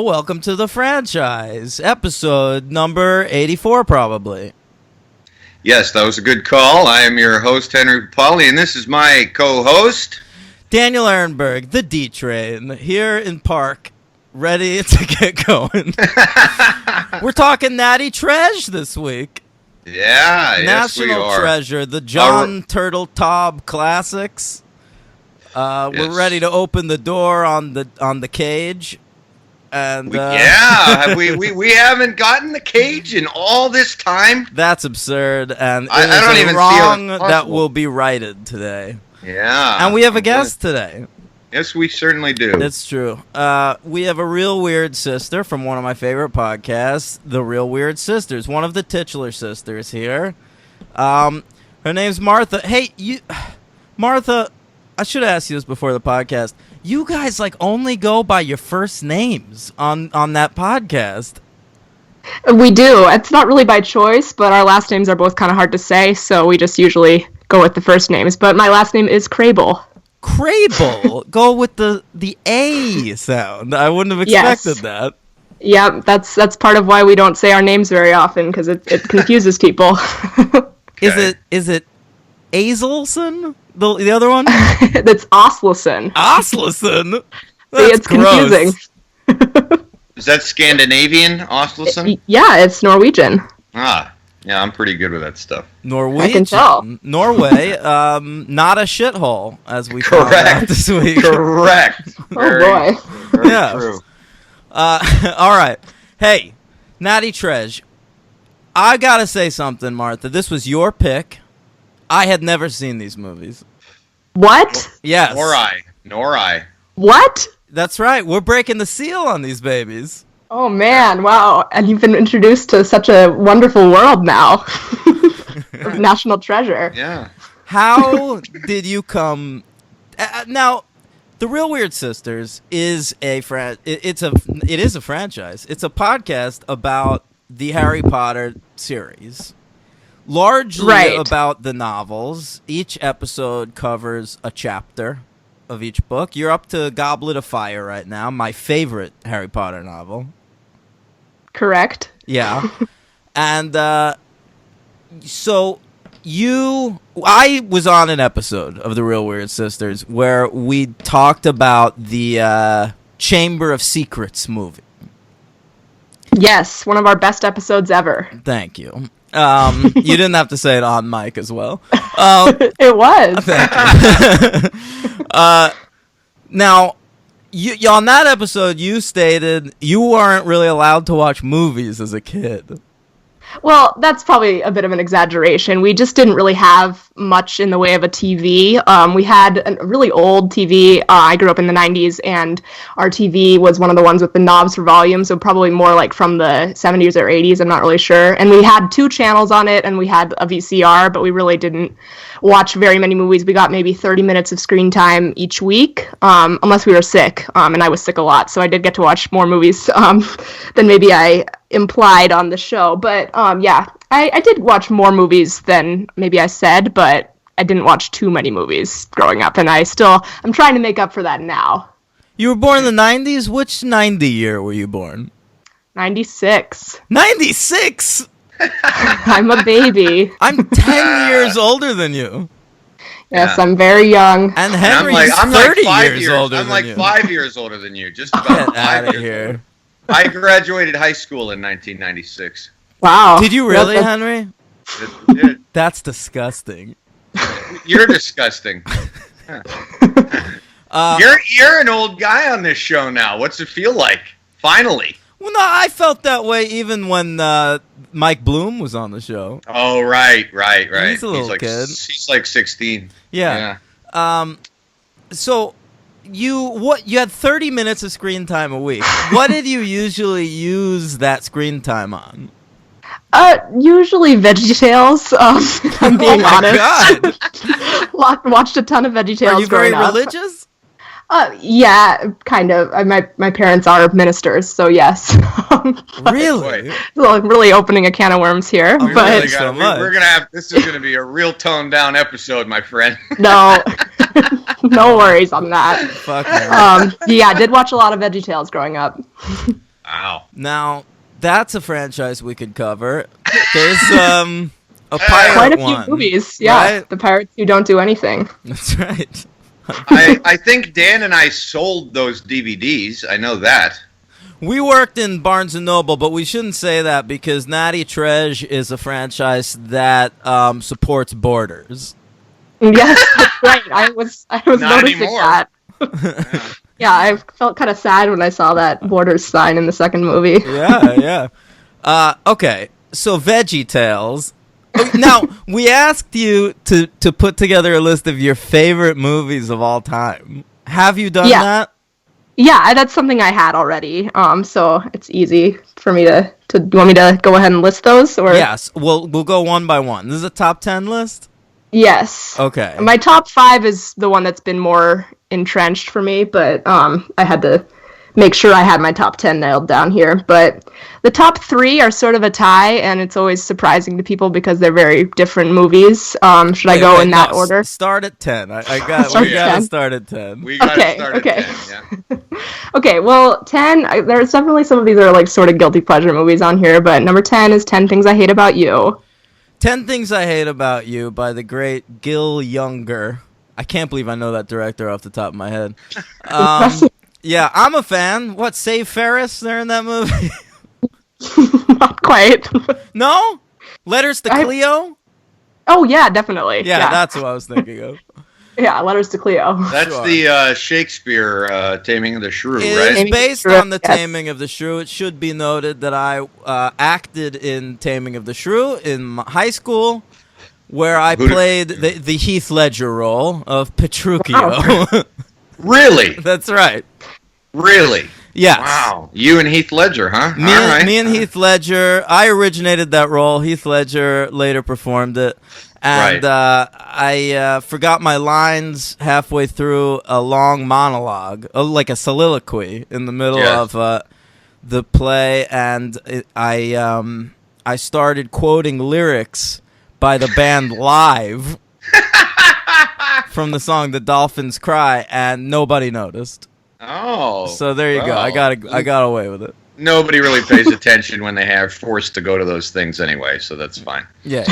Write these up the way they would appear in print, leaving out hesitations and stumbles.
welcome to the franchise, episode number 84, probably. Yes, that was a good call. I am your host, Henry Papali, and this is my co-host, Daniel Ehrenberg, the D-Train, here in Park, ready to get going. We're talking Natty Treasure this week. Yeah, yes, we National are. Treasure, the John Turteltaub classics. We're ready to open the door on the cage. And we haven't gotten the cage in all this time. That's absurd, and I don't even see wrong how it's that will be righted today. Yeah, and we have a guest today. Yes, we certainly do. It's true. We have a real weird sister from one of my favorite podcasts, The Real Weird Sisters, one of the titular sisters here. Her name's Martha. Hey, Martha, I should have asked you this before the podcast. You guys only go by your first names on that podcast. We do. It's not really by choice, but our last names are both kind of hard to say, so we just usually go with the first names. But my last name is Crable. Crable? Go with the A sound. I wouldn't have expected that. Yeah, that's part of why we don't say our names very often, because it confuses people. Okay. Is it Azelson? The other one? That's Oslison. Oslison? See, it's gross. confusing. Is that Scandinavian, Oslison? Yeah, it's Norwegian. Yeah, I'm pretty good with that stuff. Norwegian. I can tell. Norway, not a shithole, as we found out this week. Correct. Oh, boy. Very true. All right. Hey, Natty Treasure. I gotta say something, Martha. This was your pick. I had never seen these movies. What? Yes. Nor I. What? That's right. We're breaking the seal on these babies. Oh, man. Wow. And you've been introduced to such a wonderful world now. Of National Treasure. Yeah. How did you come... now, The Real Weird Sisters is it is a franchise. It's a podcast about the Harry Potter series. Largely about the novels. Each episode covers a chapter of each book. You're up to Goblet of Fire right now, my favorite Harry Potter novel. Correct. Yeah. And so I was on an episode of The Real Weird Sisters where we talked about the Chamber of Secrets movie. Yes, one of our best episodes ever. Thank you. You didn't have to say it on mic as well. It was. Thank you. Now, you on that episode, you stated you weren't really allowed to watch movies as a kid. Well, that's probably a bit of an exaggeration. We just didn't really have much in the way of a TV. We had a really old TV. I grew up in the 90s, and our TV was one of the ones with the knobs for volume, so probably more like from the 70s or 80s, I'm not really sure. And we had 2 channels on it, and we had a VCR, but we really didn't watch very many movies. We got maybe 30 minutes of screen time each week, unless we were sick, and I was sick a lot, so I did get to watch more movies than maybe I implied on the show. But yeah, I did watch more movies than maybe I said, but I didn't watch too many movies growing up, and I'm trying to make up for that now. You were born in the 90s? Which 90 year were you born? 96. 96? I'm a baby. I'm 10 years older than you. Yes, yeah. I'm very young. And Henry's 30 years older than you. I'm like 5 years older than you. Just about Get 5 out of years here. older. I graduated high school in 1996. Wow. Did you really, Henry? I did. That's disgusting. You're disgusting. You're an old guy on this show now. What's it feel like? Finally. Well, no, I felt that way even when Mike Bloom was on the show. Oh, right. He's a little kid. He's like 16. Yeah. So you had 30 minutes of screen time a week. What did you usually use that screen time on? Usually VeggieTales. If I'm being honest. God. Watched a ton of VeggieTales. Are you very religious? Yeah, kind of. My parents are ministers, so yes. Really? Well, really opening a can of worms here. Oh, but really so much. We're gonna have. This is gonna be a real toned down episode, my friend. No, no worries on that. Fuck no. Yeah, I did watch a lot of VeggieTales growing up. Wow. Now, that's a franchise we could cover. There's a pirate Quite a few one, movies. Yeah, right? the pirates who don't do anything. That's right. I think Dan and I sold those DVDs. I know that. We worked in Barnes & Noble, but we shouldn't say that because Natty Treasure is a franchise that supports borders. Yes, that's right. I was Not noticing anymore. that. Yeah. Yeah, I felt kind of sad when I saw that Borders sign in the second movie. Yeah. Okay, so Veggie Tales. Now, we asked you to put together a list of your favorite movies of all time. Have you done Yeah. that? Yeah, that's something I had already. So it's easy for me to. Do you want me to go ahead and list those, or? Yes. We'll go one by one. This is a top 10 list? Yes. Okay. My top 5 is the one that's been more entrenched for me, but I had to make sure I had my top 10 nailed down here. But the top 3 are sort of a tie, and it's always surprising to people because they're very different movies. Should I go in that order? Start at 10. We Start got to at 10? start at 10. We got to Okay, start okay. at 10. Yeah. Okay, well, 10, there's definitely some of these are like sort of guilty pleasure movies on here, but number 10 is 10 Things I Hate About You. 10 Things I Hate About You by the great Gil Younger. I can't believe I know that director off the top of my head. Yeah, I'm a fan. What, Save Ferris? They're in that movie? Not quite. No? Letters to Cleo? Oh, yeah, definitely. Yeah, that's what I was thinking of. Yeah, Letters to Cleo. That's Sure. the Shakespeare Taming of the Shrew, It right? is Taming of the based Shrew, on the yes. Taming of the Shrew. It should be noted that I acted in Taming of the Shrew in high school, where I Who did- played the Heath Ledger role of Petruchio. Really? That's right. Really? Yes. Wow. You and Heath Ledger, huh? Me, All right. me and Heath Ledger, I originated that role. Heath Ledger later performed it. And Right. I forgot my lines halfway through a long monologue, like a soliloquy in the middle Yes. of the play. And I started quoting lyrics by the band Live from the song The Dolphins Cry, and nobody noticed. Oh. So there you go. well. I got away with it. Nobody really pays attention when they are forced to go to those things anyway, so that's fine. Yeah.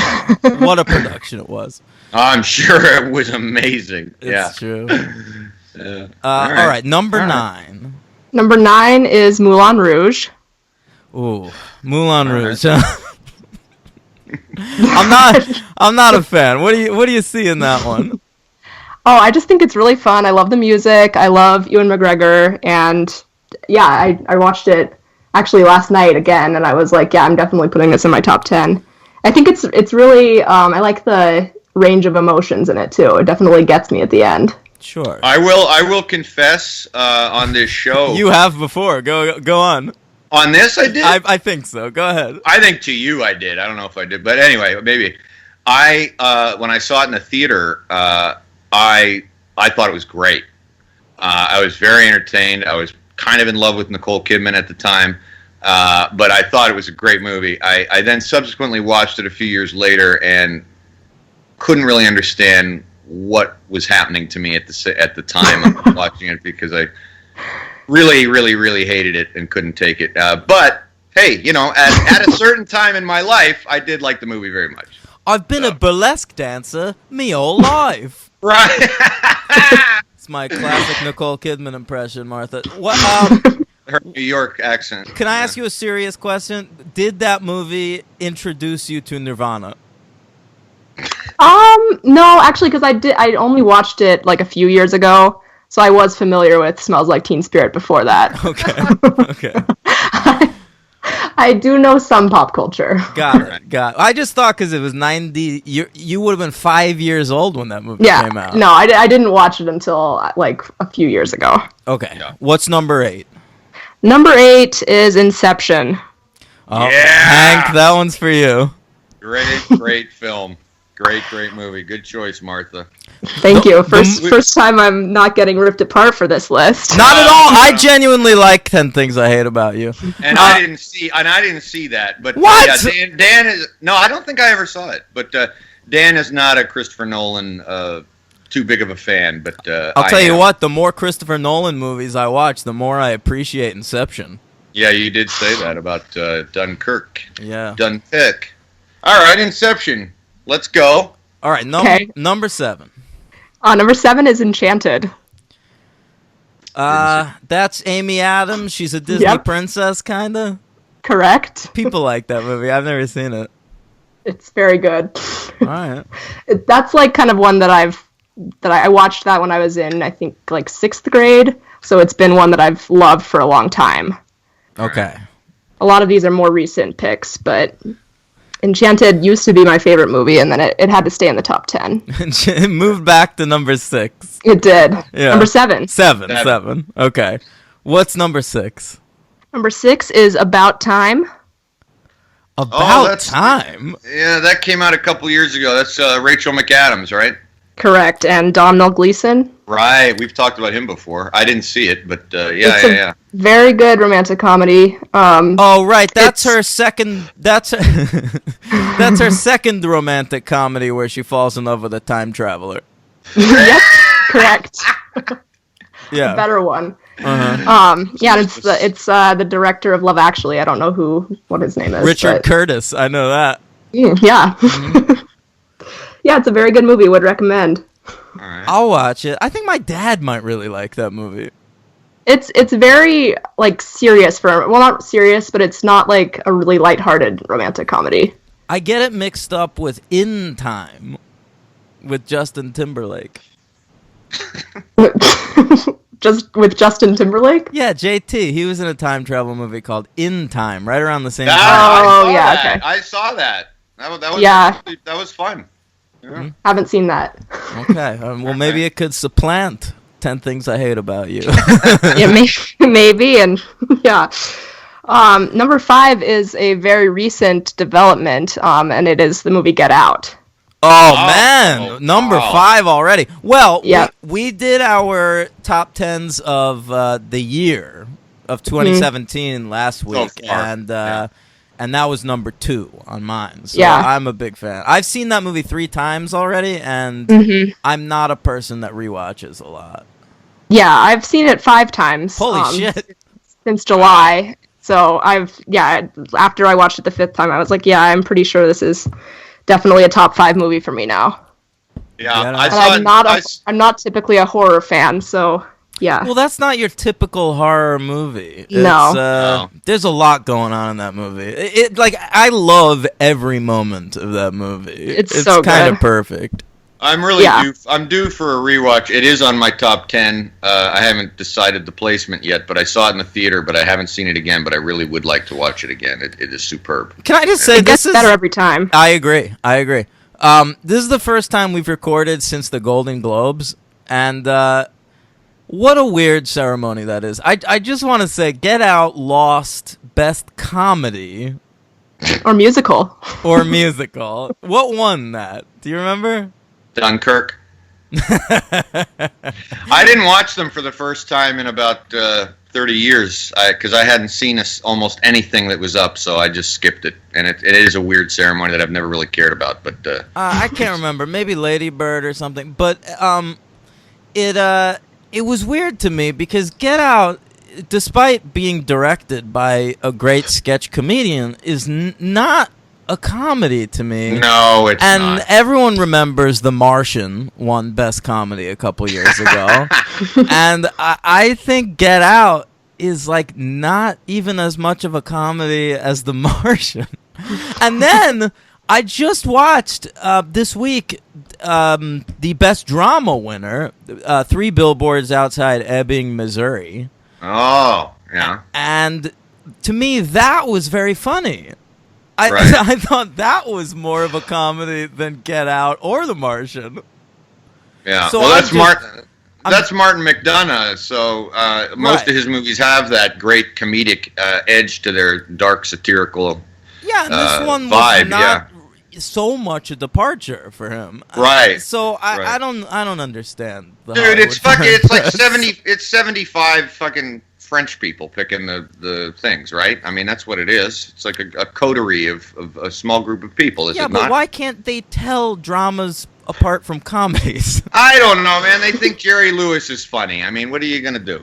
What a production it was. I'm sure it was amazing. It's true. Yeah. All right, number 9. Number 9 is Moulin Rouge. Ooh, Moulin All right. Rouge. I'm not a fan. What do you see in that one? Oh, I just think it's really fun. I love the music. I love Ewan McGregor, and yeah, I watched it actually last night again, and I was like, yeah, I'm definitely putting this in my top 10. I think it's really I like the range of emotions in it too. It definitely gets me at the end. Sure. I will confess on this show. You have before. Go on. On this, I did. I think so. Go ahead. I think to you I did. I don't know if I did, but anyway, maybe. When I saw it in the theater, I thought it was great. I was very entertained. I was kind of in love with Nicole Kidman at the time, but I thought it was a great movie. I then subsequently watched it a few years later and couldn't really understand what was happening to me at the time of watching it, because I really, really, really hated it and couldn't take it. But hey, at a certain time in my life, I did like the movie very much. I've been a burlesque dancer me whole life. Right. It's my classic Nicole Kidman impression, Martha. What? Her New York accent. Can I ask you a serious question? Did that movie introduce you to Nirvana? No, actually, because I only watched it like a few years ago, so I was familiar with Smells Like Teen Spirit before that. Okay. I do know some pop culture. Got it. I just thought because it was 90, you would have been 5 years old when that movie Yeah, came out. no, I didn't watch it until like a few years ago. Okay. Yeah. What's number 8? Number 8 is Inception. Oh, Yeah. Hank, that one's for you. Great film. Great movie. Good choice, Martha. Thank you. First time I'm not getting ripped apart for this list. Not at all. I genuinely like 10 Things I Hate About You. And I didn't see that. But What? Yeah, Dan is no. I don't think I ever saw it. But Dan is not a Christopher Nolan too big of a fan. But I'll tell you am. what, the more Christopher Nolan movies I watch, the more I appreciate Inception. Yeah, you did say that about Dunkirk. Yeah. Dunkirk. All right, Inception. Let's go. All right, Okay. number 7. Number 7 is Enchanted. That's Amy Adams. She's a Disney Yep. princess, kind of. Correct. People like that movie. I've never seen it. It's very good. All right. That's like kind of one that I watched that when I was in, I think, like 6th grade. So it's been one that I've loved for a long time. Okay. A lot of these are more recent picks, but Enchanted used to be my favorite movie, and then it had to stay in the top 10. It moved back to number 6. It did. Yeah. Number 7. 7. Okay. What's number 6? Number 6 is About Time. About that's- Time? Yeah, that came out a couple years ago. That's Rachel McAdams, right? Correct. And Domhnall Gleeson. Right. We've talked about him before. I didn't see it, but It's yeah. a very good romantic comedy. Oh, right. That's It's- her second. That's that's her second romantic comedy where she falls in love with a time traveler. Yep. Correct. Yeah. Better one. Uh-huh. Yeah, and it's the director of Love Actually. I don't know what his name is. Richard but- Curtis. I know that. Yeah. Yeah, it's a very good movie. Would recommend. All right. I'll watch it. I think my dad might really like that movie. It's very like serious not serious, but it's not like a really lighthearted romantic comedy. I get it mixed up with In Time with Justin Timberlake. Just with Justin Timberlake. Yeah, JT. He was in a time travel movie called In Time, right around the same time. I Oh, saw yeah, that. okay. I saw that. That was Yeah. that was fun. Yeah. Haven't seen that. Okay. Well, maybe it could supplant 10 Things I Hate About You. Yeah, maybe, and yeah. Number 5 is a very recent development, and it is the movie Get Out. Oh, Oh, man. Number wow. 5 already. Well, Yeah. we did our top 10s of the year of 2017 last week. far, And yeah. and that was number 2 on mine. So Yeah. I'm a big fan. I've seen that movie 3 times already, and I'm not a person that rewatches a lot. Yeah, I've seen it 5 times. Holy shit. Since July. So after I watched it the 5th time, I was like, yeah, I'm pretty sure this is definitely a top 5 movie for me now. Yeah, Yeah, I And saw I'm not typically a horror fan, so yeah. Well, that's not your typical horror movie. No. No. There's a lot going on in that movie. I love every moment of that movie. It's so kind of good. perfect. I'm really Yeah. I'm due for a rewatch. It is on my top 10. I haven't decided the placement yet, but I saw it in the theater, but I haven't seen it again, but I really would like to watch it again. It is superb. Can I just say It gets this is better every time. I agree. This is the first time we've recorded since the Golden Globes, and what a weird ceremony that is. I just want to say Get Out lost Best Comedy Or musical. or Musical. What won that? Do you remember? Dunkirk. I didn't watch them for the first time in about 30 years because I hadn't seen almost anything that was up, so I just skipped it. And it is a weird ceremony that I've never really cared about. But I can't remember. Maybe Lady Bird or something. But it was weird to me because Get Out, despite being directed by a great sketch comedian, is not a comedy to me. no, it's And not. everyone remembers The Martian won Best Comedy a couple years ago. And I think Get Out is like not even as much of a comedy as The Martian. And then I just watched this week the Best Drama winner, 3 Billboards Outside Ebbing, Missouri. Oh, yeah. And to me, that was very funny. Right. I thought that was more of a comedy than Get Out or The Martian. Yeah. So well, I'm that's just- That's Martin McDonagh. So most Right. of his movies have that great comedic edge to their dark satirical. Yeah, and this one was vibe, not so much a departure for him. Right. So I Right. I don't understand. The Dude, it's Hollywood fucking. It's like press. 70. It's 75 fucking French people picking the things, right? I mean, that's what it is. It's like a coterie of a small group of people, is Yeah, it but not? why can't they tell dramas apart from comedies? I don't know, man. They think Jerry Lewis is funny. I mean, what are you gonna do?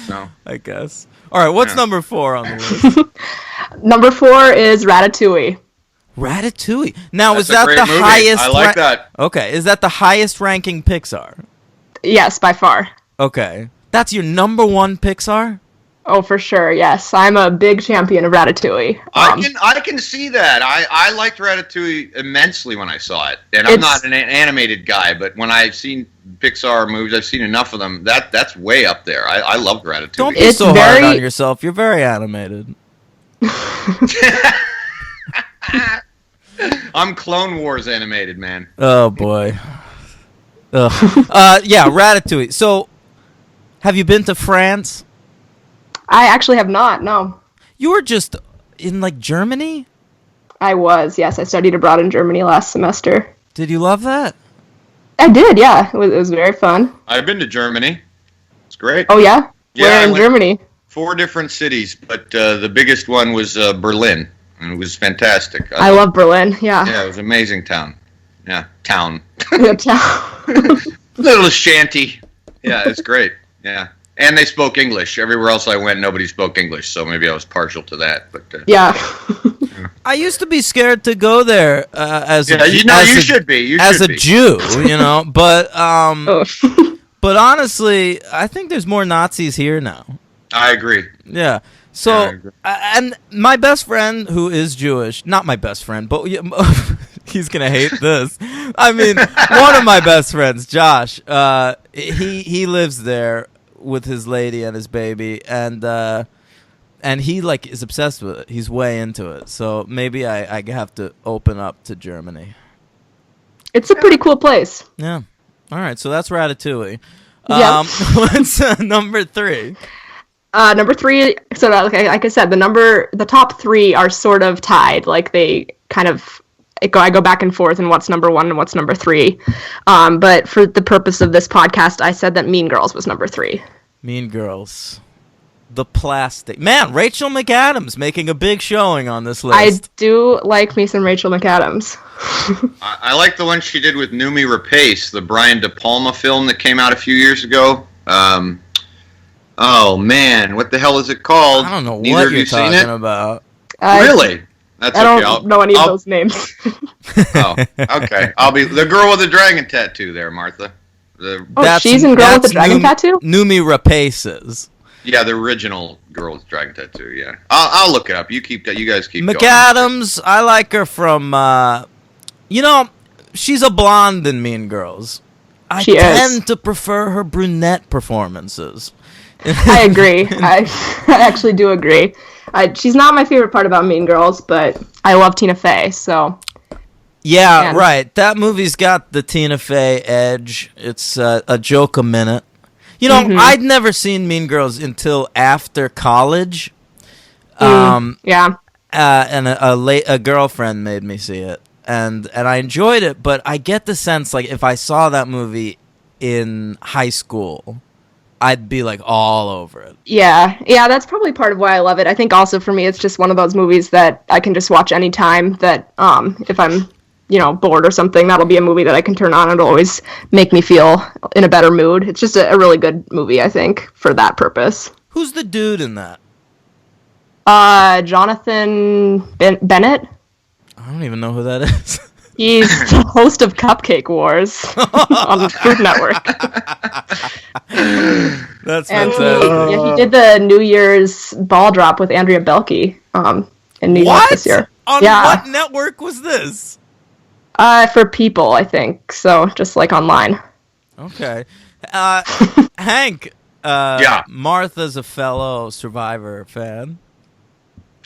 No. I guess. All right, what's Yeah. number 4 on the list? Number 4 is Ratatouille. Ratatouille. Now, That's is that a great the movie. highest? I like that. Okay, is that the highest ranking Pixar? Yes, by far. Okay, that's your number 1 Pixar. Oh, for sure. Yes, I'm a big champion of Ratatouille. I can see that. I liked Ratatouille immensely when I saw it, and I'm It's- not an animated guy, but when I've seen Pixar movies, I've seen enough of them. That's way up there. I love Ratatouille. Don't be It's so hard very- on yourself. You're very animated. I'm Clone Wars animated, man. Oh boy. Ugh. Yeah, Ratatouille. So, have you been to France? I actually have not. No, You were just in like Germany. I was. Yes, I studied abroad in Germany last semester. Did you love that? I did. Yeah, it was very fun. I've been to Germany. It's great. Oh yeah, Yeah, where I in went- Germany? 4 different cities, but the biggest one was Berlin, and it was fantastic. I love Berlin. Yeah, Yeah, it was an amazing town. Yeah, town. the town. Little shanty. Yeah, it's great. Yeah. And they spoke English. Everywhere else I went, nobody spoke English, so maybe I was partial to that. But Yeah. I used to be scared to go there as yeah, a you Jew- know, as you a- should be. You as should a be. Jew, but Oh. but honestly, I think there's more Nazis here now. I agree. Yeah. Yeah, I So, agree. and my best friend who is Jewish, not my best friend, but he's gonna hate this. I mean, one of my best friends, Josh, he lives there with his lady and his baby, and he like is obsessed with it. He's way into it. So maybe I have to open up to Germany. It's a pretty cool place. Yeah. All right. So that's Ratatouille. Yeah. What's number 3? Number 3. So okay, like I said, the top 3 are sort of tied. Like they kind of I go back and forth in what's number 1 and what's number 3. But for the purpose of this podcast, I said that Mean Girls was number 3. Mean Girls. The plastic. Man, Rachel McAdams making a big showing on this I list. do like me some Rachel McAdams. I like the one she did with Noomi Rapace, the Brian De Palma film that came out a few years ago. Oh man, what the hell is it called? I don't know Neither what of you're you seen talking it? about. Really? That's I okay. don't know any of those names. Oh, okay. I'll be the girl with the dragon tattoo there, Martha. Oh, she's in Girl with the Dragon Tattoo? Noomi Rapace's. Yeah, the original girl with the dragon tattoo. Yeah, I'll look it up. You guys keep going. McAdams, I like her from, she's a blonde in Mean Girls. I She is. tend to prefer her brunette performances. I agree. I actually do agree. She's not my favorite part about Mean Girls, but I love Tina Fey, so... Yeah, Man. right. That movie's got the Tina Fey edge. It's a joke a minute. You know, I'd never seen Mean Girls until after college. Yeah. And a girlfriend made me see it, and I enjoyed it. But I get the sense like if I saw that movie in high school, I'd be like all over it. Yeah, that's probably part of why I love it. I think also for me, it's just one of those movies that I can just watch anytime that, if I'm, bored or something, that'll be a movie that I can turn on. It'll always make me feel in a better mood. It's just a really good movie, I think, for that purpose. Who's the dude in that? Jonathan Bennett. I don't even know who that is. He's the host of Cupcake Wars on the Food Network. That's And fantastic. he did the New Year's ball drop with Andrea Belke in New York What? this year. On Yeah. what network was this? For people, I think. So just like online. Okay. Hank, Yeah. Martha's a fellow Survivor fan.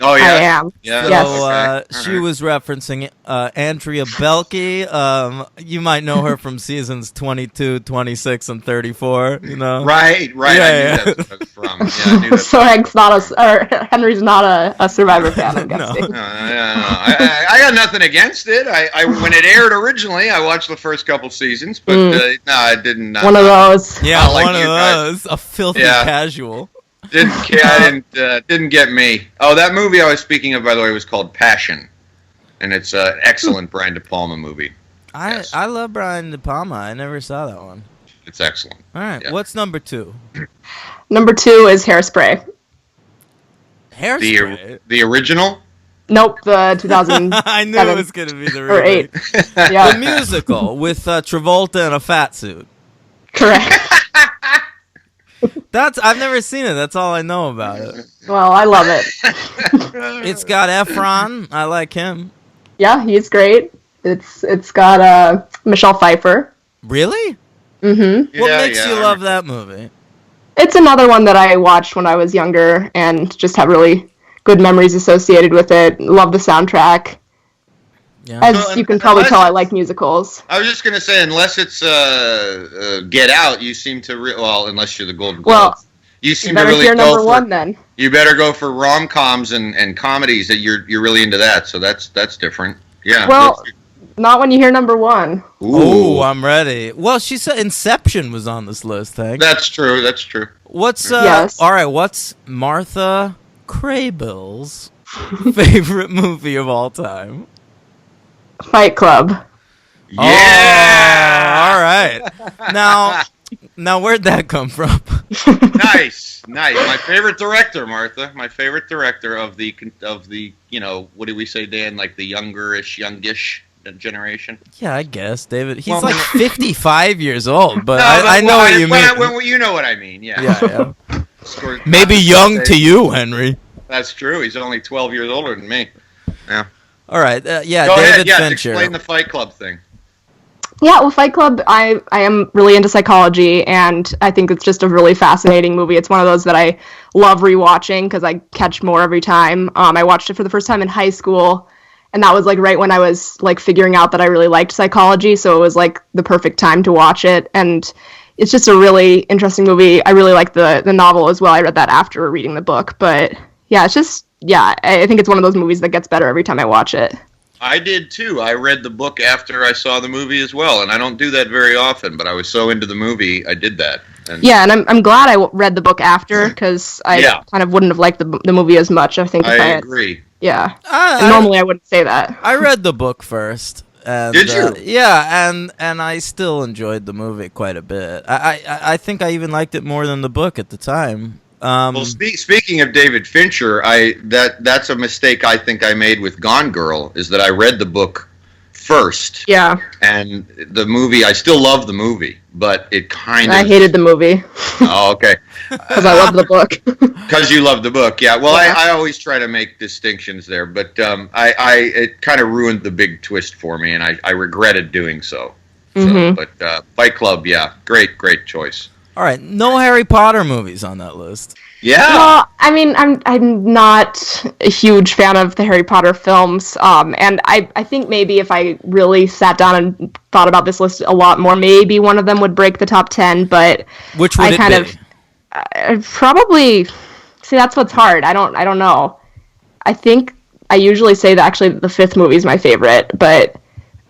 Oh yeah. I am. Yeah. So Yes. Okay. she was referencing Andrea Belke. You might know her from seasons 22, 26, and 34. Right. Yeah, I yeah. knew that's what it was from. Yeah, I knew that. So Henry's not a Survivor fan, I'm guessing. No, I got nothing against it. I when it aired originally, I watched the first couple seasons, but no, I didn't. One of those. Yeah, Not like one of you guys. those. A filthy Yeah. casual. Didn't get me. Oh, that movie I was speaking of, by the way, was called Passion, and it's an excellent Brian De Palma movie. Yes. I love Brian De Palma. I never saw that one. It's excellent. All right, Yeah. what's number 2? Number 2 is Hairspray. Hairspray. The original. Nope, the 2000. I knew it was going to be the or remake. 8. Yeah, The musical with Travolta in a fat suit. correct. I've never seen it. That's all I know about it. Well, I love it. It's got Efron. I like him. Yeah, he's great. It's got Michelle Pfeiffer. Really? Mm-hmm. What makes you love that movie? It's another one that I watched when I was younger and just have really good memories associated with it. Love the soundtrack. Yeah. As you can probably tell, I like musicals. I was just going to say, unless it's Get Out, you seem to unless you're the Golden Well, Globes, you seem You to better really hear go number for. one then. You better go for rom-coms and comedies that you're really into that. So that's different. Yeah. Well, not when you hear number one. Oh, I'm ready. Well, she said Inception was on this list, Hank. That's true. That's true. What's Yes. all right, what's Martha Kraybill's favorite movie of all time? Fight Club. Yeah. Oh, all right. Now where'd that come from? Nice. My favorite director, Martha. My favorite director of the what do we say, Dan? Like the youngish generation. Yeah, I guess, David. He's Well, like 55 years old, but No, I know what you mean. When you know what I mean. Yeah. Yeah. Maybe young to you, Henry. That's true. He's only 12 years older than me. Yeah. All right. Yeah, Go David ahead. Yes, Fincher. explain the Fight Club thing. Yeah, well, Fight Club, I am really into psychology, and I think it's just a really fascinating movie. It's one of those that I love rewatching because I catch more every time. I watched it for the first time in high school, and that was like right when I was like figuring out that I really liked psychology, so it was like the perfect time to watch it. And it's just a really interesting movie. I really like the novel as well. I read that after reading the book, but yeah, it's just I think it's one of those movies that gets better every time I watch it. I did too. I read the book after I saw the movie as well, and I don't do that very often. But I was so into the movie, I did that. And yeah, and I'm glad I read the book after because I kind of wouldn't have liked the movie as much. I think if I agree. Yeah, and normally I wouldn't say that. I read the book first. And, did you? Yeah, and I still enjoyed the movie quite a bit. I think I even liked it more than the book at the time. Well, speaking of David Fincher, that's a mistake I think I made with Gone Girl, is that I read the book first. Yeah. And the movie, I still love the movie, but it kind of... I hated the movie. Oh, okay. Because I love the book. Because you love the book, yeah. Well, yeah. I always try to make distinctions there, but it kind of ruined the big twist for me, and I regretted doing so. Mm-hmm. But Fight Club, yeah, great choice. All right, no Harry Potter movies on that list. Yeah. Well, I mean, I'm not a huge fan of the Harry Potter films, and I think maybe if I really sat down and thought about this list a lot more, maybe one of them would break the top 10. But which would probably see, that's what's hard. I don't know. I think I usually say that actually the fifth movie is my favorite, but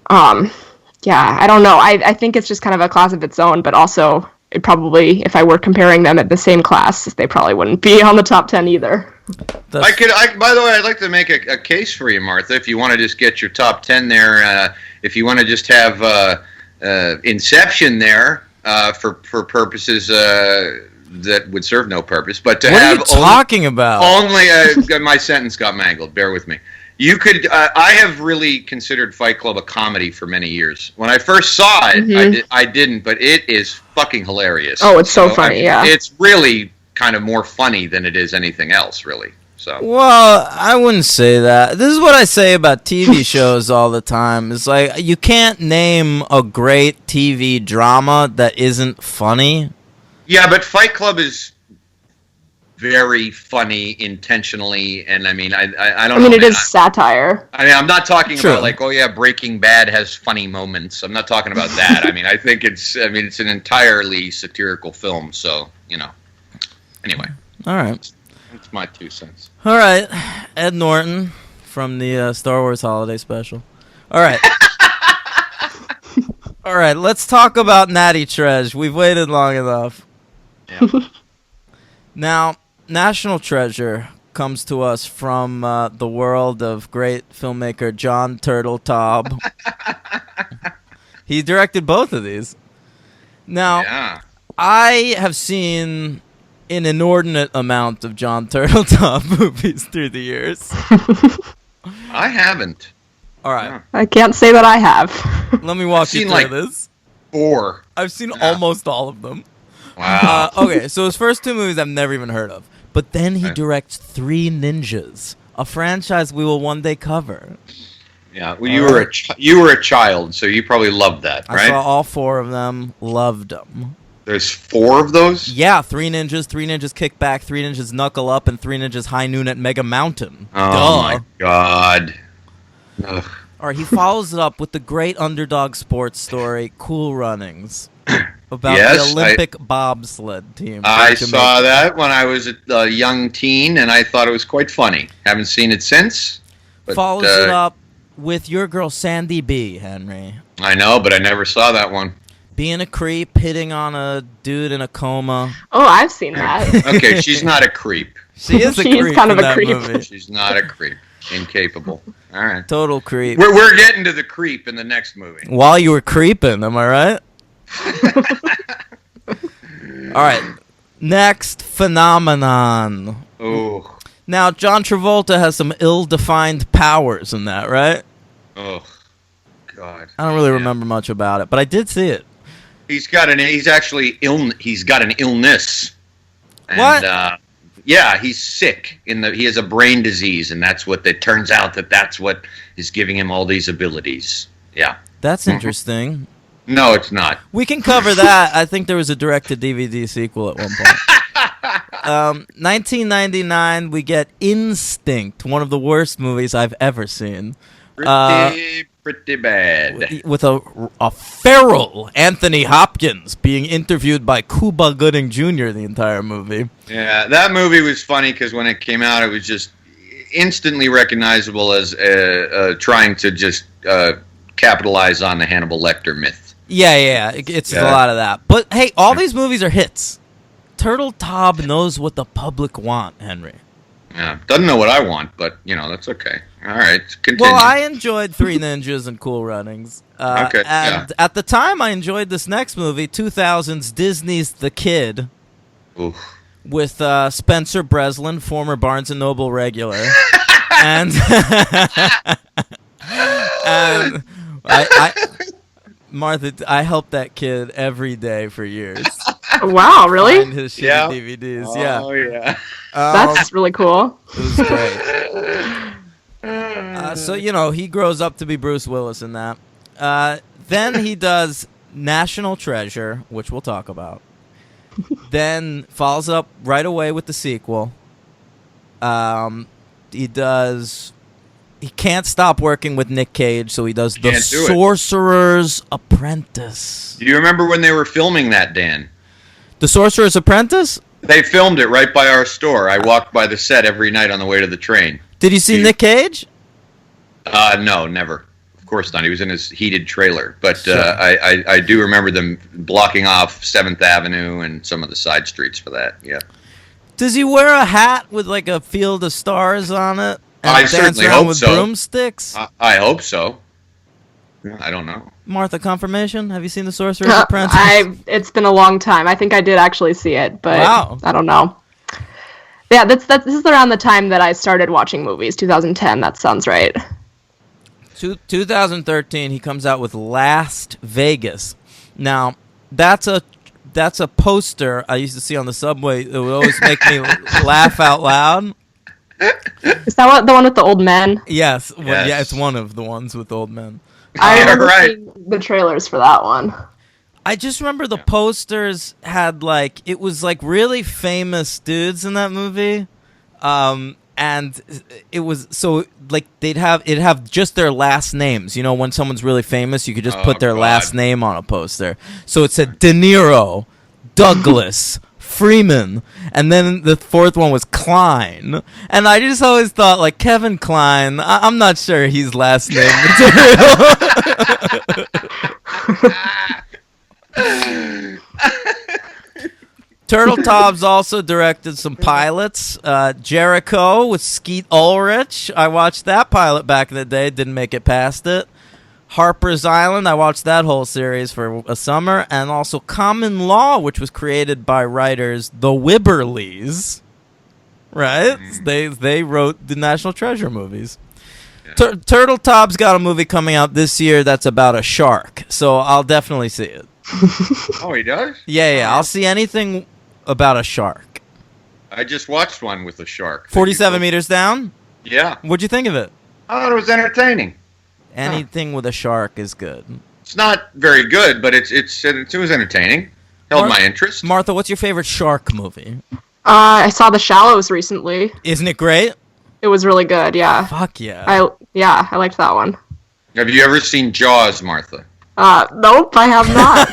yeah, I don't know. I think it's just kind of a class of its own, but also. It probably, if I were comparing them at the same class, they probably wouldn't be on the top 10 either. By the way, I'd like to make a case for you, Martha, if you want to just get your top 10 there, if you want to just have Inception there for purposes that would serve no purpose, but to what have... What are you talking about? Only, my sentence got mangled, bear with me. You could. I have really considered Fight Club a comedy for many years. When I first saw it, I didn't, but it is fucking hilarious. Oh, it's so funny, yeah. It's really kind of more funny than it is anything else, really. So. Well, I wouldn't say that. This is what I say about TV shows all the time. It's like you can't name a great TV drama that isn't funny. Yeah, but Fight Club is very funny intentionally, and I mean, I don't know. I mean, it is satire. I mean, I'm not talking True. about like, oh yeah, Breaking Bad has funny moments. I'm not talking about that. I mean, I think it's an entirely satirical film. So, anyway. All right. That's my 2 cents. All right. Ed Norton from the Star Wars Holiday Special. All right. All right, let's talk about Natty Treasure. We've waited long enough. Yeah. Now, National Treasure comes to us from the world of great filmmaker John Turteltaub. He directed both of these. Now, Yeah. I have seen an inordinate amount of John Turtletop movies through the years. I haven't. All right, Yeah. I can't say that I have. let me walk you seen, through like, this. 4. I've seen Yeah. almost all of them. Wow. Okay, so his first 2 movies I've never even heard of. But then he Okay. directs Three Ninjas, a franchise we will one day cover. Yeah. Well, you were a child, so you probably loved that, I right? saw all 4 of them, loved them. There's 4 of those. Yeah, Three Ninjas Kick Back, Three Ninjas Knuckle Up, and Three Ninjas High Noon at Mega Mountain. Oh Duh. my God. Ugh. All right, he follows it up with the great underdog sports story, Cool Runnings, about Yes, the Olympic bobsled team. from I Jamaica. saw that when I was a young teen, and I thought it was quite funny. Haven't seen it since. But, Follows it up with your girl Sandy B, Henry. I know, but I never saw that one. Being a creep, hitting on a dude in a coma. Oh, I've seen that. Okay, she's not a creep. She is a She is creep kind in of a that creep. movie. She's not a creep. Incapable. All right. Total creep. We're getting to the creep in the next movie. While you were creeping, am I right? All right. Next phenomenon. Oh, Now, John Travolta has some ill-defined powers in that, right? oh, God. I don't really Yeah. remember much about it, but I did see it. He's got an illness. And, What? Yeah, he's sick. He has a brain disease, and that's what it turns out that's what is giving him all these abilities. Yeah. That's interesting. No, it's not. We can cover that. I think there was a direct-to-DVD sequel at one point. 1999, we get Instinct, one of the worst movies I've ever seen. Pretty bad. With a feral Anthony Hopkins being interviewed by Cuba Gooding Jr. the entire movie. Yeah, that movie was funny because when it came out, it was just instantly recognizable as trying to just capitalize on the Hannibal Lecter myth. Yeah. It's a Yeah. lot of that. But hey, all these movies are hits. Turtle Tob knows what the public want, Henry. Yeah, doesn't know what I want, but that's okay. All right, continue. Well, I enjoyed Three Ninjas and Cool Runnings. Okay, And at the time, I enjoyed this next movie, 2000's Disney's The Kid, Oof. with Spencer Breslin, former Barnes & Noble regular. and Martha, I helped that kid every day for years. Wow, Find really? his shitty Yeah. DVDs, Oh yeah. That's really cool. It was great. So, he grows up to be Bruce Willis in that. Then he does National Treasure, which we'll talk about. Then follows up right away with the sequel. He can't stop working with Nick Cage, so he does The Can't do it. Sorcerer's Apprentice. Do you remember when they were filming that, Dan? The Sorcerer's Apprentice? They filmed it right by our store. I walked by the set every night on the way to the train. Did you see Yeah. Nick Cage? No, never. Of course not. He was in his heated trailer. But Sure. I do remember them blocking off 7th Avenue and some of the side streets for that. Yeah. Does he wear a hat with like a field of stars on it? And I dance certainly around hope with so. broomsticks? I hope so. I don't know. Martha, confirmation? Have you seen The Sorcerer's Apprentice? It's been a long time. I think I did actually see it, but Wow. I don't know. Yeah, this is around the time that I started watching movies, 2010. That sounds right. 2013, he comes out with Last Vegas. Now, that's a poster I used to see on the subway that would always make me laugh out loud. Is that the one with the old men? Yes, well, Yes. yeah, it's one of the ones with old men. I Yeah, remember right. seeing the trailers for that one. I just remember the posters had it was really famous dudes in that movie. And it was it'd have just their last names. When someone's really famous, you could just put their God. last name on a poster. So it said De Niro, Douglas, Freeman, and then the fourth one was Klein. And I just always thought Kevin Klein. I'm not sure he's last name material. Turtle Tob's also directed some pilots. Jericho with Skeet Ulrich. I watched that pilot back in the day. Didn't make it past it. Harper's Island, I watched that whole series for a summer, and also Common Law, which was created by writers the Wibberleys. Right? They wrote the National Treasure movies. Yeah. Turtle Top's got a movie coming out this year that's about a shark, so I'll definitely see it. Oh, he does? Yeah, I'll see anything about a shark. I just watched one with a shark. 47 meters down? Yeah. What'd you think of it? I thought it was entertaining. Anything with a shark is good. It's not very good, but it was entertaining. Held my interest. Martha, what's your favorite shark movie? I saw The Shallows recently. Isn't it great? It was really good. Yeah. Fuck yeah. I liked that one. Have you ever seen Jaws, Martha? Nope, I have not.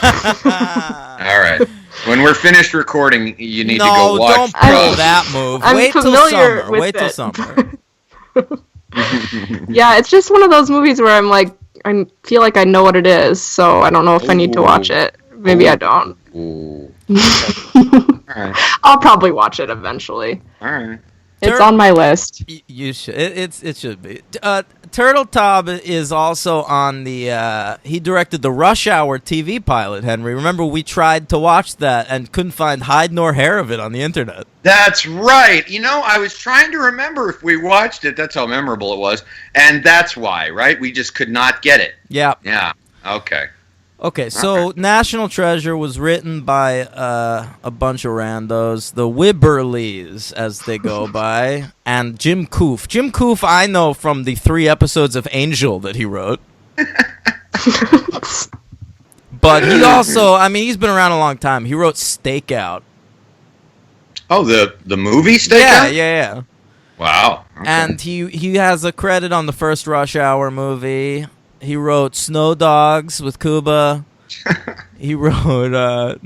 All right. When we're finished recording, you need to No, go watch don't pull Jaws. that move. I'm Wait till familiar summer. with Wait till it. summer. Yeah, it's just one of those movies where I'm like, I feel like I know what it is, so I don't know if I need to watch it. Maybe I don't. Ooh. All right. I'll probably watch it eventually. All right. It's on my list. You should. It should be. Turtle Top is also on the. He directed the Rush Hour TV pilot. Henry, remember we tried to watch that and couldn't find hide nor hair of it on the internet. That's right. You know, I was trying to remember if we watched it. That's how memorable it was. And that's why, right? We just could not get it. Yeah. Yeah. Okay. Okay, so National Treasure was written by a bunch of randos, the Wibberleys, as they go by, and Jim Koof. Jim Koof I know from the 3 episodes of Angel that he wrote. But he also, I mean, he's been around a long time. He wrote Stakeout. Oh, the movie Stakeout? Yeah. Wow. Okay. And he has a credit on the first Rush Hour movie. He wrote Snow Dogs with Cuba. He wrote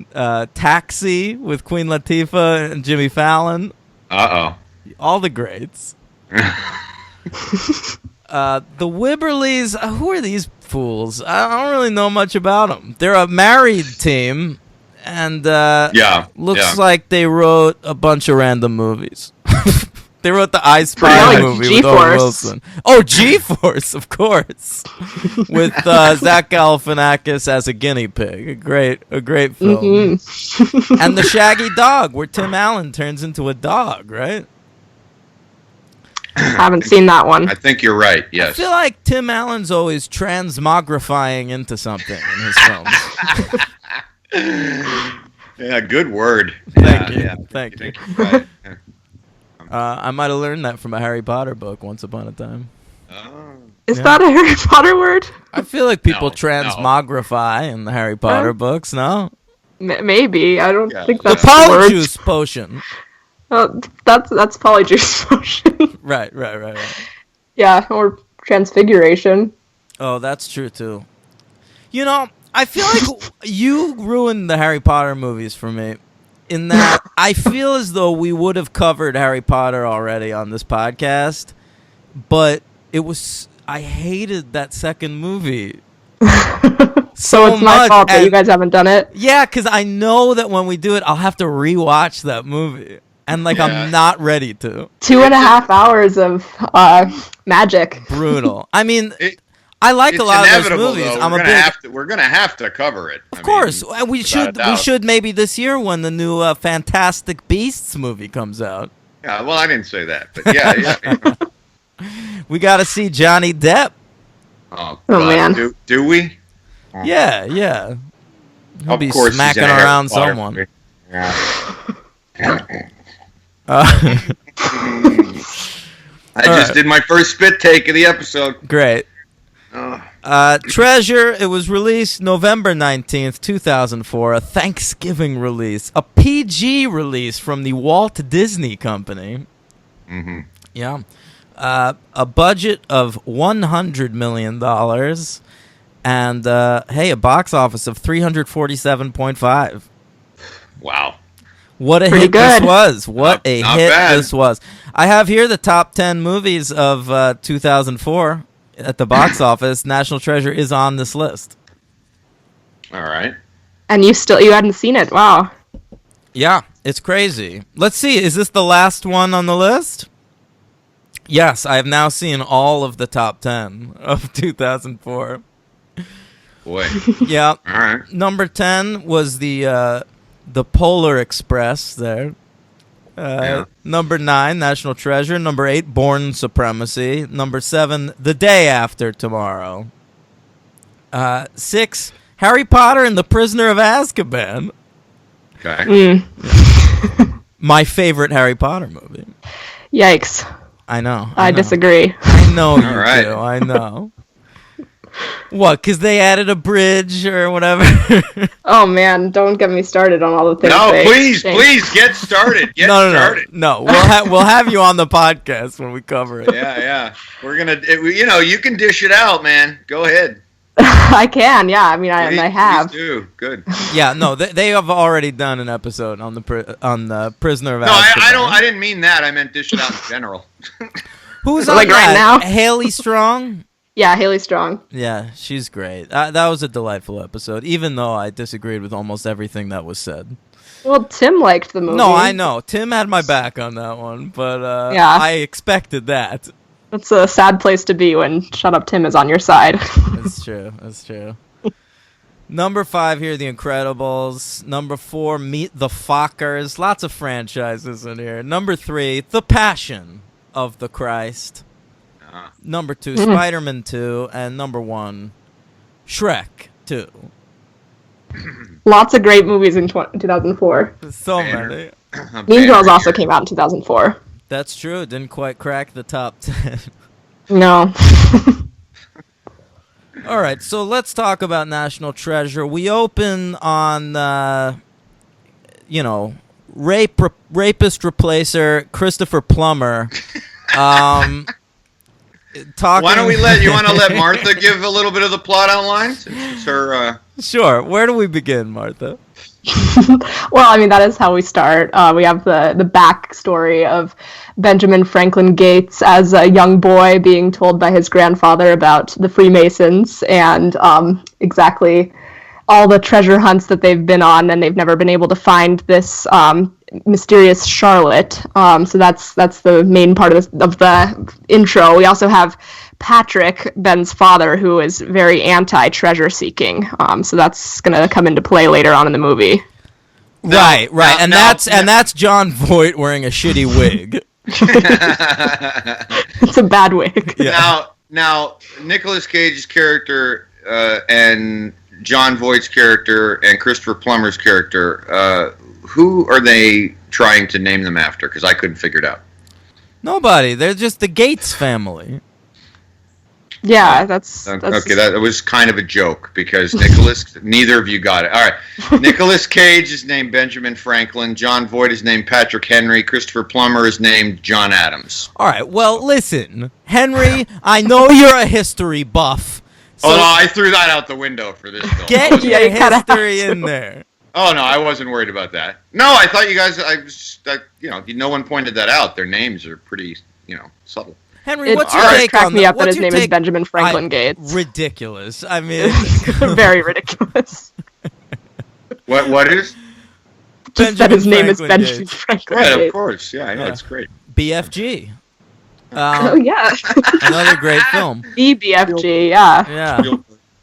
Taxi with Queen Latifah and Jimmy Fallon. Uh-oh. All the greats. The Wibberleys, who are these fools? I don't really know much about them. They're a married team, and looks like they wrote a bunch of random movies. They wrote the I Spy movie with Owen Wilson. Oh, G-Force, of course, with Zach Galifianakis as a guinea pig. A great film. Mm-hmm. And the Shaggy Dog, where Tim Allen turns into a dog, right? I haven't seen that one. I think you're right. Yes. I feel like Tim Allen's always transmogrifying into something in his films. Yeah, good word. Thank you. Yeah. Thank you. Right. I might have learned that from a Harry Potter book once upon a time. Is that a Harry Potter word? I feel like people No. transmogrify in the Harry Potter books, no? Maybe. I don't think The that's the word. Polyjuice potion. That's Polyjuice potion. Right. Yeah, or transfiguration. Oh, that's true, too. You know, I feel like you ruined the Harry Potter movies for me. In that, I feel as though we would have covered Harry Potter already on this podcast, but I hated that second movie. So it's my much, fault that and- you guys haven't done it. Yeah, because I know that when we do it, I'll have to rewatch that movie. And, I'm not ready to. 2.5 hours of magic. Brutal. I mean, I like It's a lot of those inevitable, movies. though. We're gonna have to cover it. Of course, we should maybe this year when the new Fantastic Beasts movie comes out. Yeah, well, I didn't say that, but yeah. We got to see Johnny Depp. Oh, Oh, man. Do we? Yeah. He'll Of be course, he's smacking in a Harry around Potter someone. movie. Yeah. I just did my first spit take of the episode. Great. Oh. Treasure, it was released November 19th, 2004, a Thanksgiving release, a PG release from the Walt Disney Company. Mm-hmm. Yeah. A budget of $100 million, and, a box office of 347.5. Wow. What a Pretty hit good. this was. What a Not hit bad. this was. I have here the top 10 movies of 2004 at the box office. National Treasure is on this list. All right. And you hadn't seen it. Wow. Yeah, it's crazy. Let's see. Is this the last one on the list? Yes, I have now seen all of the top 10 of 2004. Boy. Yeah. All right. Number 10 was the Polar Express there. Yeah. Number 9, National Treasure. Number 8, Born Supremacy. Number 7, The Day After Tomorrow. 6, Harry Potter and the Prisoner of Azkaban. Okay. My favorite Harry Potter movie. Yikes. I know. I know. disagree. I know you All right. do. I know. What? Because they added a bridge or whatever? Oh man, don't get me started on all the things. No, they please, changed. please get started. Get no. started. We'll have you on the podcast when we cover it. Yeah. We're gonna, you can dish it out, man. Go ahead. I can, yeah. I mean, I have. Please do. Good. Yeah, no, they have already done an episode on the Prisoner of No, Azkaban. I didn't mean that. I meant dish it out in general. Who's on Like right that? now? Haley Strong. Yeah, Haley Strong. Yeah, she's great. That was a delightful episode, even though I disagreed with almost everything that was said. Well, Tim liked the movie. No, I know. Tim had my back on that one, but Yeah. I expected that. That's a sad place to be when Shut Up Tim is on your side. That's true. That's true. Number 5 here, The Incredibles. Number 4, Meet the Fockers. Lots of franchises in here. Number 3, The Passion of the Christ. Number 2, Spider-Man 2. And number 1, Shrek 2. Lots of great movies in 2004. So Banner. many. Mean Girls also came out in 2004. That's true. It didn't quite crack the top 10. No. All right, so let's talk about National Treasure. We open on, rapist replacer Christopher Plummer. Talking. Why don't you want to let Martha give a little bit of the plot outline? Since it's her. Sure. Where do we begin, Martha? Well, I mean, that is how we start. We have the backstory of Benjamin Franklin Gates as a young boy being told by his grandfather about the Freemasons and exactly all the treasure hunts that they've been on, and they've never been able to find this mysterious Charlotte. So that's the main part of the intro. We also have Patrick, Ben's father, who is very anti-treasure seeking. So that's going to come into play later on in the movie. Right. And that's John Voight wearing a shitty wig. It's a bad wig. Yeah. Now, Nicolas Cage's character and John Voight's character and Christopher Plummer's character, who are they trying to name them after? Because I couldn't figure it out. Nobody. They're just the Gates family. Yeah, that's Okay, that was kind of a joke because neither of you got it. All right. Nicolas Cage is named Benjamin Franklin. John Voight is named Patrick Henry. Christopher Plummer is named John Adams. All right. Well, listen, Henry, I know you're a history buff. So No, I threw that out the window for this film. get Yeah, your you kinda have history to. in there. Oh, no, I wasn't worried about that. No, I thought you guys, no one pointed that out. Their names are pretty, subtle. Henry, It what's your always take cracked on me that? up that What's his your name is take- Benjamin Franklin Gates. Ridiculous. I mean, Very ridiculous. What is? Just that his name is Franklin Benjamin Gates. Franklin Right, of Gates. course. Yeah, I know. Yeah. It's great. BFG. Oh yeah, Another great film. the BFG. Yeah. Yeah.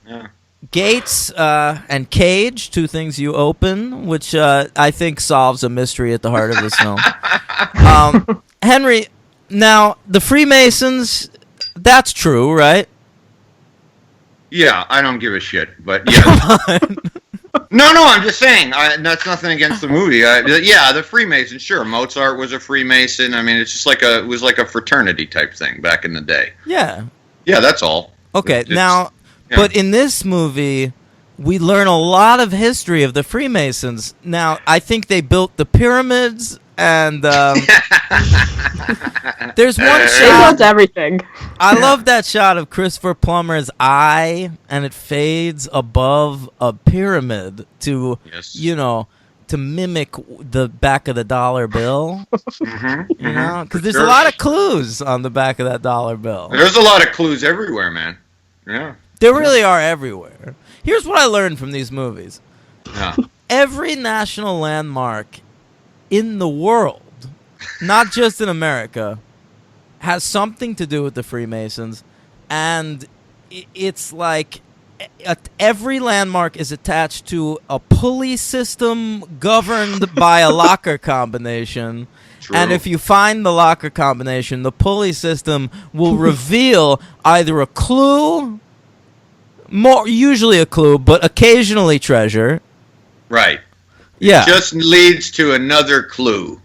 Yeah. Gates and Cage, two things you open, which I think solves a mystery at the heart of this film. Henry, now, the Freemasons, that's true, right? Yeah, I don't give a shit, but yeah. No, I'm just saying. That's nothing against the movie. Yeah, the Freemasons, sure. Mozart was a Freemason. I mean, it's just it was like a fraternity type thing back in the day. Yeah. Yeah, that's all. Okay, It's- now, yeah. but in this movie, we learn a lot of history of the Freemasons. Now, I think they built the pyramids, and there's one They shot. built everything. I love that shot of Christopher Plummer's eye, and it fades above a pyramid to, Yes. to mimic the back of the dollar bill. Mm-hmm. Because there's a lot of clues on the back of that dollar bill. There's a lot of clues everywhere, man. Yeah. There really are everywhere. Here's what I learned from these movies. Yeah. Every national landmark in the world, not just in America, has something to do with the Freemasons, and it's like every landmark is attached to a pulley system governed by a locker combination. True. And if you find the locker combination, the pulley system will reveal either a clue, usually a clue, but occasionally treasure. Right. Yeah. It just leads to another clue.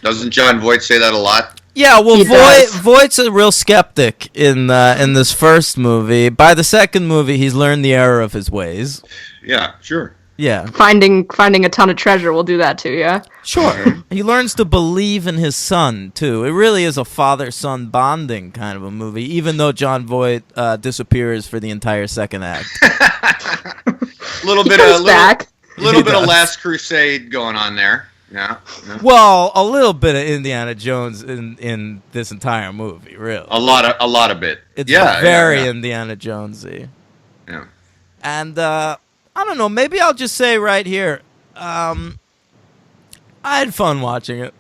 Doesn't John Voight say that a lot? Yeah, well, He does. Voight's a real skeptic in this first movie. By the second movie, he's learned the error of his ways. Yeah, sure. Yeah, Finding a ton of treasure will do that to you. sure. He learns to believe in his son, too. It really is a father-son bonding kind of a movie, even though John Voight disappears for the entire second act. A little He bit comes of back. little He bit of does. Last Crusade going on there. Yeah. Well, a little bit of Indiana Jones in this entire movie, really. A lot of it. It's yeah, very yeah. Indiana Jonesy. Yeah. And I don't know, maybe I'll just say right here, I had fun watching it.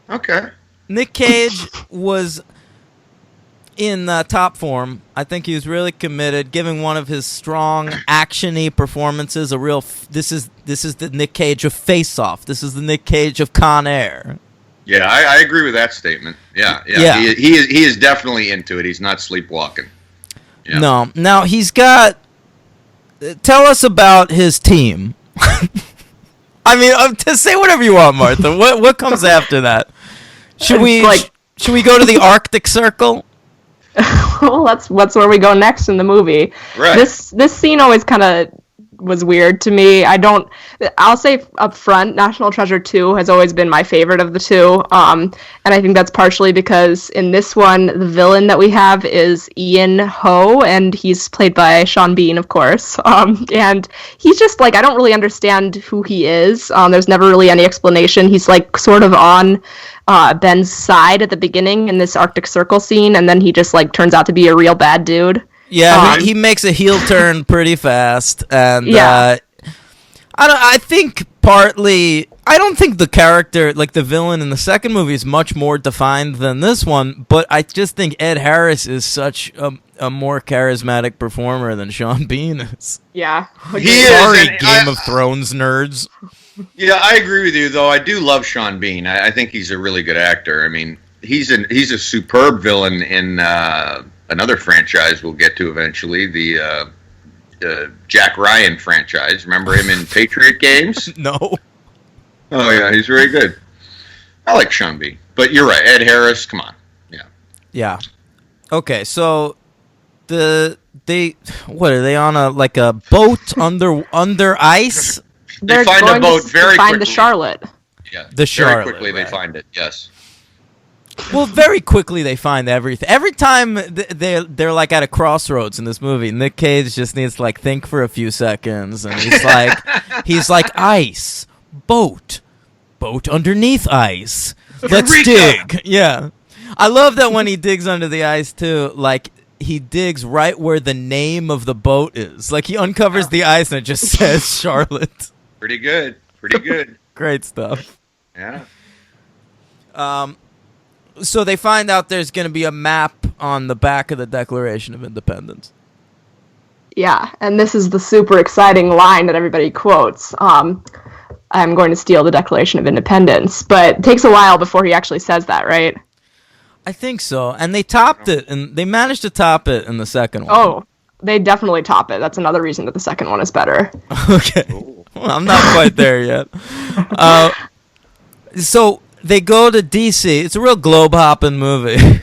Okay. Nick Cage was in top form. I think he was really committed, giving one of his strong action-y performances. This is the Nick Cage of Face Off. This is the Nick Cage of Con Air. Yeah, I agree with that statement. Yeah. Yeah. He is definitely into it. He's not sleepwalking. Yeah. No, now he's got. Tell us about his team. I mean, to say whatever you want, Martha. What comes after that? Should we go to the Arctic Circle? Well, that's where we go next in the movie. Right. This scene always kind of was weird to me. I'll say up front, National Treasure 2 has always been my favorite of the two. And I think that's partially because in this one, the villain that we have is Ian Ho, and he's played by Sean Bean, of course. And he's just I don't really understand who he is. There's never really any explanation. He's sort of on Ben's side at the beginning in this Arctic Circle scene, and then he just turns out to be a real bad dude. Yeah, he makes a heel turn pretty fast, and Yeah. I think partly I don't think the character, the villain in the second movie, is much more defined than this one. But I just think Ed Harris is such a more charismatic performer than Sean Bean is. Yeah. He is, Sorry, and Game of Thrones nerds. Yeah, I agree with you, though. I do love Sean Bean. I think he's a really good actor. I mean, he's a superb villain in another franchise we'll get to eventually, the Jack Ryan franchise. Remember him in Patriot Games? No. Oh, yeah, he's very good. I like Sean Bean. But you're right, Ed Harris, come on. Yeah. Yeah. Okay, so what are they on a boat under ice? They're find a going boat to very find quickly. the Charlotte. Yeah. The Charlotte, Very quickly right. they find it, yes. Well, very quickly they find everything. Every time they're at a crossroads in this movie, Nick Cage just needs to think for a few seconds, and he's like ice, boat underneath ice. Let's Eureka! dig. Yeah, I love that when he digs under the ice too. He digs right where the name of the boat is. He uncovers the ice and it just says Charlotte. Pretty good. Pretty good. Great stuff. Yeah. So they find out there's going to be a map on the back of the Declaration of Independence. Yeah, and this is the super exciting line that everybody quotes. I'm going to steal the Declaration of Independence. But it takes a while before he actually says that, right? I think so. And they topped it, and they managed to top it in the second one. Oh, they definitely top it. That's another reason that the second one is better. Okay. Well, I'm not quite there yet. So they go to D.C. It's a real globe-hopping movie.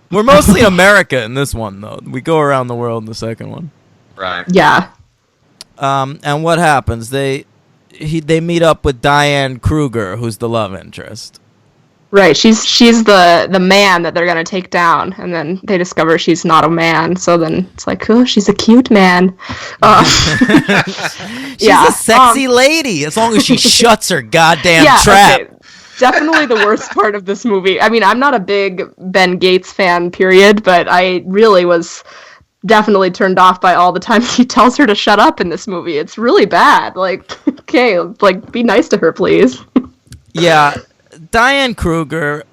We're mostly America in this one, though. We go around the world in the second one. Right. Yeah. And what happens? They meet up with Diane Kruger, who's the love interest. Right, she's the man that they're gonna take down, and then they discover she's not a man. So then it's oh, she's a cute man. She's a sexy lady, as long as she shuts her goddamn trap. Okay. Definitely the worst part of this movie. I mean, I'm not a big Ben Gates fan, period, but I really was definitely turned off by all the time he tells her to shut up in this movie. It's really bad. Okay, be nice to her, please. Yeah. Diane Kruger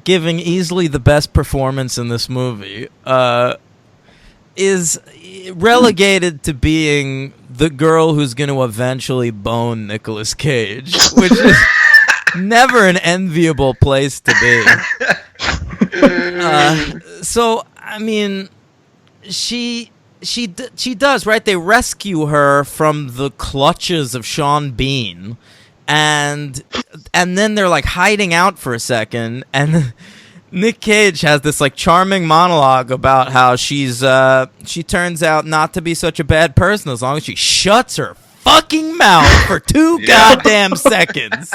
giving easily the best performance in this movie. is relegated to being the girl who's going to eventually bone Nicolas Cage, which is never an enviable place to be. So, I mean, she does, right? They rescue her from the clutches of Sean Bean, and then they're like hiding out for a second, and Nick Cage has this like charming monologue about how she turns out not to be such a bad person as long as she shuts her fucking mouth for 2 goddamn seconds.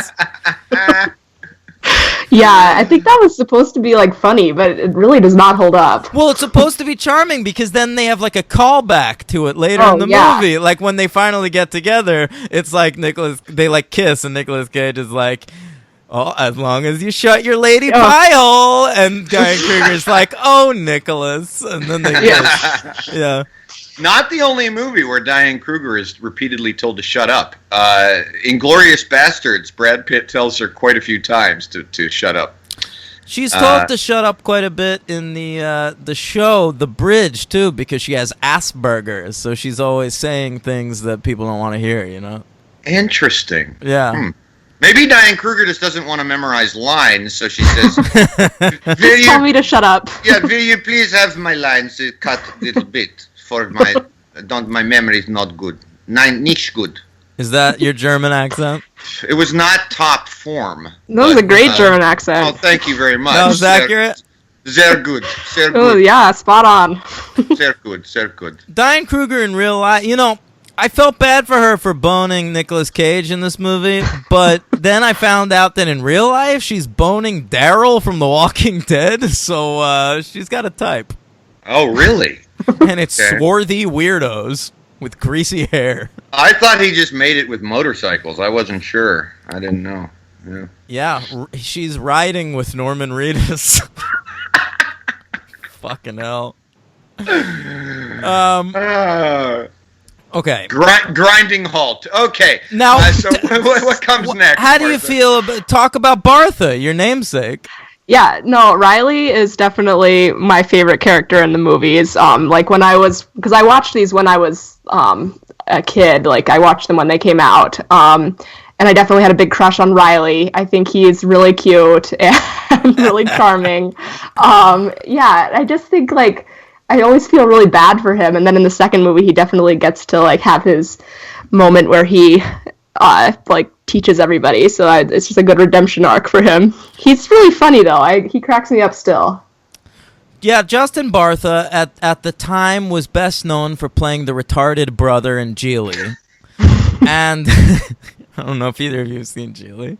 Yeah, I think that was supposed to be like funny, but it really does not hold up. Well, it's supposed to be charming because then they have like a callback to it later in the movie. Like when they finally get together, it's like they like kiss, and Nicolas Cage is like, "Oh, as long as you shut your lady pie hole," and Diane Kruger's like, "Oh, Nicholas," and then they kiss. Yeah. Not the only movie where Diane Kruger is repeatedly told to shut up. Inglourious Bastards, Brad Pitt tells her quite a few times to shut up. She's told to shut up quite a bit in the show, The Bridge, too, because she has Asperger's, so she's always saying things that people don't want to hear, you know? Interesting. Yeah. Maybe Diane Kruger just doesn't want to memorize lines, so she says, Just tell me to shut up. Yeah, will you please have my lines cut a little bit? For my memory is not good. Nicht good. Is that your German accent? It was not top form. That was a great German accent. Oh, thank you very much. That was accurate? Sehr good. Sehr good. Oh, yeah, spot on. Sehr good. Sehr good. Diane Kruger in real life, you know, I felt bad for her for boning Nicolas Cage in this movie, but then I found out that in real life she's boning Daryl from The Walking Dead, so she's got a type. Oh, really? And it's swarthy weirdos with greasy hair. I thought he just made it with motorcycles. I wasn't sure. I didn't know. Yeah, she's riding with Norman Reedus. Fucking hell. Okay. Grinding halt. Okay. Now, so what comes next? How do you feel about, talk about Bartha, your namesake? Yeah, no, Riley is definitely my favorite character in the movies. Like because I watched these when I was a kid. Like I watched them when they came out. And I definitely had a big crush on Riley. I think he's really cute and really charming. Yeah, I just think like I always feel really bad for him. And then in the second movie, he definitely gets to like have his moment where he like teaches everybody, so it's just a good redemption arc for him. He's really funny though. He cracks me up still. Yeah, Justin Bartha at the time was best known for playing the retarded brother in Geely. And I don't know if either of you have seen Geely.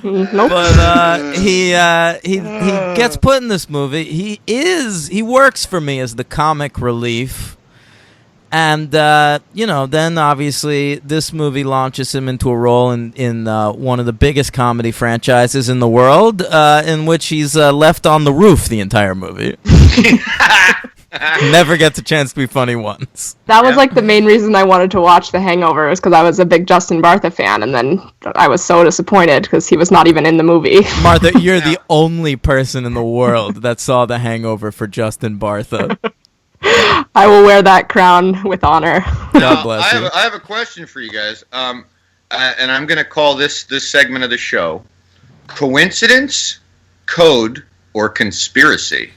Nope. But he gets put in this movie. He works for me as the comic relief. And, then obviously this movie launches him into a role in one of the biggest comedy franchises in the world, in which he's left on the roof the entire movie. Never gets a chance to be funny once. That was like the main reason I wanted to watch The Hangover, is because I was a big Justin Bartha fan, and then I was so disappointed because he was not even in the movie. Martha, you're the only person in the world that saw The Hangover for Justin Bartha. I will wear that crown with honor. God bless you. I have a question for you guys, and I'm going to call this segment of the show "Coincidence, Code, or Conspiracy."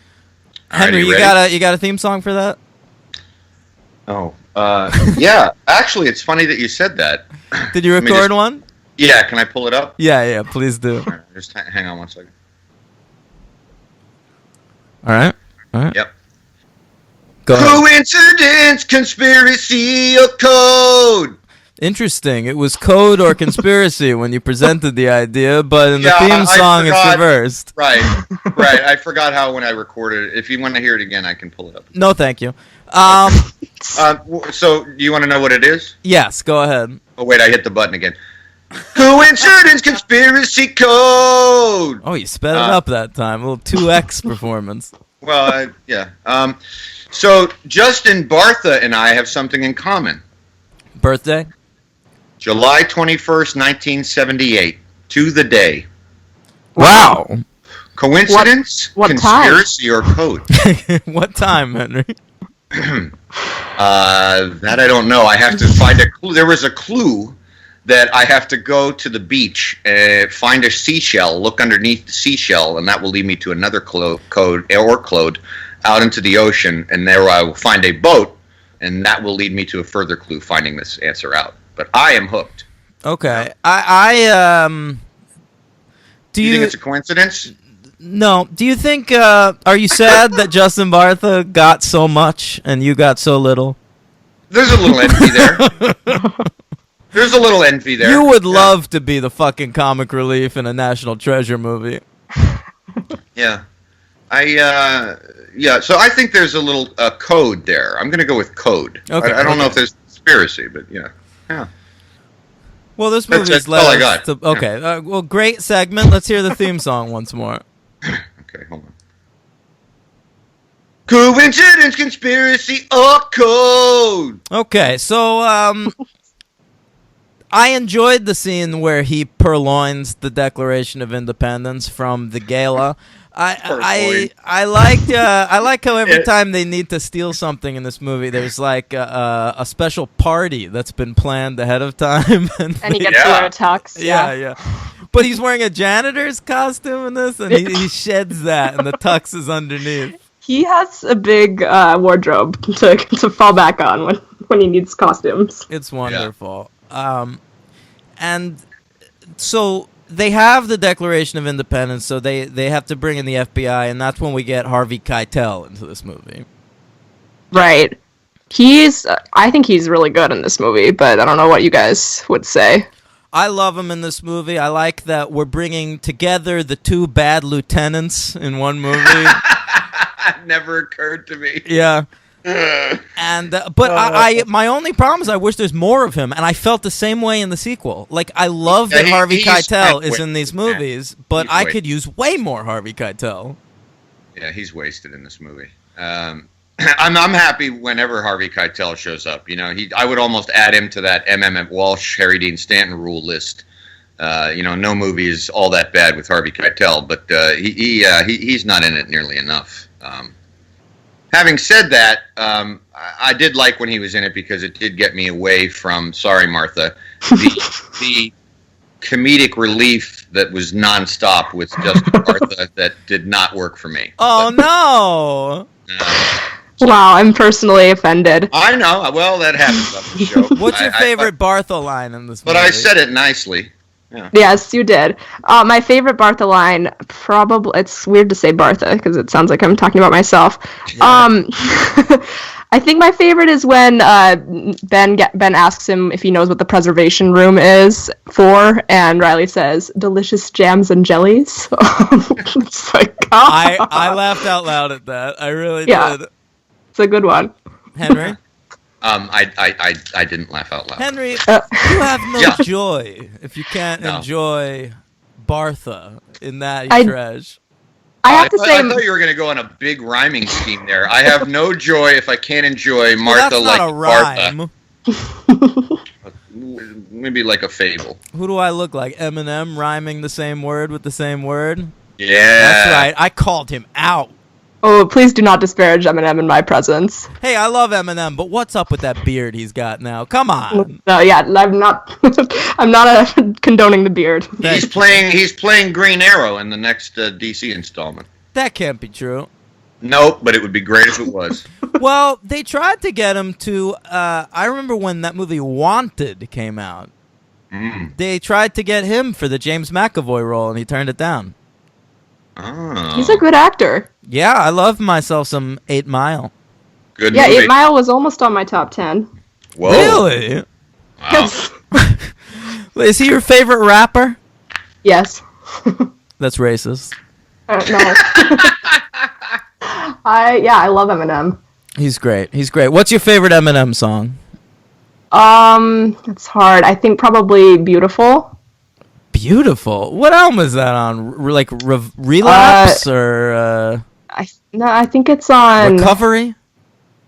Henry, you got a theme song for that? Oh, yeah. Actually, it's funny that you said that. Did you record one? Yeah. Can I pull it up? Yeah. Please do. All right, just hang on 1 second. All right. Yep. Coincidence, conspiracy, or code? Interesting. It was code or conspiracy when you presented the idea, but in the theme song it's reversed. Right. I forgot how when I recorded it. If you want to hear it again, I can pull it up. No, thank you. So, do you want to know what it is? Yes, go ahead. Oh, wait, I hit the button again. Coincidence, conspiracy, code! Oh, you sped it up that time. A little 2X performance. Well, yeah. So, Justin Bartha and I have something in common. Birthday? July 21st, 1978. To the day. Wow. Coincidence, what conspiracy, or code? What time, Henry? That I don't know. I have to find a clue. There was a clue that I have to go to the beach, find a seashell, look underneath the seashell, and that will lead me to another code out into the ocean, and there I will find a boat, and that will lead me to a further clue, finding this answer out. But I am hooked. Okay. Do you think it's a coincidence? No. Do you think, are you sad that Justin Bartha got so much and you got so little? There's a little envy there. There's a little envy there. You would love to be the fucking comic relief in a National Treasure movie. Yeah. So I think there's a little code there. I'm going to go with code. Okay, I don't know if there's conspiracy, but yeah. Well, this movie's That's all I got. Okay. Well, great segment. Let's hear the theme song once more. Okay, hold on. Coincidence, conspiracy, or code. Okay, so I enjoyed the scene where he purloins the Declaration of Independence from the gala. I like how every time they need to steal something in this movie, there's like a special party that's been planned ahead of time, And he gets to wear a tux. yeah. But he's wearing a janitor's costume in this, and he sheds that, and the tux is underneath. He has a big wardrobe to fall back on when he needs costumes. It's wonderful. And so they have the Declaration of Independence, so they have to bring in the FBI, and that's when we get Harvey Keitel into this movie. Right. I think he's really good in this movie, but I don't know what you guys would say. I love him in this movie. I like that we're bringing together the two bad lieutenants in one movie. Never occurred to me. Yeah. And but my only problem is I wish there's more of him, and I felt the same way in the sequel. Like, I love that Harvey Keitel is in these movies, but I could use way more Harvey Keitel. Yeah, he's wasted in this movie. I'm happy whenever Harvey Keitel shows up. You know, I would almost add him to that M.M. Walsh, Harry Dean Stanton rule list. No movie is all that bad with Harvey Keitel, but he's not in it nearly enough. Having said that, I did like when he was in it because it did get me away from, sorry, Martha, the comedic relief that was nonstop with Justin Bartha that did not work for me. Oh, no! Wow, I'm personally offended. I know. Well, that happens on the show. What's your favorite Bartha line in this movie? But I said it nicely. Yeah. Yes, you did. My favorite Bartha line, probably, it's weird to say Bartha because it sounds like I'm talking about myself. Yeah. I think my favorite is when Ben asks him if he knows what the preservation room is for, and Riley says, "Delicious jams and jellies." It's like, I laughed out loud at that. I really did. It's a good one. Henry? I didn't laugh out loud. Henry, you have no joy if you can't enjoy Bartha in that trash. I have to say, I thought you were going to go on a big rhyming scheme there. I have no joy if I can't enjoy Martha that's like not a rhyme. Bartha. Maybe like a fable. Who do I look like? Eminem rhyming the same word with the same word? Yeah. That's right. I called him out. Oh, please do not disparage Eminem in my presence. Hey, I love Eminem, but what's up with that beard he's got now? Come on. No, yeah, I'm not. I'm not condoning the beard. He's playing Green Arrow in the next DC installment. That can't be true. Nope, but it would be great if it was. Well, they tried to get him to. I remember when that movie Wanted came out. They tried to get him for the James McAvoy role, and he turned it down. Oh. He's a good actor. Yeah, I love myself some 8 Mile. Good movie. movie. 8 Mile was almost on my top 10. Whoa. Really? Wow. Is he your favorite rapper? Yes. That's racist. No. I love Eminem. He's great. What's your favorite Eminem song? It's hard. I think probably Beautiful. Beautiful. What album is that on? Like Relapse or? I think it's on Recovery.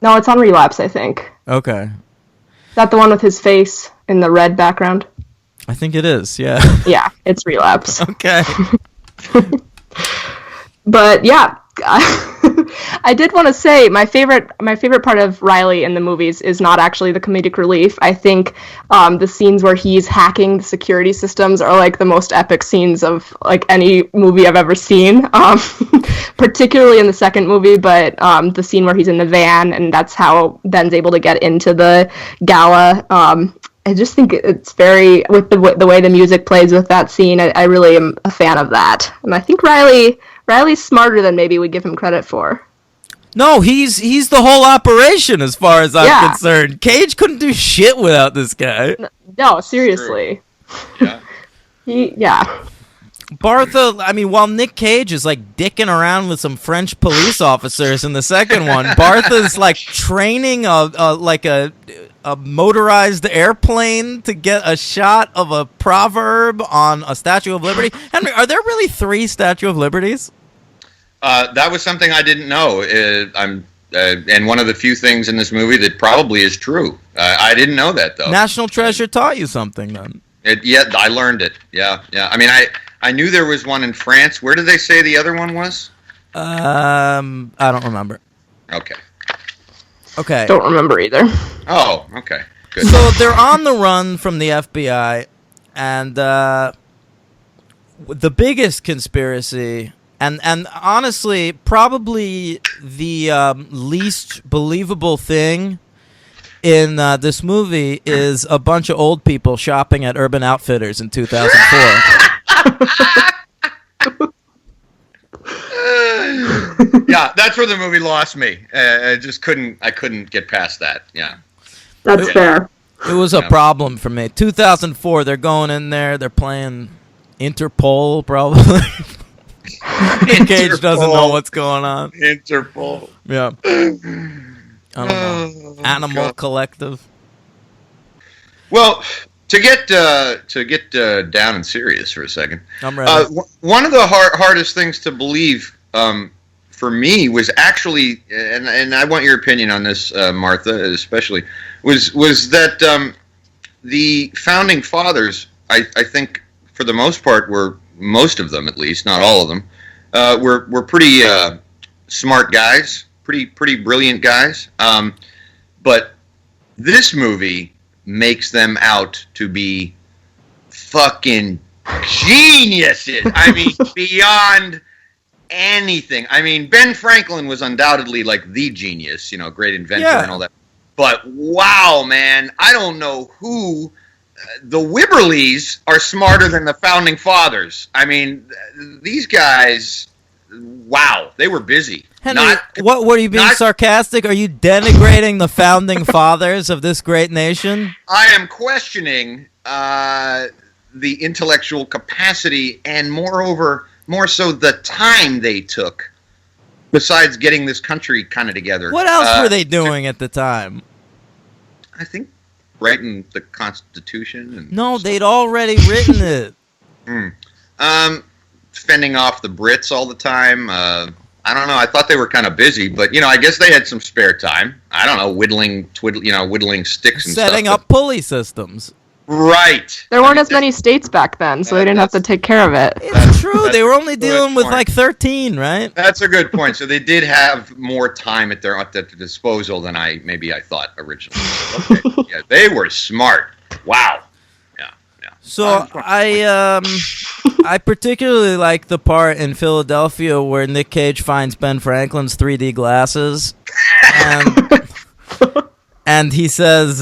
No, it's on Relapse. I think. Okay. Is that the one with his face in the red background? I think it is. Yeah. Yeah, it's Relapse. Okay. But yeah, I did want to say my favorite part of Riley in the movies is not actually the comedic relief. I think the scenes where he's hacking the security systems are like the most epic scenes of like any movie I've ever seen. Particularly in the second movie, but the scene where he's in the van and that's how Ben's able to get into the gala. I just think it's very, with the way the music plays with that scene, I really am a fan of that. And I think Riley's smarter than maybe we give him credit for. No, he's the whole operation as far as I'm concerned. Cage couldn't do shit without this guy. No, seriously. Yeah. Bartha, I mean, while Nick Cage is like dicking around with some French police officers in the second one, Bartha's like training a motorized airplane to get a shot of a proverb on a Statue of Liberty. Henry, are there really 3 Statue of Liberties? That was something I didn't know. And one of the few things in this movie that probably is true. I didn't know that, though. National Treasure taught you something, then. I learned it. Yeah. I mean, I knew there was one in France. Where did they say the other one was? I don't remember. Okay. Don't remember either. Oh, okay. Good. So they're on the run from the FBI, and the biggest conspiracy, and honestly, probably the least believable thing in this movie is a bunch of old people shopping at Urban Outfitters in 2004. Yeah, that's where the movie lost me. I couldn't get past that. Yeah. That's fair. It was a problem for me. 2004, they're going in there, they're playing Interpol, probably. Cage doesn't know what's going on. Interpol. Yeah. I don't know. Animal God. Collective. Well, to get down and serious for a second, I'm ready. One of the hardest things to believe for me was actually, and I want your opinion on this, Martha, especially, was that the founding fathers, I think, for the most part, most of them at least, not all of them, were pretty smart guys, pretty brilliant guys. But this movie makes them out to be fucking geniuses. I mean, beyond anything. I mean, Ben Franklin was undoubtedly like the genius, great inventor and all that. But wow, man, I don't know who. The Wibberleys are smarter than the founding fathers. I mean, these guys, wow, they were busy. Henry, what were you being sarcastic? Are you denigrating the founding fathers of this great nation? I am questioning the intellectual capacity and, moreover, more so the time they took, besides getting this country kind of together. What else were they doing at the time? I think writing the Constitution. And no, they'd already written it. Fending off the Brits all the time. I don't know. I thought they were kind of busy, but I guess they had some spare time. I don't know, whittling sticks and setting stuff. up pulley systems. Right. There weren't as many states back then, so they didn't have to take care of it. It's true. They were only dealing with like 13, right? That's a good point. So they did have more time at their disposal than I thought originally. Okay. Yeah, they were smart. Wow. So I particularly like the part in Philadelphia where Nick Cage finds Ben Franklin's 3D glasses, and he says,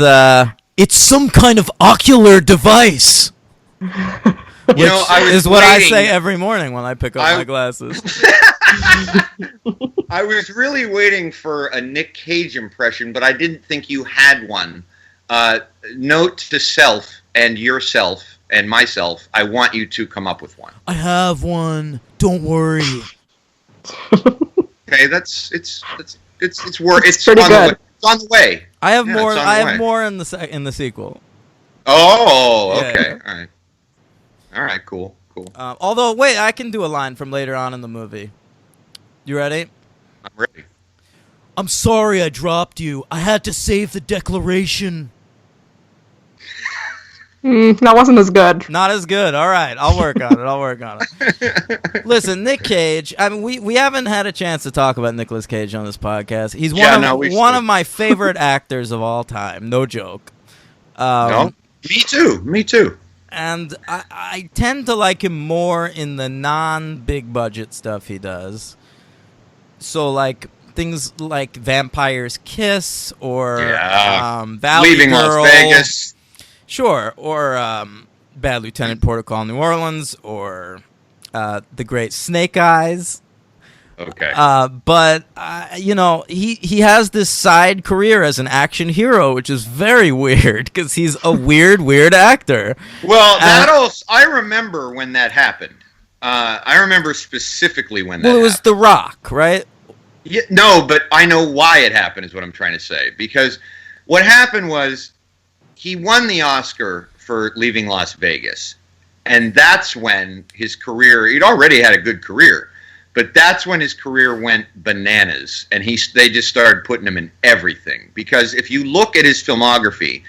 "It's some kind of ocular device." Which is what I say every morning when I pick up my glasses. I was really waiting for a Nick Cage impression, but I didn't think you had one. Note to self and yourself and myself, I want you to come up with one. I have one. Don't worry. Okay, it's pretty good. It's on the way. I have more. I have more in the sequel. Oh, okay. Yeah. All right. Cool. Although, wait, I can do a line from later on in the movie. You ready? I'm ready. I'm sorry I dropped you. I had to save the Declaration. That wasn't as good. Not as good. All right, I'll work on it. Listen, Nick Cage. I mean, we haven't had a chance to talk about Nicolas Cage on this podcast. He's one of my favorite actors of all time. No joke. No, me too. And I tend to like him more in the non-big budget stuff he does. So like things like Vampire's Kiss or Valley Leaving Girl. Las Vegas. Sure, or Bad Lieutenant Protocol New Orleans, or The Great Snake Eyes. Okay. But you know, he has this side career as an action hero, which is very weird because he's a weird actor. Well, I remember when that happened. I remember specifically when that happened. Well, it was The Rock, right? Yeah, no, but I know why it happened is what I'm trying to say. Because what happened was he won the Oscar for Leaving Las Vegas. And that's when his career, he'd already had a good career, but that's when his career went bananas. And they just started putting him in everything. Because if you look at his filmography,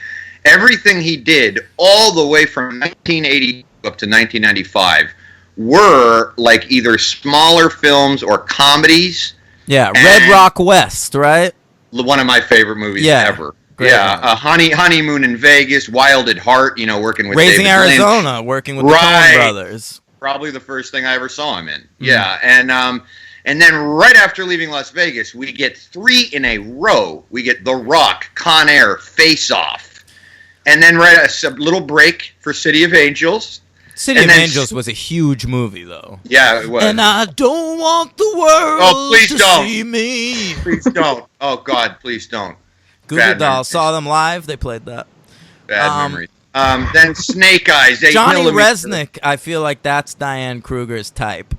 everything he did all the way from 1980 up to 1995 were like either smaller films or comedies. Yeah, Red Rock West, right? One of my favorite movies ever. Yeah, Honeymoon in Vegas, Wild at Heart, working with Raising David Arizona, Lynch. working with the Coen brothers. Probably the first thing I ever saw him in. Mm-hmm. Yeah, and then right after Leaving Las Vegas, we get 3 in a row. We get The Rock, Con Air, Face Off. And then a little break for City of Angels. City of Angels was a huge movie, though. Yeah, it was. And I don't want the world to see me. Please don't. Oh, God, please don't. Google Doll. Saw them live. They played that. Bad memories. Then Snake Eyes. Johnny Resnick, I feel like that's Diane Kruger's type.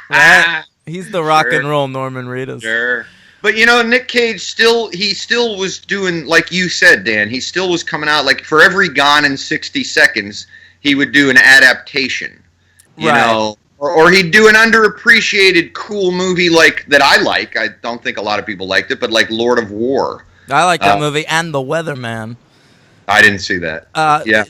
Right? He's the rock and roll Norman Reedus. Sure. But Nick Cage still was doing, like you said, Dan, he still was coming out, like for every Gone in 60 Seconds, he would do an adaptation. You know? Or he'd do an underappreciated cool movie like that I like. I don't think a lot of people liked it, but like Lord of War. I like that movie and The Weatherman. I didn't see that.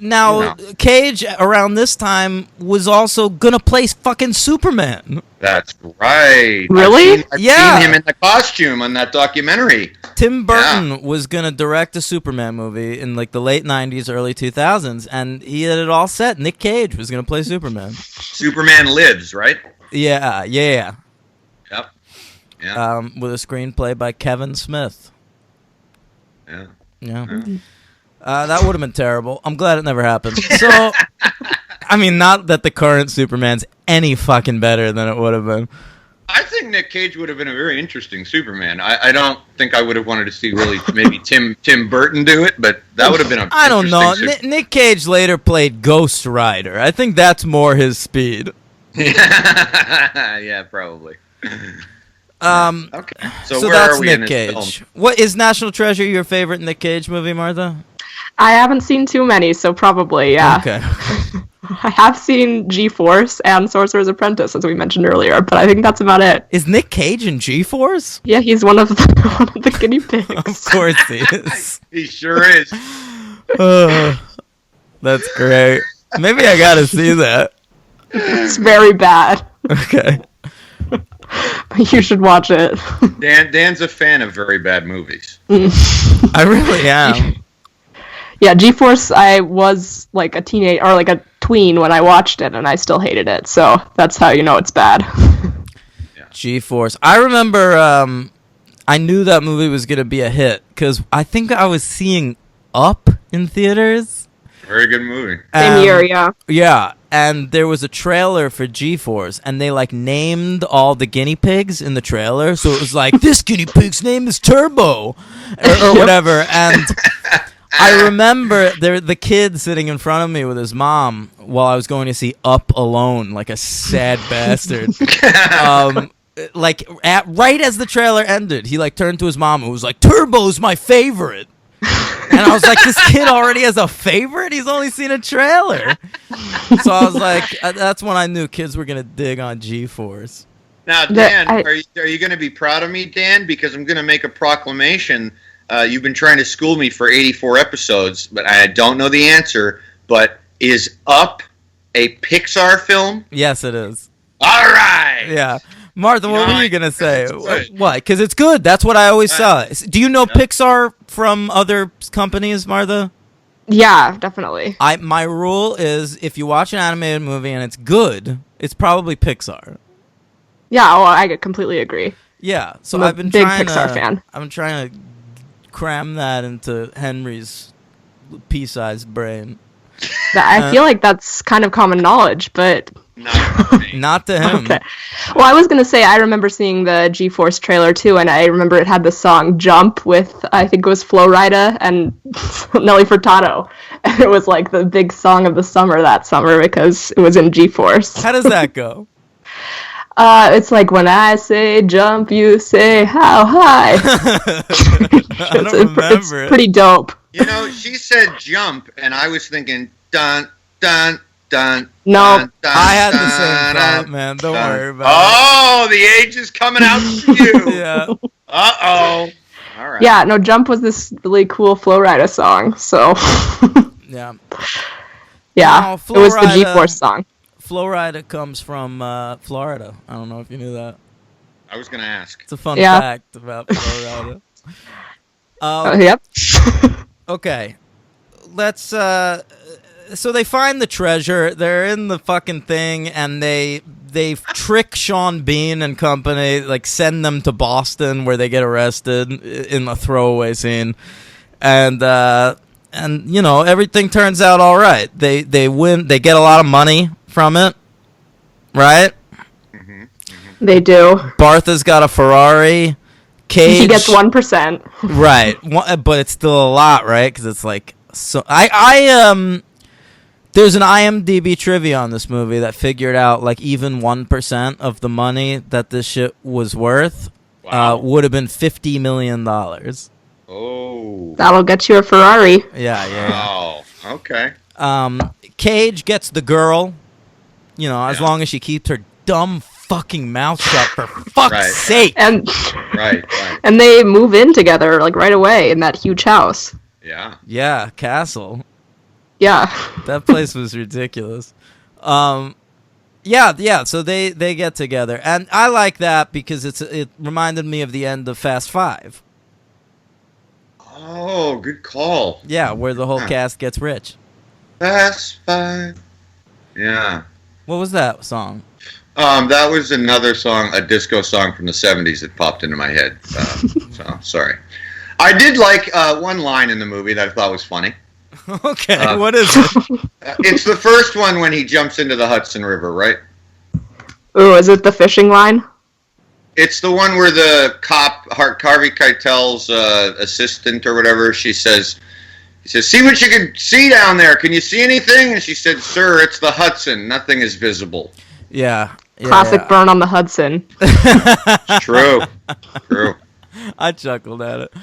Now, Cage, around this time, was also going to play fucking Superman. That's right. Really? I've seen him in the costume on that documentary. Tim Burton was going to direct a Superman movie in like the late 90s, early 2000s, and he had it all set. Nick Cage was going to play Superman. Superman Lives, right? Yeah. Yep. Yeah. With a screenplay by Kevin Smith. Yeah. That would have been terrible. I'm glad it never happened. So, I mean, not that the current Superman's any fucking better than it would have been. I think Nick Cage would have been a very interesting Superman. I don't think I would have wanted to see really maybe Tim Burton do it, but that would have been I don't know. Nick Cage later played Ghost Rider. I think that's more his speed. Yeah, probably. Okay. So where that's are we Nick in this Cage. film? What is National Treasure your favorite Nick Cage movie, Martha? I haven't seen too many, so probably, yeah. Okay. I have seen G-Force and Sorcerer's Apprentice, as we mentioned earlier, but I think that's about it. Is Nick Cage in G-Force? Yeah, he's one of the guinea pigs. Of course he is. He sure is. That's great. Maybe I gotta see that. It's very bad. Okay. You should watch it. Dan's a fan of very bad movies. I really am. Yeah, G-Force, I was like a teenage or like a tween when I watched it, and I still hated it. So that's how you know it's bad. G-Force. I remember I knew that movie was going to be a hit because I think I was seeing Up in theaters. Very good movie. Same year, yeah. Yeah, and there was a trailer for G-Force, and they like named all the guinea pigs in the trailer. So it was like, this guinea pig's name is Turbo, or whatever. And I remember the kid sitting in front of me with his mom while I was going to see Up alone, like a sad bastard. Right as the trailer ended, he like turned to his mom and was like, "Turbo's my favorite." And I was like, this kid already has a favorite? He's only seen a trailer. So I was like, that's when I knew kids were going to dig on G-Force. Now, Dan, are you going to be proud of me, Dan? Because I'm going to make a proclamation. you've been trying to school me for 84 episodes, but I don't know the answer. But is Up a Pixar film? Yes, it is. All right. Yeah. Martha, what were you going to say? Good. What? Because it's good. That's what I always saw. Do you know Pixar from other companies, Martha? Yeah, definitely. My rule is if you watch an animated movie and it's good, it's probably Pixar. Yeah, I completely agree. Yeah, so I'm a I've been big trying Pixar to, fan. I've been trying to cram that into Henry's pea-sized brain. I feel like that's kind of common knowledge, but Not for me. Not to him. okay. Well, I was gonna say I remember seeing the G-Force trailer too, and I remember it had the song "Jump" with I think it was Flo Rida and Nelly Furtado, and it was like the big song of the summer that summer because it was in G-Force. How does that go? It's like when I say jump, you say how high. I don't remember It's it. pretty dope. You know, she said jump, and I was thinking dun dun dun. No. dun, dun, I had the dun, same dun, thought, man. Don't dun. worry about Oh, the age is coming out for you. it. Yeah. Uh-oh. All right. Yeah, no, Jump was this really cool Flo Rida song, so Yeah. yeah, No, it Flo was the Rida- G-Force song. Flo Rida comes from Florida. I don't know if you knew that. I was going to ask. It's a fun Yeah. fact about Flo Rida. Yep. Okay. Let's so they find the treasure. They're in the fucking thing and they trick Sean Bean and company, like send them to Boston where they get arrested in a throwaway scene. And you know, everything turns out all right. They win, they get a lot of money from it. Right? They do. Bartha's got a Ferrari. Cage He gets 1%. Right, but it's still a lot, right? Because it's like so. There's an IMDb trivia on this movie that figured out like even 1% of the money that this shit was worth Wow. would have been $50 million. Oh. That'll get you a Ferrari. Yeah. Wow. Okay. Cage gets the girl. You know, as Yeah. long as she keeps her dumb fucking mouth shut, for fuck's Right. sake. And Right. and they move in together like right away in that huge house. Yeah. Yeah, Castle. Yeah. That place was ridiculous. Yeah. So they get together, and I like that because it reminded me of the end of Fast Five. Oh, good call. Yeah, where the whole Huh. cast gets rich. Fast Five. Yeah. What was that song? That was another song, a disco song from the 70s that popped into my head. So, sorry. I did like one line in the movie that I thought was funny. Okay, what is it? It's the first one when he jumps into the Hudson River, right? Ooh, is it the fishing line? It's the one where the cop, Harvey Keitel's assistant or whatever, he says, see what you can see down there. Can you see anything? And she said, sir, it's the Hudson. Nothing is visible. Yeah. Classic burn on the Hudson. True. True. I chuckled at it.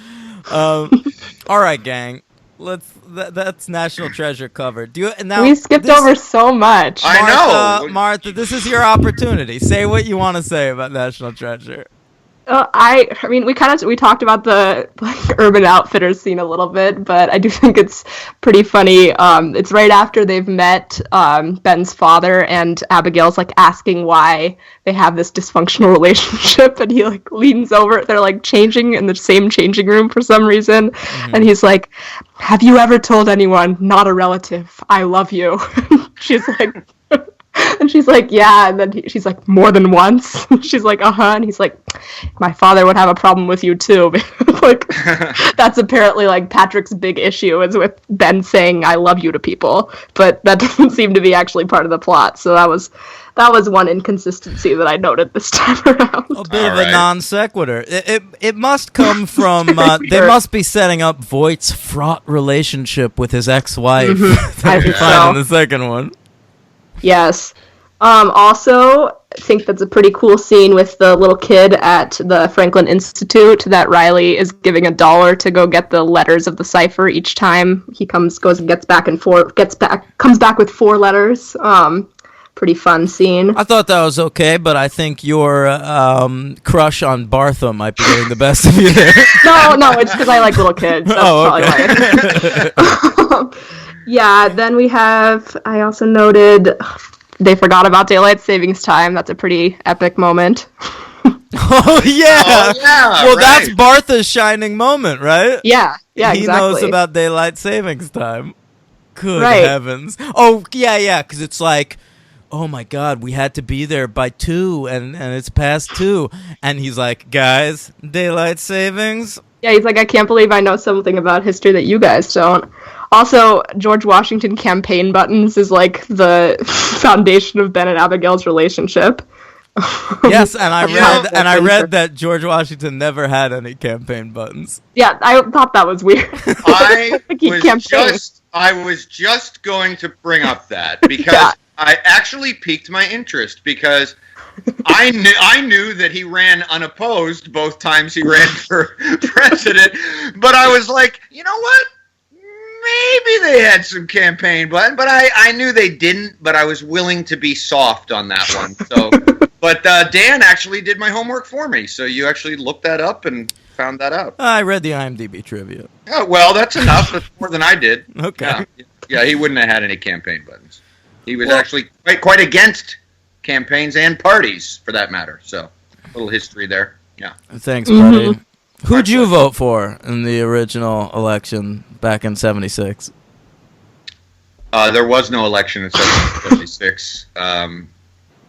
All right, gang. That's National Treasure covered. We skipped over so much. I know. Martha, this is your opportunity. Say what you want to say about National Treasure. I mean, we talked about the Urban Outfitters scene a little bit, but I do think it's pretty funny. It's right after they've met Ben's father, and Abigail's like asking why they have this dysfunctional relationship, and he like leans over. They're like changing in the same changing room for some reason, and he's like, "Have you ever told anyone, not a relative, I love you?" She's like. And she's like, yeah, and then she's like, more than once? She's like, uh-huh, and he's like, my father would have a problem with you too. Like, that's apparently like Patrick's big issue is with Ben saying I love you to people, but that doesn't seem to be actually part of the plot, so that was one inconsistency that I noted this time around. A bit of a right. non sequitur. It must come from they must be setting up Voight's fraught relationship with his ex-wife. I think Fine so. in the second one. Yes. Also, I think that's a pretty cool scene with the little kid at the Franklin Institute that Riley is giving $1 to go get the letters of the cipher each time he comes back with 4 letters. pretty fun scene. I thought that was okay, but I think your crush on Bartha might be getting the best of you there. No, it's because I like little kids. That's okay. probably why. Yeah, then I also noted they forgot about daylight savings time. That's a pretty epic moment. Oh yeah. Well, right. that's Bartha's shining moment, right? Yeah, He exactly. knows about daylight savings time. Good Right. heavens. Oh, yeah, because it's like, oh my God, we had to be there by 2, and it's past 2. And he's like, guys, daylight savings? Yeah, he's like, I can't believe I know something about history that you guys don't. Also, George Washington campaign buttons is like the foundation of Ben and Abigail's relationship. Yes, and I Yeah. read that George Washington never had any campaign buttons. Yeah, I thought that was weird. I Like he campaigned. was just going to bring up that because Yeah. I actually piqued my interest because I knew that he ran unopposed both times he ran for president, but I was like, you know what? Maybe they had some campaign button, but I knew they didn't. But I was willing to be soft on that one. So, but Dan actually did my homework for me. So you actually looked that up and found that out. I read the IMDb trivia. Oh, well, that's enough. That's more than I did. Okay. Yeah, he wouldn't have had any campaign buttons. He was Well- actually quite against campaigns and parties, for that matter. So, a little history there. Yeah. Thanks, buddy. Who'd you vote for in the original election back in '76? There was no election in 1776.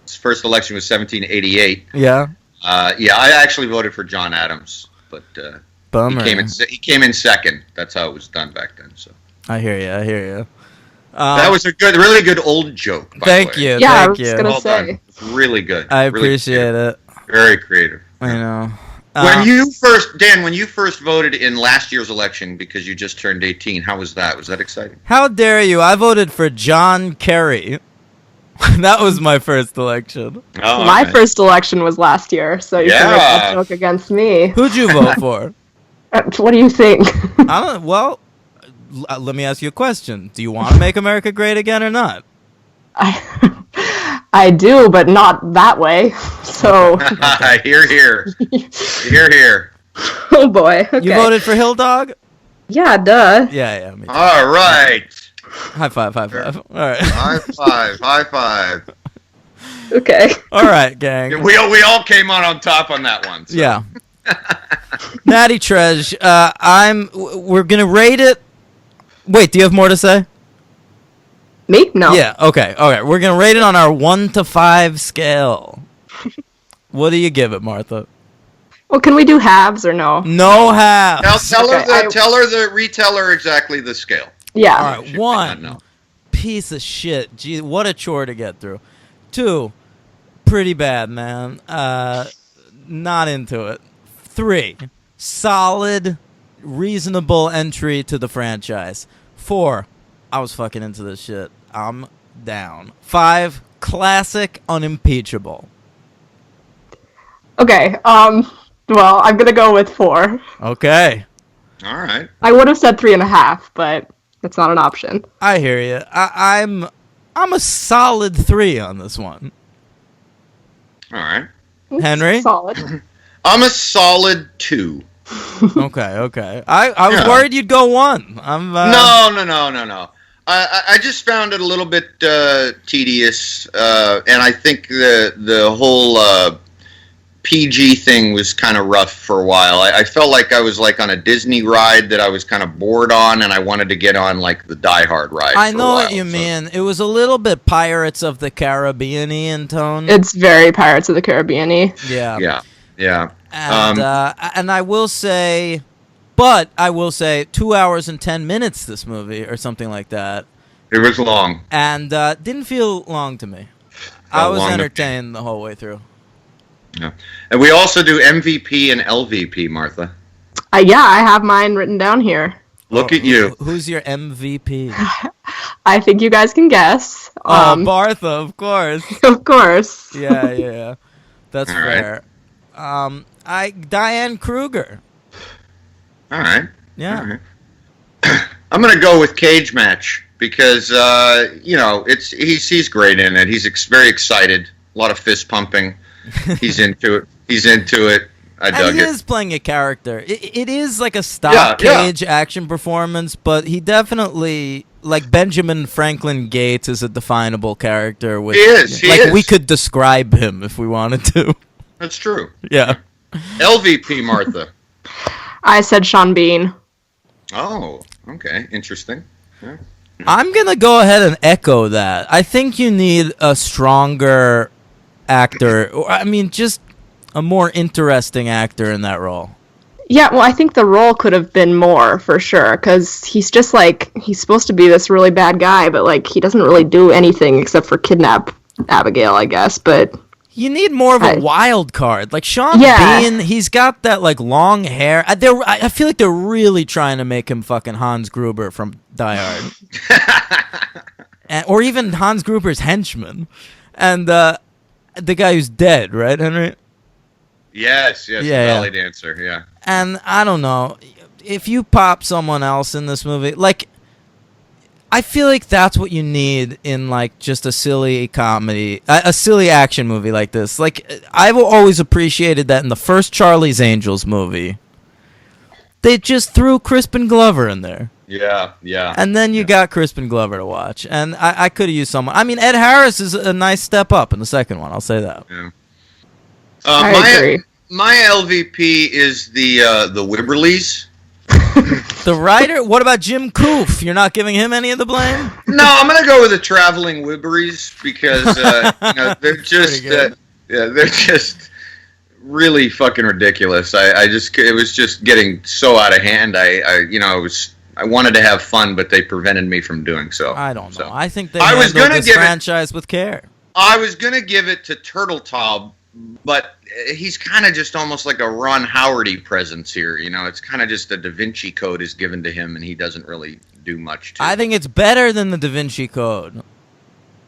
His first election was 1788. Yeah, Yeah, I actually voted for John Adams, but bummer. he came in second. That's how it was done back then. So I hear you. that was a really good old joke. By Thank the way. you. Yeah, I thank was you. gonna Well say. done. It's really good. I Really appreciate it. Very creative. I know. When you first voted in last year's election because you just turned 18, how was that? Was that exciting? How dare you? I voted for John Kerry. That was my first election. Oh, My okay. first election was last year, so you can make that Yeah. joke against me. Who'd you vote for? What do you think? I don't. Well, let me ask you a question. Do you want to make America great again or not? I do, but not that way. So, Hear, hear. Hear, hear. oh boy. Okay. You voted for Hill Dog? Yeah, duh. Yeah, me too. All right. High five. All right. High five. High five. Okay. All right, gang. We all came on top on that one. So. Yeah. Natty Tresh, we're going to rate it. Wait, do you have more to say? Me? No. Yeah, okay. We're going to rate it on our 1 to 5 scale. What do you give it, Martha? Well, can we do halves or no? No halves. Tell her Okay, retell her exactly the scale. Yeah. All right, She might 1, not know. piece of shit. Gee, what a chore to get through. 2, pretty bad, man. Not into it. 3, solid, reasonable entry to the franchise. 4, I was fucking into this shit. I'm down. 5, classic, unimpeachable. Okay. Well, I'm gonna go with 4. Okay. All right. I would have said 3.5, but that's not an option. I hear you. I'm a solid 3 on this one. All right. Henry? Solid. I'm a solid 2. Okay. I was Yeah. worried you'd go 1. I'm No. I just found it a little bit tedious, and I think the whole PG thing was kind of rough for a while. I felt like I was like on a Disney ride that I was kind of bored on, and I wanted to get on like the Die Hard ride. I for a know what while, you so- mean. It was a little bit Pirates of the Caribbean-y in tone. It's very Pirates of the Caribbean-y. Yeah. Yeah. And I will say, but I will say 2 hours and 10 minutes this movie or something like that. It was long. And didn't feel long to me. I Felt was long to me. entertained the whole way through. Yeah. And we also do MVP and LVP, Martha. Yeah, I have mine written down here. Look at you. Who's your MVP? I think you guys can guess. Bartha, of course. Of course. Yeah. That's All right. fair. Diane Kruger. All right. Yeah. All right. I'm going to go with Cage Match. because he's great in it. He's very excited. A lot of fist pumping. He's into it. I dug he it. is playing a character. It is like a stock Cage action performance, but he definitely, like Benjamin Franklin Gates, is a definable character. He is. We could describe him if we wanted to. That's true. Yeah. LVP, Martha. I said Sean Bean. Oh, okay. Interesting. Yeah. I'm going to go ahead and echo that. I think you need a stronger actor. I mean, just a more interesting actor in that role. Yeah, well, I think the role could have been more, for sure, because he's just like, he's supposed to be this really bad guy, but like, he doesn't really do anything except for kidnap Abigail, I guess, but... You need more of a wild card. Like Sean Bean, he's got that like long hair. I feel like they're really trying to make him fucking Hans Gruber from Die Hard. Or even Hans Gruber's henchman. And the guy who's dead, right, Henry? Yes, the belly dancer, yeah. And I don't know, if you pop someone else in this movie, like, I feel like that's what you need in, like, just a silly comedy, a silly action movie like this. Like, I've always appreciated that in the first Charlie's Angels movie, they just threw Crispin Glover in there. Yeah. And then you got Crispin Glover to watch. And I could have used someone. I mean, Ed Harris is a nice step up in the second one, I'll say that. Yeah. I agree. My LVP is the Wibberleys. The writer? What about Jim Koof? You're not giving him any of the blame? No, I'm gonna go with the Traveling Wibberies because they're just they're just really fucking ridiculous. It was just getting so out of hand. I wanted to have fun, but they prevented me from doing so. I don't know. So. I think they handled this franchise with care. I was gonna give it to Turteltaub, but he's kind of just almost like a Ron Howardy presence here. It's kind of just the Da Vinci Code is given to him, and he doesn't really do much to it. I think it's better than the Da Vinci Code.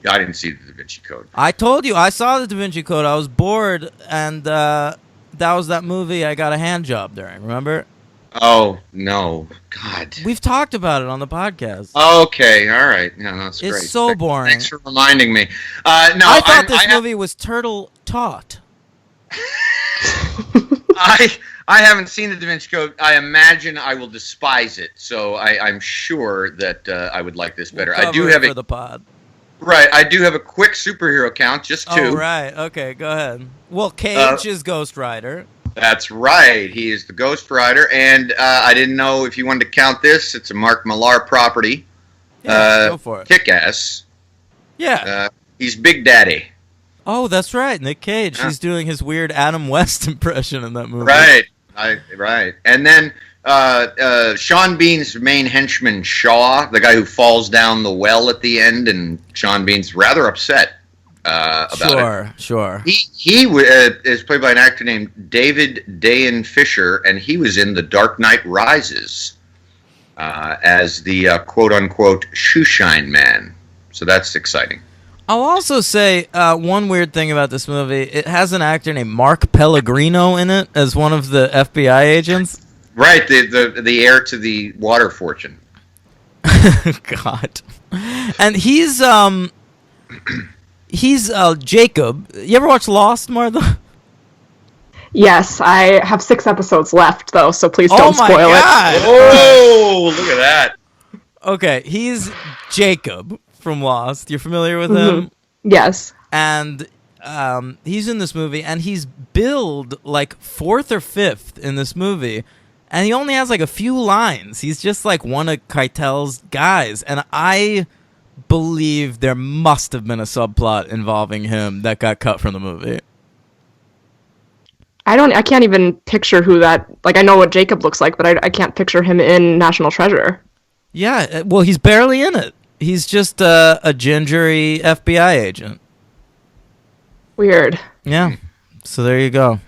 I didn't see the Da Vinci Code. I told you, I saw the Da Vinci Code. I was bored, and that was that movie I got a hand job during, remember? Oh, no. God. We've talked about it on the podcast. Okay, all right. Yeah, that's great. It's so boring. Thanks for reminding me. I thought this movie was turtle taught. I haven't seen the Da Vinci Code. I imagine I will despise it, so I'm sure that I would like this better. I do have for the pod. Right, I do have a quick superhero count, just two. Oh, right. Okay, go ahead. Well, Cage is Ghost Rider. That's right. He is the Ghost Rider, and I didn't know if you wanted to count this. It's a Mark Millar property. Yeah, go for it. Kick-Ass. Yeah. He's Big Daddy. Oh, that's right, Nick Cage. He's doing his weird Adam West impression in that movie. Right. Right. And then Sean Bean's main henchman, Shaw, the guy who falls down the well at the end, and Sean Bean's rather upset about it. Sure. He is played by an actor named David Dayan Fisher, and he was in The Dark Knight Rises as the quote-unquote shoeshine man. So that's exciting. I'll also say one weird thing about this movie. It has an actor named Mark Pellegrino in it as one of the FBI agents. Right, the heir to the water fortune. God. And he's Jacob. You ever watch Lost, Martha? Yes, I have 6 episodes left, though, so please don't spoil it. Oh, look at that. Okay, he's Jacob from Lost. You're familiar with him? Yes. And he's in this movie, and he's billed like 4th or 5th in this movie, and he only has like a few lines. He's just like one of Keitel's guys, and I believe there must have been a subplot involving him that got cut from the movie. I can't even picture who that, like, I know what Jacob looks like, but I can't picture him in National Treasure. Yeah, well, he's barely in it. He's just a gingery FBI agent. Weird. Yeah. So there you go.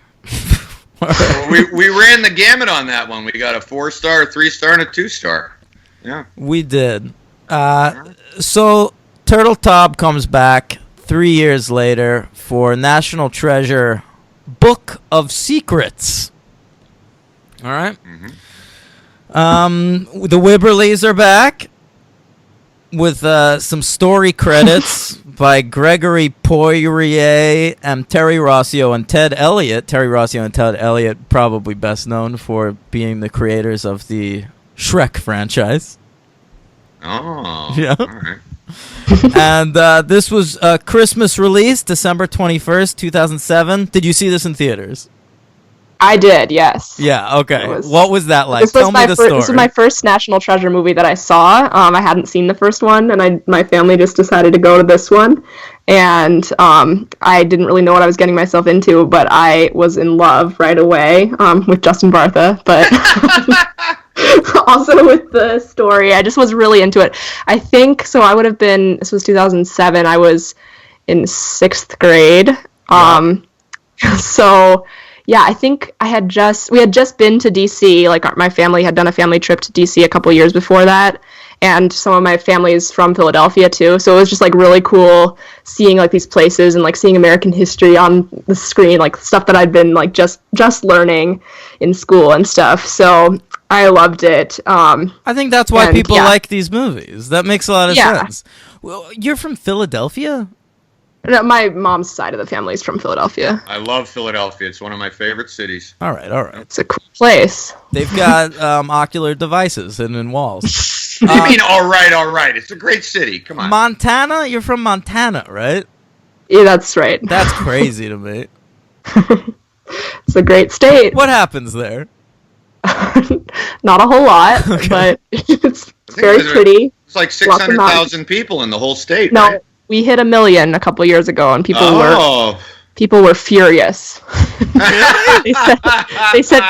we ran the gamut on that one. We got a 4-star, a 3-star, and a 2-star. Yeah. We did. So Turteltaub comes back 3 years later for National Treasure Book of Secrets. All right. Mm-hmm. The Wibberleys are back. with some story credits by Gregory Poirier and Terry Rossio and Ted Elliott. Terry Rossio and Ted Elliott, probably best known for being the creators of the Shrek franchise. Oh, Yeah. all right. And this was a Christmas release, December 21st, 2007. Did you see this in theaters? I did, yes. Yeah, okay. It was- What was that like? This was Tell me the story. This was my first National Treasure movie that I saw. I hadn't seen the first one, and my family just decided to go to this one. And I didn't really know what I was getting myself into, but I was in love right away with Justin Bartha. But also with the story, I just was really into it. I think, so I would have been, this was 2007, I was in 6th grade. So... yeah, I think we had just been to DC, like my family had done a family trip to DC a couple years before that, and some of my family is from Philadelphia too, so it was just like really cool seeing like these places and like seeing American history on the screen, like stuff that I'd been like just learning in school and stuff, so I loved it. I think that's why and, people yeah. like these movies. That makes a lot of Yeah. sense. Well, you're from Philadelphia? No, my mom's side of the family is from Philadelphia. I love Philadelphia. It's one of my favorite cities. All right. It's a cool place. They've got ocular devices hidden in walls. I mean, all right. It's a great city. Come on. Montana? You're from Montana, right? Yeah, that's right. That's crazy to me. It's a great state. What happens there? Not a whole lot, Okay. but it's I think very there's pretty. It's like Lots of 600,000 people in the whole state, No, right? we hit 1 million a couple years ago, and people were furious. they said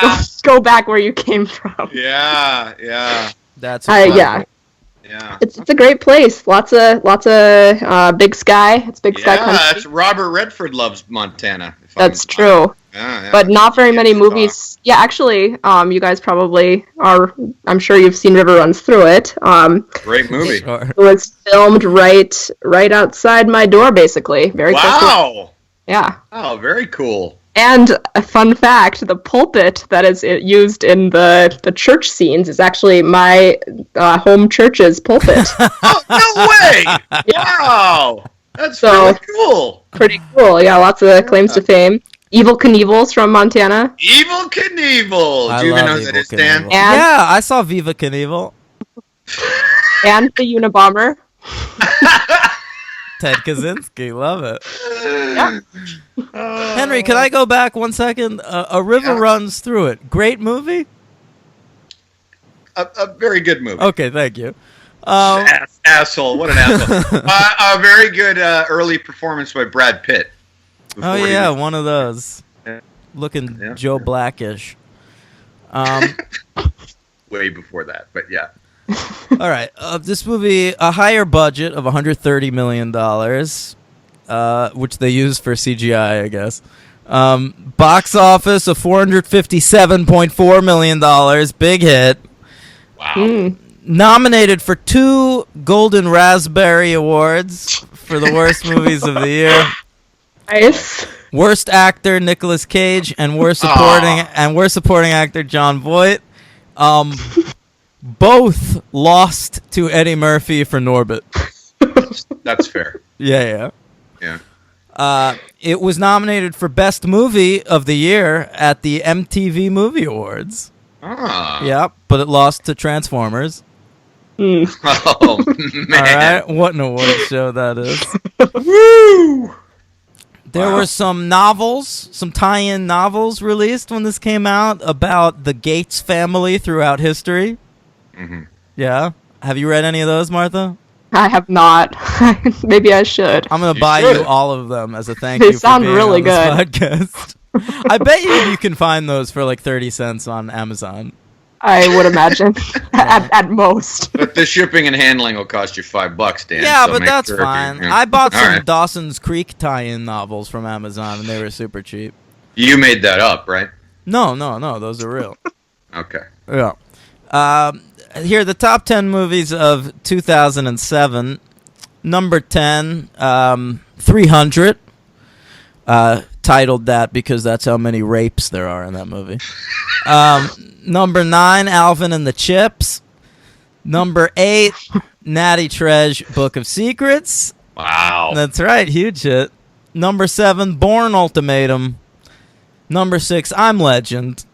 go back where you came from. Yeah. That's Yeah, Yeah. it's a great place. Lots of big sky. It's big sky Yeah, country. that's Robert Redford loves Montana. That's true. Yeah. But not very many It's movies. Yeah, actually, you guys probably are. I'm sure you've seen River Runs Through It. Great movie. Sure. It was filmed right outside my door, basically. Very close to- Wow. Yeah. Oh, very cool. And a fun fact, the pulpit that is used in the church scenes is actually my home church's pulpit. Oh, no way! Wow. That's So- really cool. Pretty cool. Yeah, lots of claims to fame. Evil Knievel's from Montana. Evil Knievel. I Do you even love know who that Evel is, Dan? Knievel. And- Yeah, I saw Viva Knievel. And the Unabomber. Ted Kaczynski, love it. Yeah. Henry, can I go back 1 second? A River Yeah. Runs Through It. Great movie? A very good movie. Okay, thank you. Asshole. What an asshole. A very good early performance by Brad Pitt. Oh, before he yeah, was- one of those. Yeah. Looking Yeah. Joe Blackish. Way before that, but yeah. All right. This movie, a higher budget of $130 million, which they used for CGI, I guess. Box office of $457.4 million. Big hit. Wow. Nominated for 2 Golden Raspberry Awards for the worst movies of the year. Nice. Worst actor Nicolas Cage and worst supporting actor Jon Voight. Both lost to Eddie Murphy for Norbit. That's fair. Yeah. Yeah. It was nominated for Best Movie of the Year at the MTV Movie Awards. Ah. Yeah, but it lost to Transformers. Oh, man. All right, what an award show that is. Woo! There Wow. were some novels, some tie-in novels released when this came out about the Gates family throughout history. Mhm. Yeah. Have you read any of those, Martha? I have not. Maybe I should. I'm going to You buy should. you all of them as a thank They you for sound being really on this podcast. I bet you can find those for like 30 cents on Amazon. I would imagine. at most. But the shipping and handling will cost you $5, Dan. Yeah, so but make that's sure you- fine. yeah. I bought All some right. Dawson's Creek tie-in novels from Amazon, and they were super cheap. You made that up, right? No, those are real. Okay. Yeah. Here are the top 10 movies of 2007. Number 10, 300. Titled that because that's how many rapes there are in that movie. Number 9, Alvin and the Chips. Number 8, Natty Treasure, Book of Secrets. Wow. That's right, huge hit. Number 7, Bourne Ultimatum. Number 6, I'm Legend.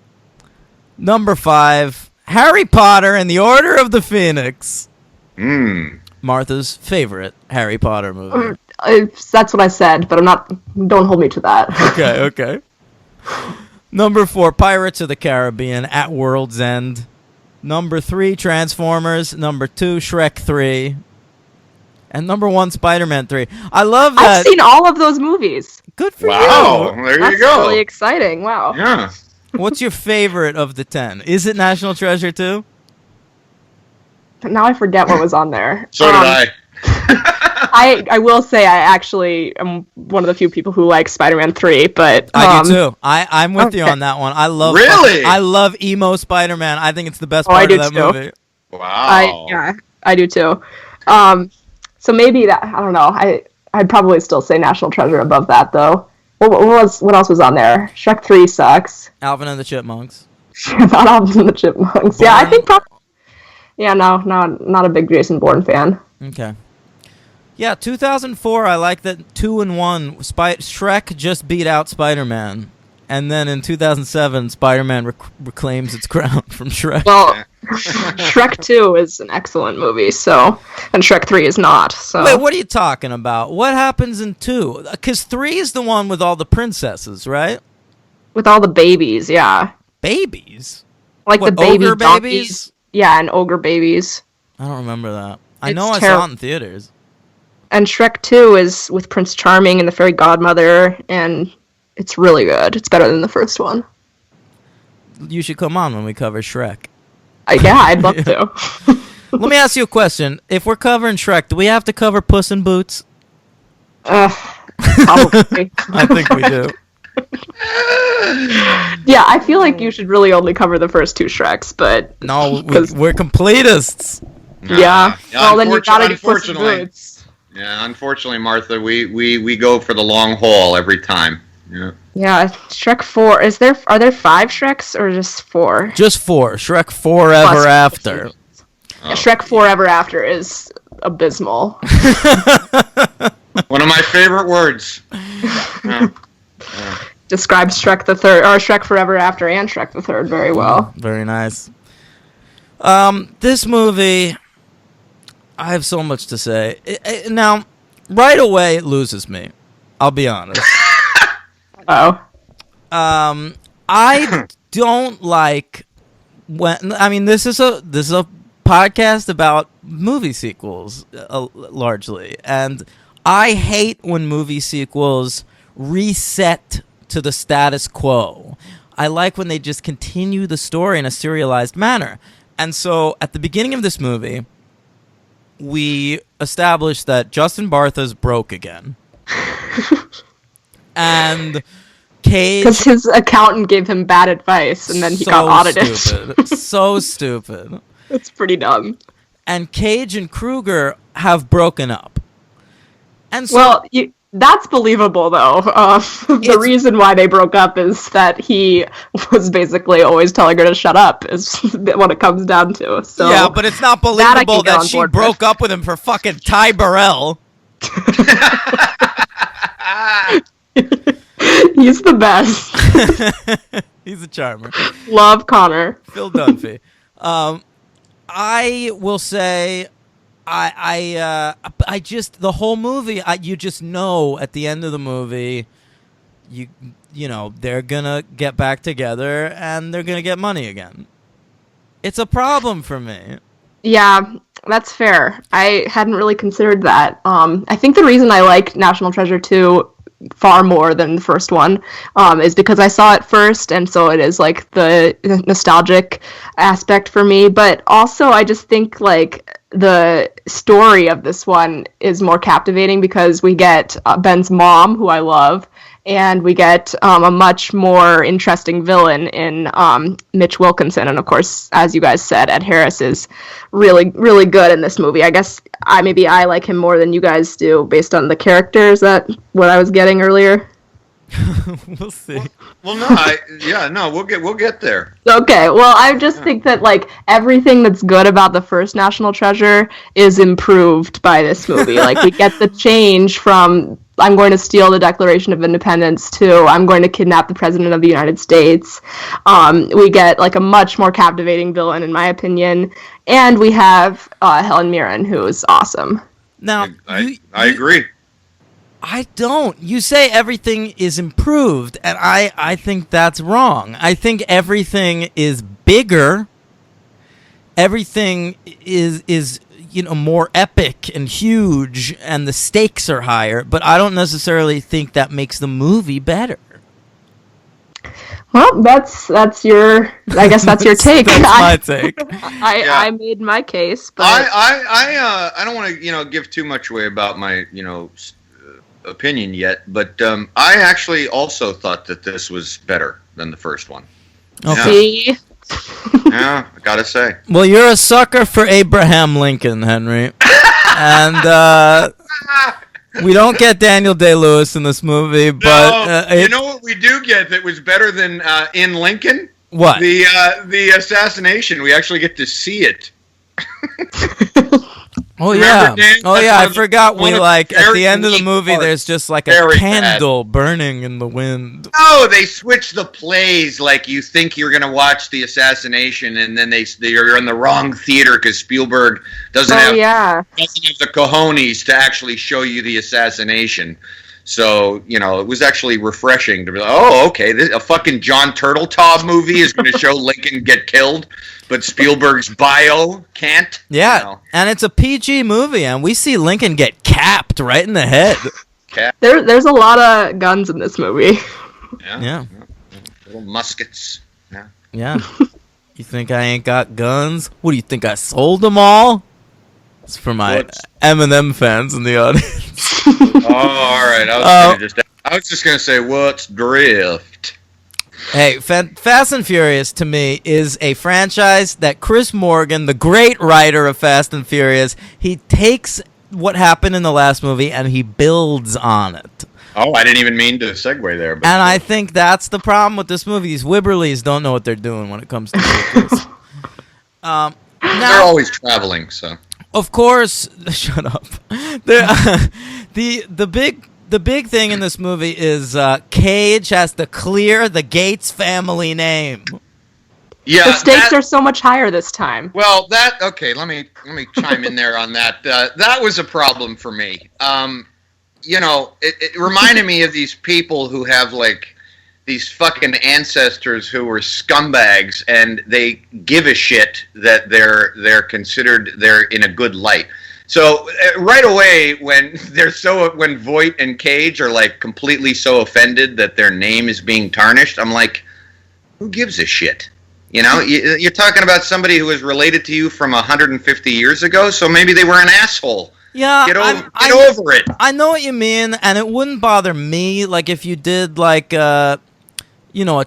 Number 5, Harry Potter and the Order of the Phoenix. Martha's favorite Harry Potter movie. That's what I said, but don't hold me to that. Okay. Number 4, Pirates of the Caribbean, At World's End. Number 3, Transformers. Number 2, Shrek 3. And number 1, Spider-Man 3. I love that. I've seen all of those movies. Good for Wow. you. There That's you go. really exciting. Wow. Yeah. What's your favorite of the 10? Is it National Treasure 2? Now I forget what was on there. So did I. I will say I actually am one of the few people who like Spider-Man 3, but I do too. I'm with you okay. on that one. I love Really? I love emo Spider-Man. I think it's the best Oh, I part do of that too. movie. Wow. I do too. So maybe that, I don't know. I'd probably still say National Treasure above that though. What else was on there? Shrek 3 sucks. Alvin and the Chipmunks. Not Alvin and the Chipmunks. Yeah, I think probably. Yeah, no, not a big Jason Bourne fan. Okay. Yeah, 2004. I like that 2 and 1. Shrek just beat out Spider-Man, and then in 2007, Spider-Man reclaims its crown from Shrek. Well, Shrek 2 is an excellent movie, and Shrek 3 is not. So Wait, what are you talking about? What happens in 2? Because 3 is the one with all the princesses, right? with all the babies, yeah, Babies? like What, the baby ogre donkeys. babies? Yeah, and ogre babies. I don't remember that. I It's know I saw terrible. it in theaters. And Shrek 2 is with Prince Charming and the Fairy Godmother, and it's really good. It's better than the first one. You should come on when we cover Shrek. Yeah, I'd love to. Let me ask you a question. If we're covering Shrek, do we have to cover Puss in Boots? Probably. I think we do. Yeah, I feel like you should really only cover the first 2 Shreks, but No, 'Cause- we're completists. yeah. Well, then you gotta do Puss in unfortunately. Boots. Yeah, unfortunately, Martha, we go for the long haul every time. Yeah. Yeah, Shrek 4. Are there 5 Shreks or just 4? Just 4. Shrek Forever Plus- After. Yeah, Shrek Forever After is abysmal. One of my favorite words. Yeah. Describes Shrek the Third, or Shrek Forever After and Shrek the Third very well. Very nice. This movie, I have so much to say. Now, right away, it loses me. I'll be honest. Oh. I don't like when. I mean, this is a podcast about movie sequels, largely, and I hate when movie sequels reset to the status quo. I like when they just continue the story in a serialized manner. And so, at the beginning of this movie, we established that Justin Bartha's broke again, and Cage. Because his accountant gave him bad advice, and then he got audited. Stupid. So stupid. It's pretty dumb. And Cage and Kruger have broken up. And so, Well, that's believable, though. The It's- reason why they broke up is that he was basically always telling her to shut up, is what it comes down to. So yeah, but it's not that I believable can get that on she board broke with. up with him for fucking Ty Burrell. He's the best. He's a charmer. Love Connor. Phil Dunphy. I will say, I just the whole movie. You just know at the end of the movie, you know they're gonna get back together and they're gonna get money again. It's a problem for me. Yeah, that's fair. I hadn't really considered that. I think the reason I like National Treasure 2 far more than the first one is because I saw it first, and so it is like the nostalgic aspect for me. But also, I just think like the story of this one is more captivating because we get Ben's mom, who I love, and we get a much more interesting villain in Mitch Wilkinson. And of course, as you guys said, Ed Harris is really, really good in this movie. I guess I like him more than you guys do based on the character. Is that what I was getting earlier? We'll see. Well, no, we'll get there. Okay, well, I just think that like everything that's good about the first National Treasure is improved by this movie. Like we get the change from I'm going to steal the Declaration of Independence to I'm going to kidnap the President of the United States. We get like a much more captivating villain, in my opinion, and we have Helen Mirren, who is awesome. Now, I agree. I don't. You say everything is improved, and I think that's wrong. I think everything is bigger. Everything is more epic and huge, and the stakes are higher. But I don't necessarily think that makes the movie better. Well, that's your. I guess that's your take. That's my take. I made my case, but I don't want to give too much away about my opinion yet, but I actually also thought that this was better than the first one. Okay. Yeah, I gotta say. Well, you're a sucker for Abraham Lincoln, Henry, and we don't get Daniel Day-Lewis in this movie, but you know what we do get that was better than in Lincoln? What? The assassination. We actually get to see it. Oh Remember, yeah, Dan? I forgot. We like at the end of the weak movie. parts. There's just like a Very candle burning in the wind. Oh, they switch the plays. Like you think you're gonna watch the assassination, and then you're in the wrong theater because Spielberg doesn't have the cojones to actually show you the assassination. So it was actually refreshing to be like, oh, okay, a fucking John Turteltaub movie is going to show Lincoln get killed, but Spielberg's bio can't. Yeah, and it's a PG movie, and we see Lincoln get capped right in the head. There's a lot of guns in this movie. Yeah. Little muskets. Yeah. You think I ain't got guns? What do you think? I sold them all? It's for my Eminem fans in the audience. Oh, all right. I was just gonna say, what's drift? Hey, Fast and Furious to me is a franchise that Chris Morgan, the great writer of Fast and Furious, he takes what happened in the last movie and he builds on it. Oh, I didn't even mean to segue there. But and I think that's the problem with this movie. These Wibberleys don't know what they're doing when it comes to vehicles. They're always traveling, so. Of course, shut up. The big thing in this movie is Cage has to clear the Gates family name. Yeah, the stakes are so much higher this time. Well, let me chime in there on that. That was a problem for me. It reminded me of these people who have like these fucking ancestors who were scumbags, and they give a shit that they're considered they're in a good light. So right away when when Voight and Cage are like completely so offended that their name is being tarnished, I'm like, who gives a shit? You're talking about somebody who was related to you from 150 years ago, so maybe they were an asshole. Yeah, get over it. I know what you mean, and it wouldn't bother me like if you did like a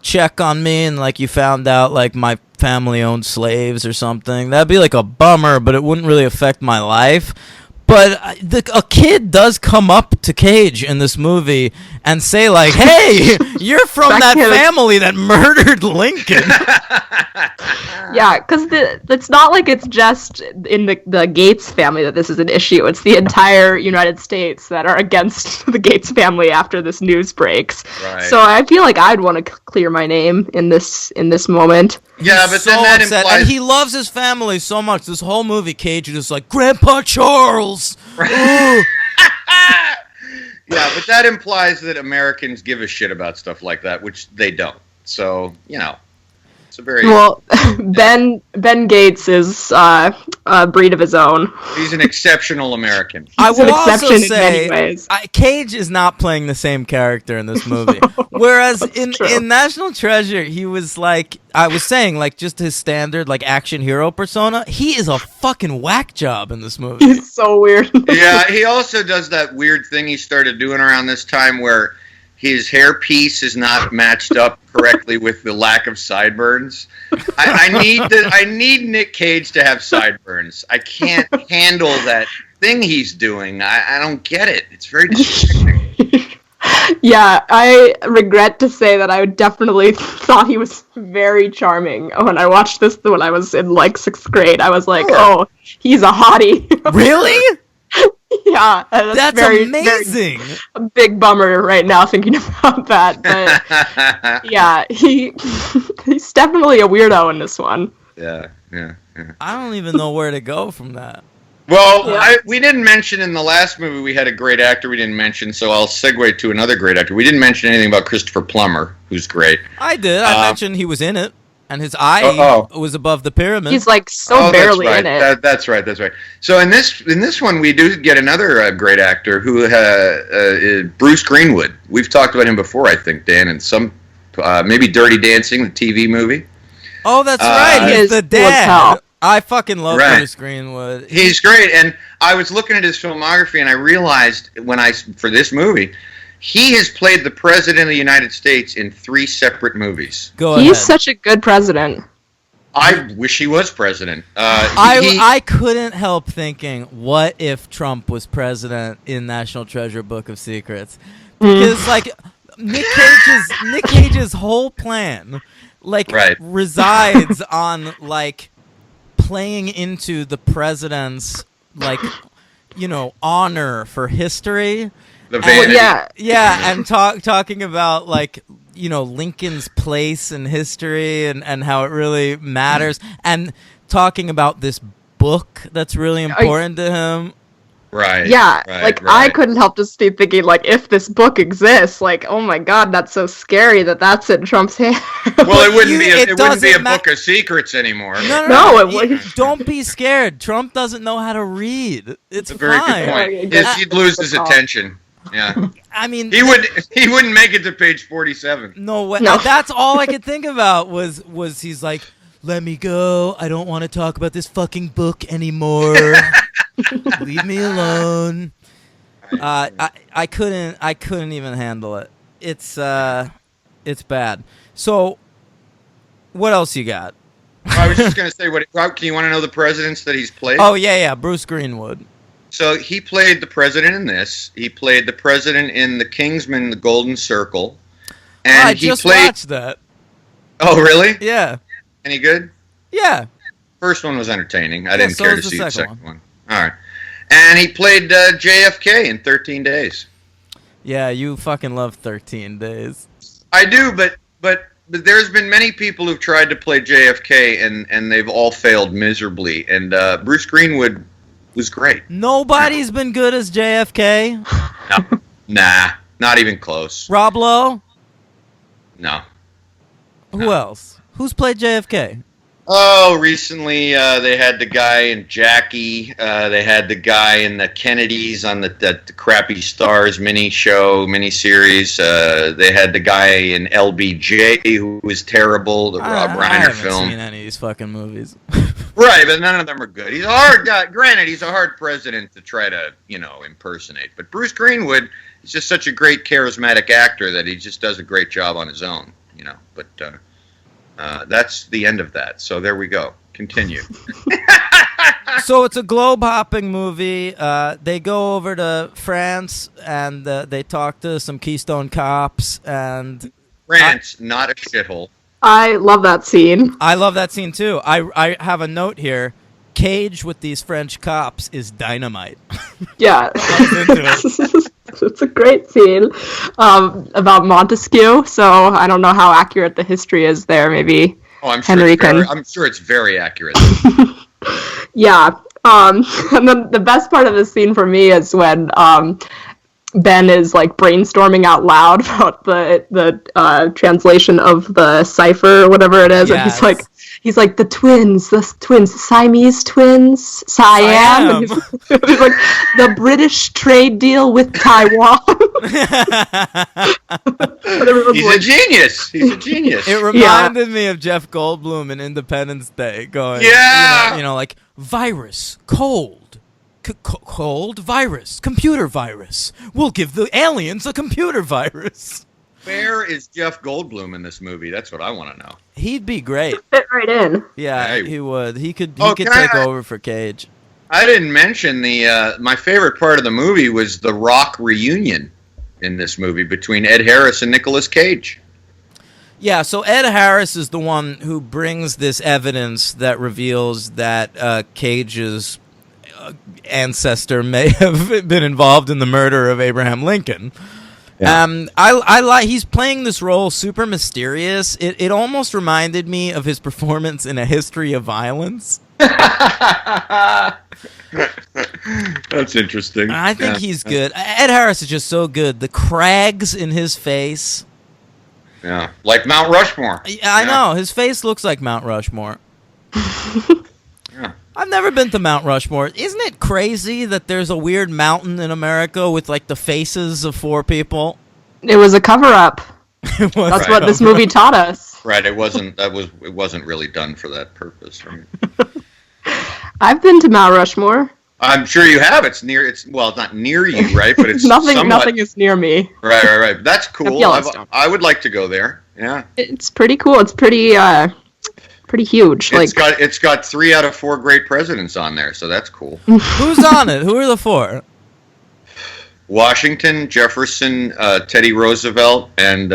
check on me and like you found out like my family owned slaves or something. That'd be like a bummer, but it wouldn't really affect my life. But a kid does come up to Cage in this movie and say like, "Hey, you're from that family that murdered Lincoln." Yeah, because it's not like it's just in the Gates family that this is an issue. It's the entire United States that are against the Gates family after this news breaks. Right. So I feel like I'd want to clear my name in this moment. Yeah, but then that implies... And he loves his family so much. This whole movie, Cage is just like, Grandpa Charles! Yeah, but that implies that Americans give a shit about stuff like that, which they don't. So, it's a very... Well, Ben Gates is a breed of his own. He's an exceptional American. I will also say, in many ways. Cage is not playing the same character in this movie. Whereas in National Treasure, he was like, I was saying, like, just his standard, like, action hero persona. He is a fucking whack job in this movie. He's so weird. Yeah, he also does that weird thing he started doing around this time where his hairpiece is not matched up correctly with the lack of sideburns. I need Nick Cage to have sideburns. I can't handle that thing he's doing. I don't get it. It's very distracting. Yeah, I regret to say that I definitely thought he was very charming when I watched this when I was in like 6th grade. I was like, Sure. oh, he's a hottie. Really? Yeah, That's very, amazing. very a big bummer right now thinking about that. But yeah, he's definitely a weirdo in this one. Yeah. I don't even know where to go from that. Well, Yeah. we didn't mention in the last movie we had a great actor we didn't mention, so I'll segue to another great actor. We didn't mention anything about Christopher Plummer, who's great. I did. I mentioned he was in it, and his eye was above the pyramid. He's like so barely that's right. in it. That's right. So in this one, we do get another great actor who Bruce Greenwood. We've talked about him before, I think, Dan, in some maybe Dirty Dancing, the TV movie. Oh, that's right. He's the His dad. hotel. I fucking love Right. Bruce Greenwood. He's great, and I was looking at his filmography, and I realized for this movie, he has played the president of the United States in 3 separate movies. Go He's ahead. such a good president. I wish he was president. I couldn't help thinking, what if Trump was president in National Treasure Book of Secrets? Because like Nick Cage's whole plan, like, Right. resides on like playing into the president's like, honor for history. the And- vanity. Yeah. and talking about like Lincoln's place in history and how it really matters, and talking about this book that's really important to him. Right. Yeah, right, like right. I couldn't help just be thinking, like, if this book exists, like, oh my god, that's so scary that's in Trump's hand. Well, it wouldn't You- be. it It wouldn't be a doesn't ma- book of secrets anymore. No, it wouldn't. Don't be scared. Trump doesn't know how to read. It's That's a very fine. good point. Yeah, Yes, he'd lose his attention. Yeah, I mean, he wouldn't make it to page 47. no way. No. That's all I could think about was he's like, let me go. I don't want to talk about this fucking book anymore. Leave me alone. I couldn't even handle it. It's bad. So, what else you got? I was just going to say, can you want to know the presidents that he's played? Oh yeah, Bruce Greenwood. So he played the president in this. He played the president in The Kingsman: The Golden Circle, and I he just played. watched that. Oh, really? Yeah, Any good? yeah. First one was entertaining. I didn't so care was to the see the second second one. All right. And he played JFK in 13 Days. Yeah, you fucking love 13 Days. I do, but there's been many people who've tried to play JFK and they've all failed miserably. And Bruce Greenwood was great. Nobody's been good as JFK. No. Nah, not even close. Rob Lowe? No. Who else? Who's played JFK? Oh, recently they had the guy in Jackie. They had the guy in the Kennedys on the crappy Stars miniseries. They had the guy in LBJ who was terrible, the Rob I Reiner haven't film. seen any of these fucking movies. Right, but none of them are good. He's a hard guy. Granted, he's a hard president to try to, impersonate. But Bruce Greenwood is just such a great, charismatic actor that he just does a great job on his own, But that's the end of that. So there we go. Continue. So it's a globe-hopping movie. They go over to France and they talk to some Keystone cops, and France, not a shithole. I love that scene. I love that scene too. I have a note here. Cage with these French cops is dynamite. Yeah. into It's a great scene about Montesquieu, so I don't know how accurate the history is there, maybe. Oh, I'm sure. Henry can- I'm sure it's very accurate. Yeah. And then the best part of the scene for me is when Ben is like brainstorming out loud about the translation of the cipher or whatever it is, and Yes. he's like the twins, Siamese twins, Siam. And he's like the British trade deal with Taiwan. And everyone's He's like, a genius. He's a genius. It reminded me of Jeff Goldblum in Independence Day going, Yeah. like virus, cold, cold, virus, computer virus. We'll give the aliens a computer virus. Where is Jeff Goldblum in this movie? That's what I want to know. He'd be great. fit right in. Yeah, Hey. he would. He could Oh, take can I- over for Cage. I didn't mention my favorite part of the movie was the Rock reunion. in this movie between Ed Harris and Nicolas Cage. Yeah, so Ed Harris is the one who brings this evidence that reveals that Cage's ancestor may have been involved in the murder of Abraham Lincoln. Yeah. I like he's playing this role super mysterious. It almost reminded me of his performance in A History of Violence. That's interesting. I think he's good. Ed Harris is just so good. The crags in his face. Yeah, like Mount Rushmore. I know. His face looks like Mount Rushmore. Yeah. I've never been to Mount Rushmore. Isn't it crazy that there's a weird mountain in America with like the faces of 4 people? It was a cover-up. That's right. What this movie taught us. Right. It wasn't really done for that purpose. Right? I've been to Mount Rushmore. I'm sure you have. It's not near you, right? But it's nothing is near me. Right. That's cool. I would like to go there. Yeah. It's pretty cool. It's pretty huge. It's got 3 out of 4 great presidents on there, so that's cool. Who's on it? Who are the 4? Washington, Jefferson, Teddy Roosevelt, and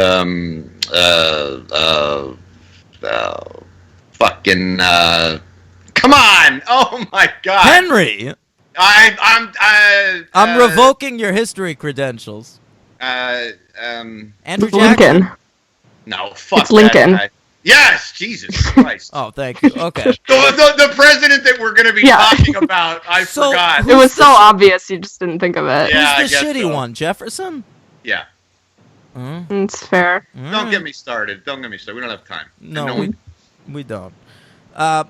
fucking come on! Oh my God, Henry! I'm revoking your history credentials. Andrew Jackson? Lincoln. No, fuck. It's Lincoln. That guy. Yes, Jesus Christ. Oh, thank you. Okay. the president that we're going to be talking about, I forgot. It was so obvious, you just didn't think of it. Yeah, who's the shitty one? Jefferson? Yeah. It's fair. Don't get me started. We don't have time. No, we don't.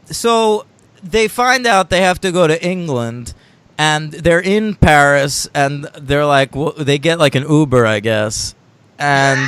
So they find out they have to go to England, and they're in Paris, and they're like, they get like an Uber, I guess, and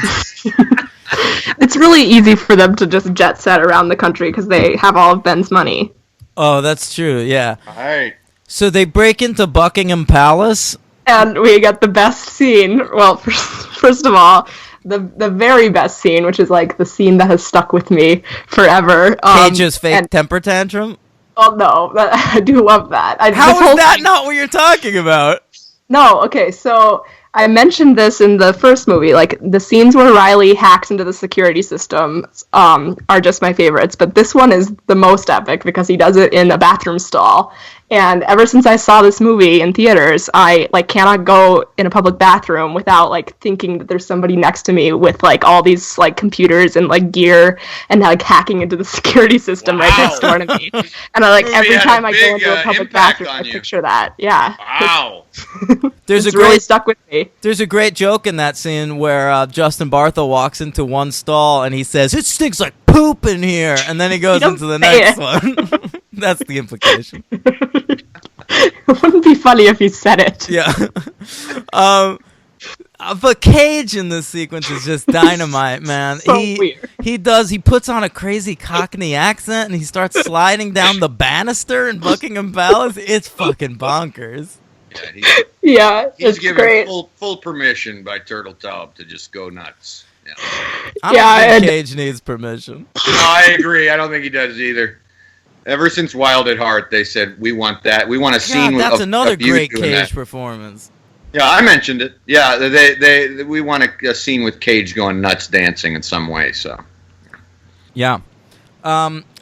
it's really easy for them to just jet set around the country because they have all of Ben's money. Oh, that's true. Yeah. All right. So they break into Buckingham Palace, and we get the best scene. Well, first of all, the very best scene, which is like the scene that has stuck with me forever. Cage's fake temper tantrum. Oh no, I do love that. How is that not what you're talking about? No, okay, so I mentioned this in the first movie. Like, the scenes where Riley hacks into the security system are just my favorites, but this one is the most epic because he does it in a bathroom stall. And ever since I saw this movie in theaters, I cannot go in a public bathroom without thinking that there's somebody next to me with all these computers and gear and hacking into the security system right next door to me. And every time I go into a public bathroom, I picture that. Yeah. Wow. It's really stuck with me. There's a great joke in that scene where Justin Bartha walks into one stall and he says, "It stinks like poop in here," and then he goes into the next one. That's the implication. It wouldn't be funny if he said it. Yeah. But Cage in this sequence is just dynamite, man. So weird. He puts on a crazy Cockney accent and he starts sliding down the banister in Buckingham Palace. It's fucking bonkers. Yeah, he's it's given great. full permission by Turtletop to just go nuts. Yeah. I don't think Cage needs permission. No, I agree. I don't think he does either. Ever since Wild at Heart, they said, we want that. We want a scene with that's another great Cage that. Performance. Yeah, I mentioned it. Yeah, we want a scene with Cage going nuts dancing in some way, so. Yeah.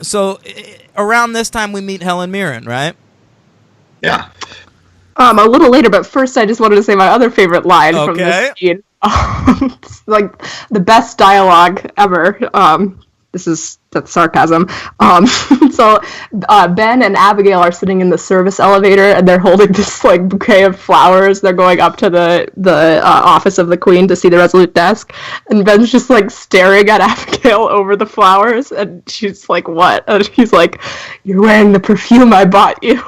So around this time we meet Helen Mirren, right? Yeah. A little later, but first I just wanted to say my other favorite line from this scene. It's the best dialogue ever. That's sarcasm. So Ben and Abigail are sitting in the service elevator and they're holding this bouquet of flowers. They're going up to the office of the Queen to see the Resolute desk, and Ben's just staring at Abigail over the flowers, and she's like, "What?" And he's like, "You're wearing the perfume I bought you."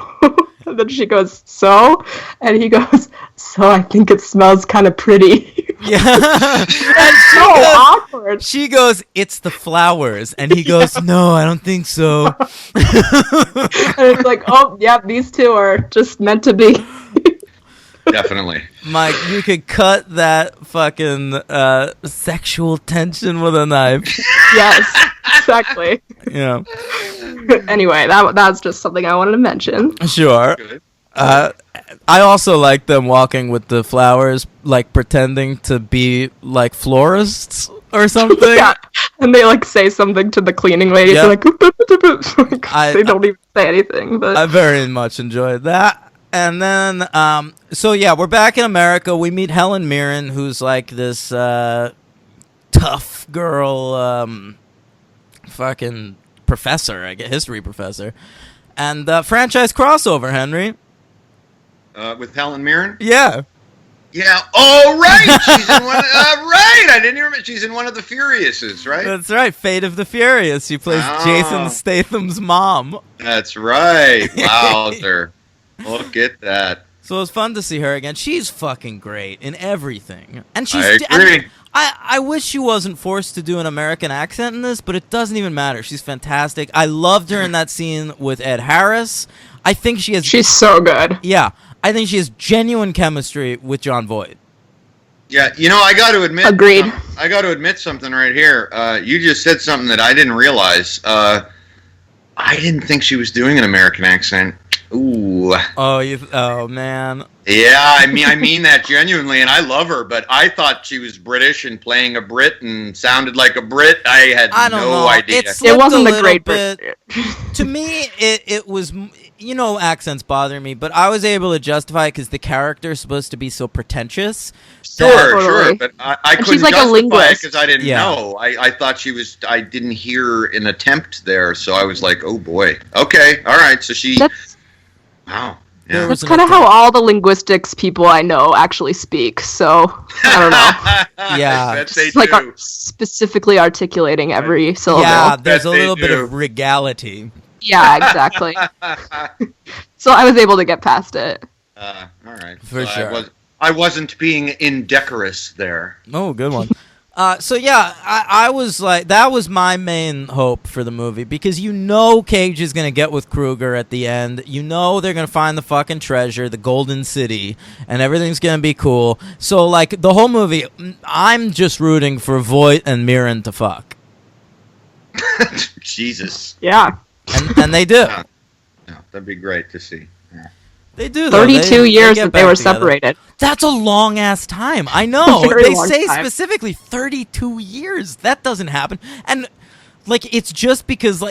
And then she goes, "So?" And he goes, "So I think it smells kind of pretty." Yeah. And awkward. She goes, "It's the flowers." And he goes, "No, I don't think so." And it's like, oh, yeah, these two are just meant to be. Definitely. Mike, you could cut that fucking sexual tension with a knife. Yes, exactly. Yeah. Anyway, that's just something I wanted to mention. Sure. I also like them walking with the flowers like pretending to be like florists or something. Yeah, and they like say something to the cleaning lady. Yep. They're like, they don't even say anything. But I very much enjoyed that. And then, so yeah, we're back in America. We meet Helen Mirren, who's like this tough girl, fucking professor, I guess, history professor. And franchise crossover, Henry. With Helen Mirren? Yeah. Yeah. Oh, right. She's in one. Right. I didn't even remember. She's in one of the Furiouses, right? That's right. Fate of the Furious. She plays Jason Statham's mom. That's right. Wowzer. Look at that. So it was fun to see her again. She's fucking great in everything. And she's. I agree. And I wish she wasn't forced to do an American accent in this, but it doesn't even matter. She's fantastic. I loved her in that scene with Ed Harris. I think she has. she's so good. Yeah. I think she has genuine chemistry with Jon Voight. Yeah, I got to admit. Agreed. I got to admit something right here. You just said something that I didn't realize. I didn't think she was doing an American accent. Ooh. Oh man. Yeah, I mean that genuinely, and I love her, but I thought she was British and playing a Brit and sounded like a Brit. I don't know. Idea. It wasn't a the great bit. To me, it was. Accents bother me, but I was able to justify it because the character is supposed to be so pretentious. Sure, but I couldn't she's like justify a linguist because I didn't know. I thought she was. I didn't hear an attempt there, so I was like, oh boy. Okay, all right. So she. Wow. Yeah. That's kind of how all the linguistics people I know actually speak. So I don't know. Yeah, I bet they It's like do. Specifically articulating every syllable. Yeah, there's Bet a they little bit do. of regality. Yeah, exactly. So I was able to get past it. All right. For sure. I wasn't being indecorous there. Oh, good one. So yeah, I was like, that was my main hope for the movie because Cage is gonna get with Kruger at the end. They're gonna find the fucking treasure, the Golden City, and everything's gonna be cool. So like the whole movie, I'm just rooting for Voight and Mirren to fuck. Jesus. Yeah. And they do. Yeah, that'd be great to see. Yeah. They do. Though. 32 years get that they back were together. separated. That's a long ass time. I know. Very They long say time. specifically 32 years. That doesn't happen. And like it's just because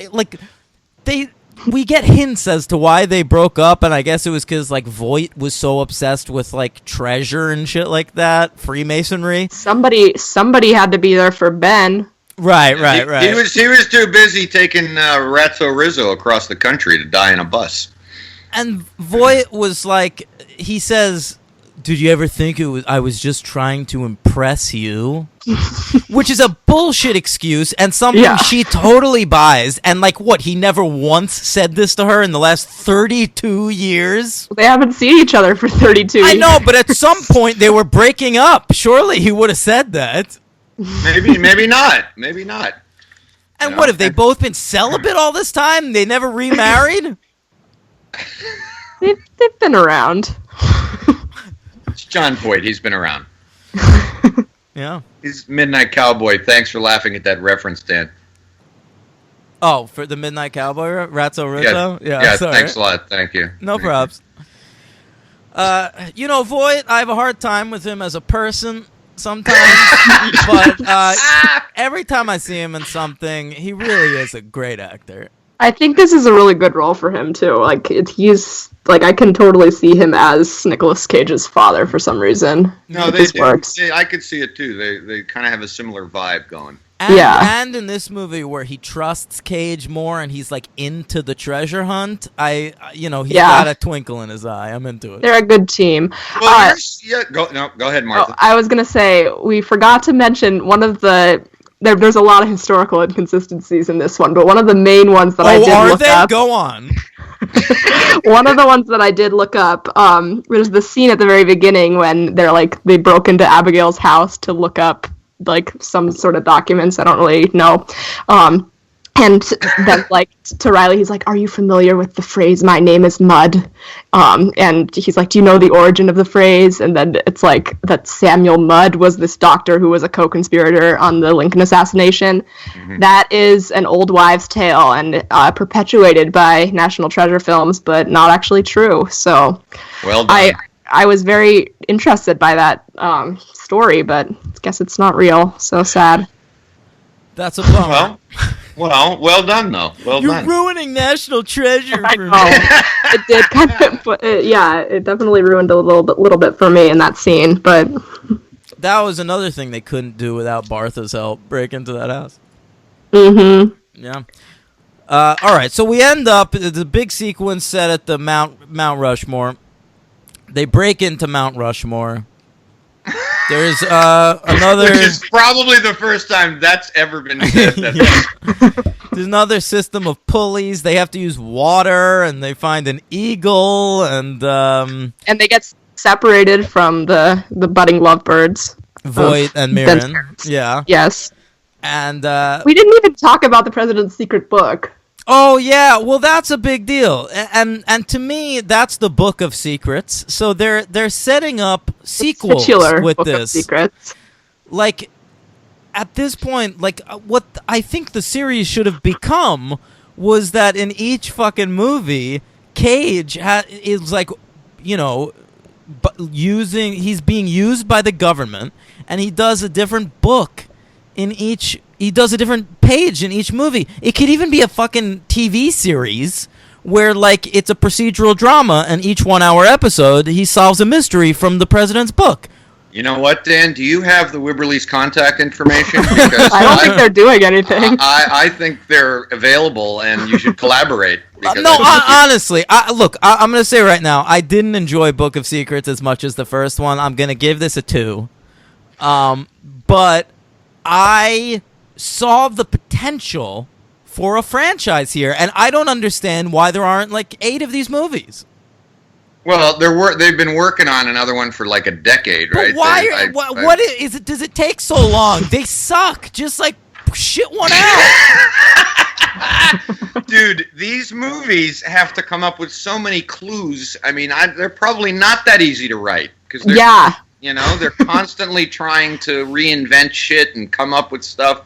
we get hints as to why they broke up, and I guess it was because like Voight was so obsessed with like treasure and shit like that, Freemasonry. Somebody had to be there for Ben. Right. He was too busy taking Ratso Rizzo across the country to die in a bus. And Voight was like, he says, "Did you ever think I was just trying to impress you?" Which is a bullshit excuse and something she totally buys. And like, what? He never once said this to her in the last 32 years? They haven't seen each other for 32 years. I know, but at some point they were breaking up. Surely he would have said that. Maybe not. And what, have they both been celibate all this time? They never remarried? They've been around. It's Jon Voight. He's been around. Yeah. He's Midnight Cowboy. Thanks for laughing at that reference, Dan. Oh, for the Midnight Cowboy, Ratso Rizzo? Yeah, sorry. thanks a lot. Thank you. No Thank you. props. Voight, I have a hard time with him as a person sometimes, but every time I see him in something, he really is a great actor. I think this is a really good role for him too. Like he's like I can totally see him as Nicolas Cage's father for some reason. No, they do. I could see it too. They kind of have a similar vibe going. And in this movie where he trusts Cage more and he's like into the treasure hunt, he's got a twinkle in his eye. I'm into it. They're a good team. Well, go ahead, Martha. I was gonna say we forgot to mention one of the. There's a lot of historical inconsistencies in this one, but one of the main ones that I did look up. Go on. One of the ones that I did look up was the scene at the very beginning when they broke into Abigail's house to look up like some sort of documents. I don't really know. And then, to Riley, he's like, "Are you familiar with the phrase, 'My name is Mud'?" And he's like, "Do you know the origin of the phrase?" And then it's like that Samuel Mudd was this doctor who was a co-conspirator on the Lincoln assassination. Mm-hmm. That is an old wives' tale and perpetuated by National Treasure Films, but not actually true. So, well done. I was very interested by that story, but I guess it's not real. So sad. That's a bummer. Well done though. Well You're done. ruining National Treasure I for me. know. It did kind of, it definitely ruined a little bit for me in that scene. But That was another thing they couldn't do without Bartha's help. Break into that house. mm-hmm. Yeah. All right. So we end up the big sequence set at the Mount Rushmore. They break into Mount Rushmore. There's another. Which is probably the first time that's ever been said. There's another system of pulleys. They have to use water, and they find an eagle, and And they get separated from the budding lovebirds. Voight and Mirren. Yeah. Yes. And We didn't even talk about the President's Secret Book. oh yeah, well that's a big deal, and to me that's the Book of Secrets. So they're setting up sequels Titular with Book of this. Secrets. Like at this point, like what I think the series should have become was that in each fucking movie, Cage is like, you know, he's being used by the government, and he does a different book in each. He does a different page in each movie. It could even be a fucking TV series where, like, it's a procedural drama, and each 1 hour episode, he solves a mystery from the president's book. You know what, Dan? Do you have the Wibberley's contact information? Because I don't think they're doing anything. I think they're available, and you should collaborate. because No, I think honestly, look, I'm going to say right now, I didn't enjoy Book of Secrets as much as the first one. I'm going to give this a 2. But I saw the potential for a franchise here, and I don't understand why there aren't like 8 of these movies. Well, they've been working on another one for like a decade, right? But why? What is it? Does it take so long? They suck. Just like shit one out. Dude, these movies have to come up with so many clues. I mean, they're probably not that easy to write because Yeah. you know, they're constantly trying to reinvent shit and come up with stuff.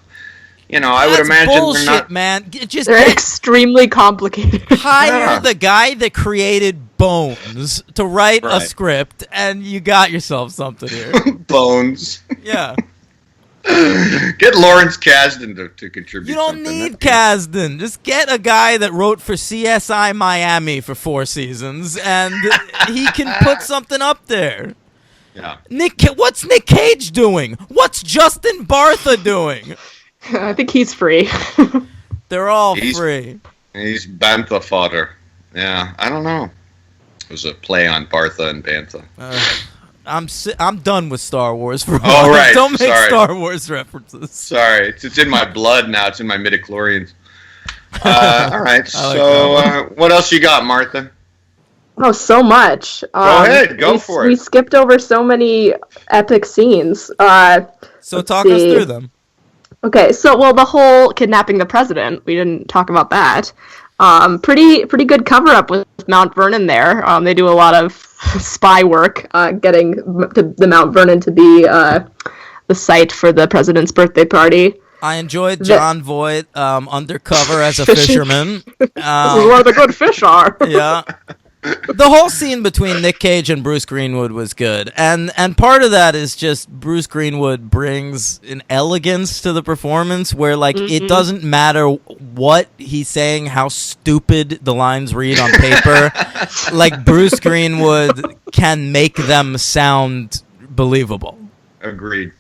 You know, I would That's imagine bullshit, they're not. man. Just They're extremely complicated. hire Yeah. the guy that created Bones to write a Right. script, and you got yourself something here. Bones. Yeah. Get Lawrence Kasdan to contribute. You don't something. need Kasdan. Just get a guy that wrote for CSI Miami for 4 seasons, and he can put something up there. Yeah. What's Nick Cage doing? What's Justin Bartha doing? I think he's free. They're all He's- free. He's Bantha fodder. Yeah, I don't know. It was a play on Bartha and Bantha. I'm done with Star Wars for Oh, once. right. Don't make Sorry. Star Wars references. Sorry, it's in my blood now. It's in my midichlorians. All right. So, what else you got, Martha? Oh, so much. Go ahead. Go for it. We skipped over so many epic scenes. So talk us see. through them. Okay, so the whole kidnapping the president, we didn't talk about that. Pretty good cover up with Mount Vernon there. They do a lot of spy work, getting the Mount Vernon to be the site for the president's birthday party. I enjoyed John Voight undercover as a Fishing. fisherman. This is where the good fish are. Yeah. The whole scene between Nick Cage and Bruce Greenwood was good. And part of that is just Bruce Greenwood brings an elegance to the performance where, like, it doesn't matter what he's saying, how stupid the lines read on paper. Like, Bruce Greenwood can make them sound believable. Agreed.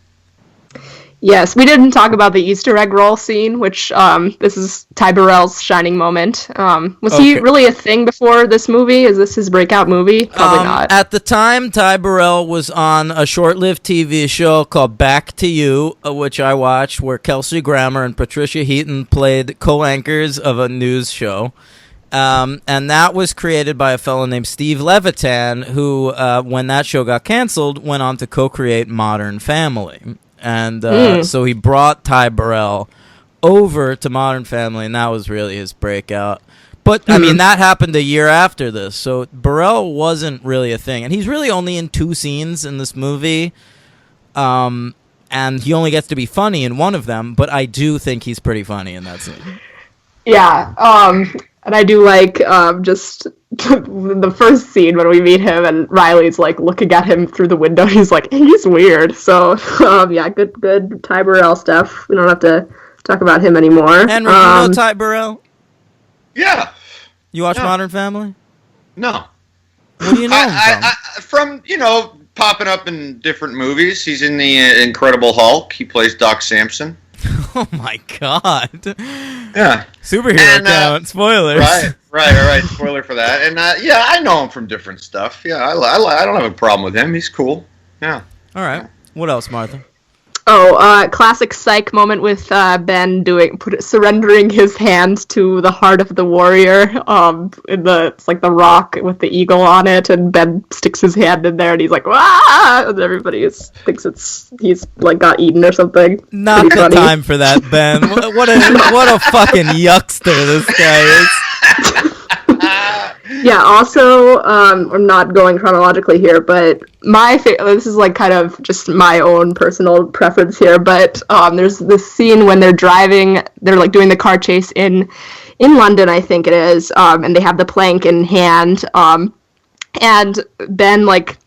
Yes, we didn't talk about the Easter egg roll scene, which this is Ty Burrell's shining moment. Was he Okay. really a thing before this movie? Is this his breakout movie? Probably not. At the time, Ty Burrell was on a short-lived TV show called Back to You, which I watched, where Kelsey Grammer and Patricia Heaton played co-anchors of a news show. And that was created by a fellow named Steve Levitan, who, when that show got canceled, went on to co-create Modern Family. And so he brought Ty Burrell over to Modern Family, and that was really his breakout. But, I mean, that happened a year after this, so Burrell wasn't really a thing. And he's really only in 2 scenes in this movie, and he only gets to be funny in one of them, but I do think he's pretty funny in that scene. Yeah, and I do like just the first scene when we meet him and Riley's like looking at him through the window. He's like, he's weird. So yeah, good Ty Burrell stuff. We don't have to talk about him anymore. Henry, you know Ty Burrell? Yeah. You watch No. Modern Family? No. What do you know him From, popping up in different movies. He's in the Incredible Hulk. He plays Doc Samson. Oh my god. Yeah. Superhero And, account. Spoilers. Right. Spoiler for that. And yeah, I know him from different stuff. Yeah, I don't have a problem with him. He's cool. Yeah. All right. What else, Martha? Classic Psych moment with Ben surrendering his hand to the heart of the warrior. It's like the rock with the eagle on it, and Ben sticks his hand in there, and he's like, "Wah!" And everybody thinks he's like got eaten or something. Not Pretty the funny. time for that, Ben. What a fucking yuckster this guy is. Yeah, also, I'm not going chronologically here, but this is like kind of just my own personal preference here, but there's this scene when they're like doing the car chase in London, I think it is, and they have the plank in hand, and Ben like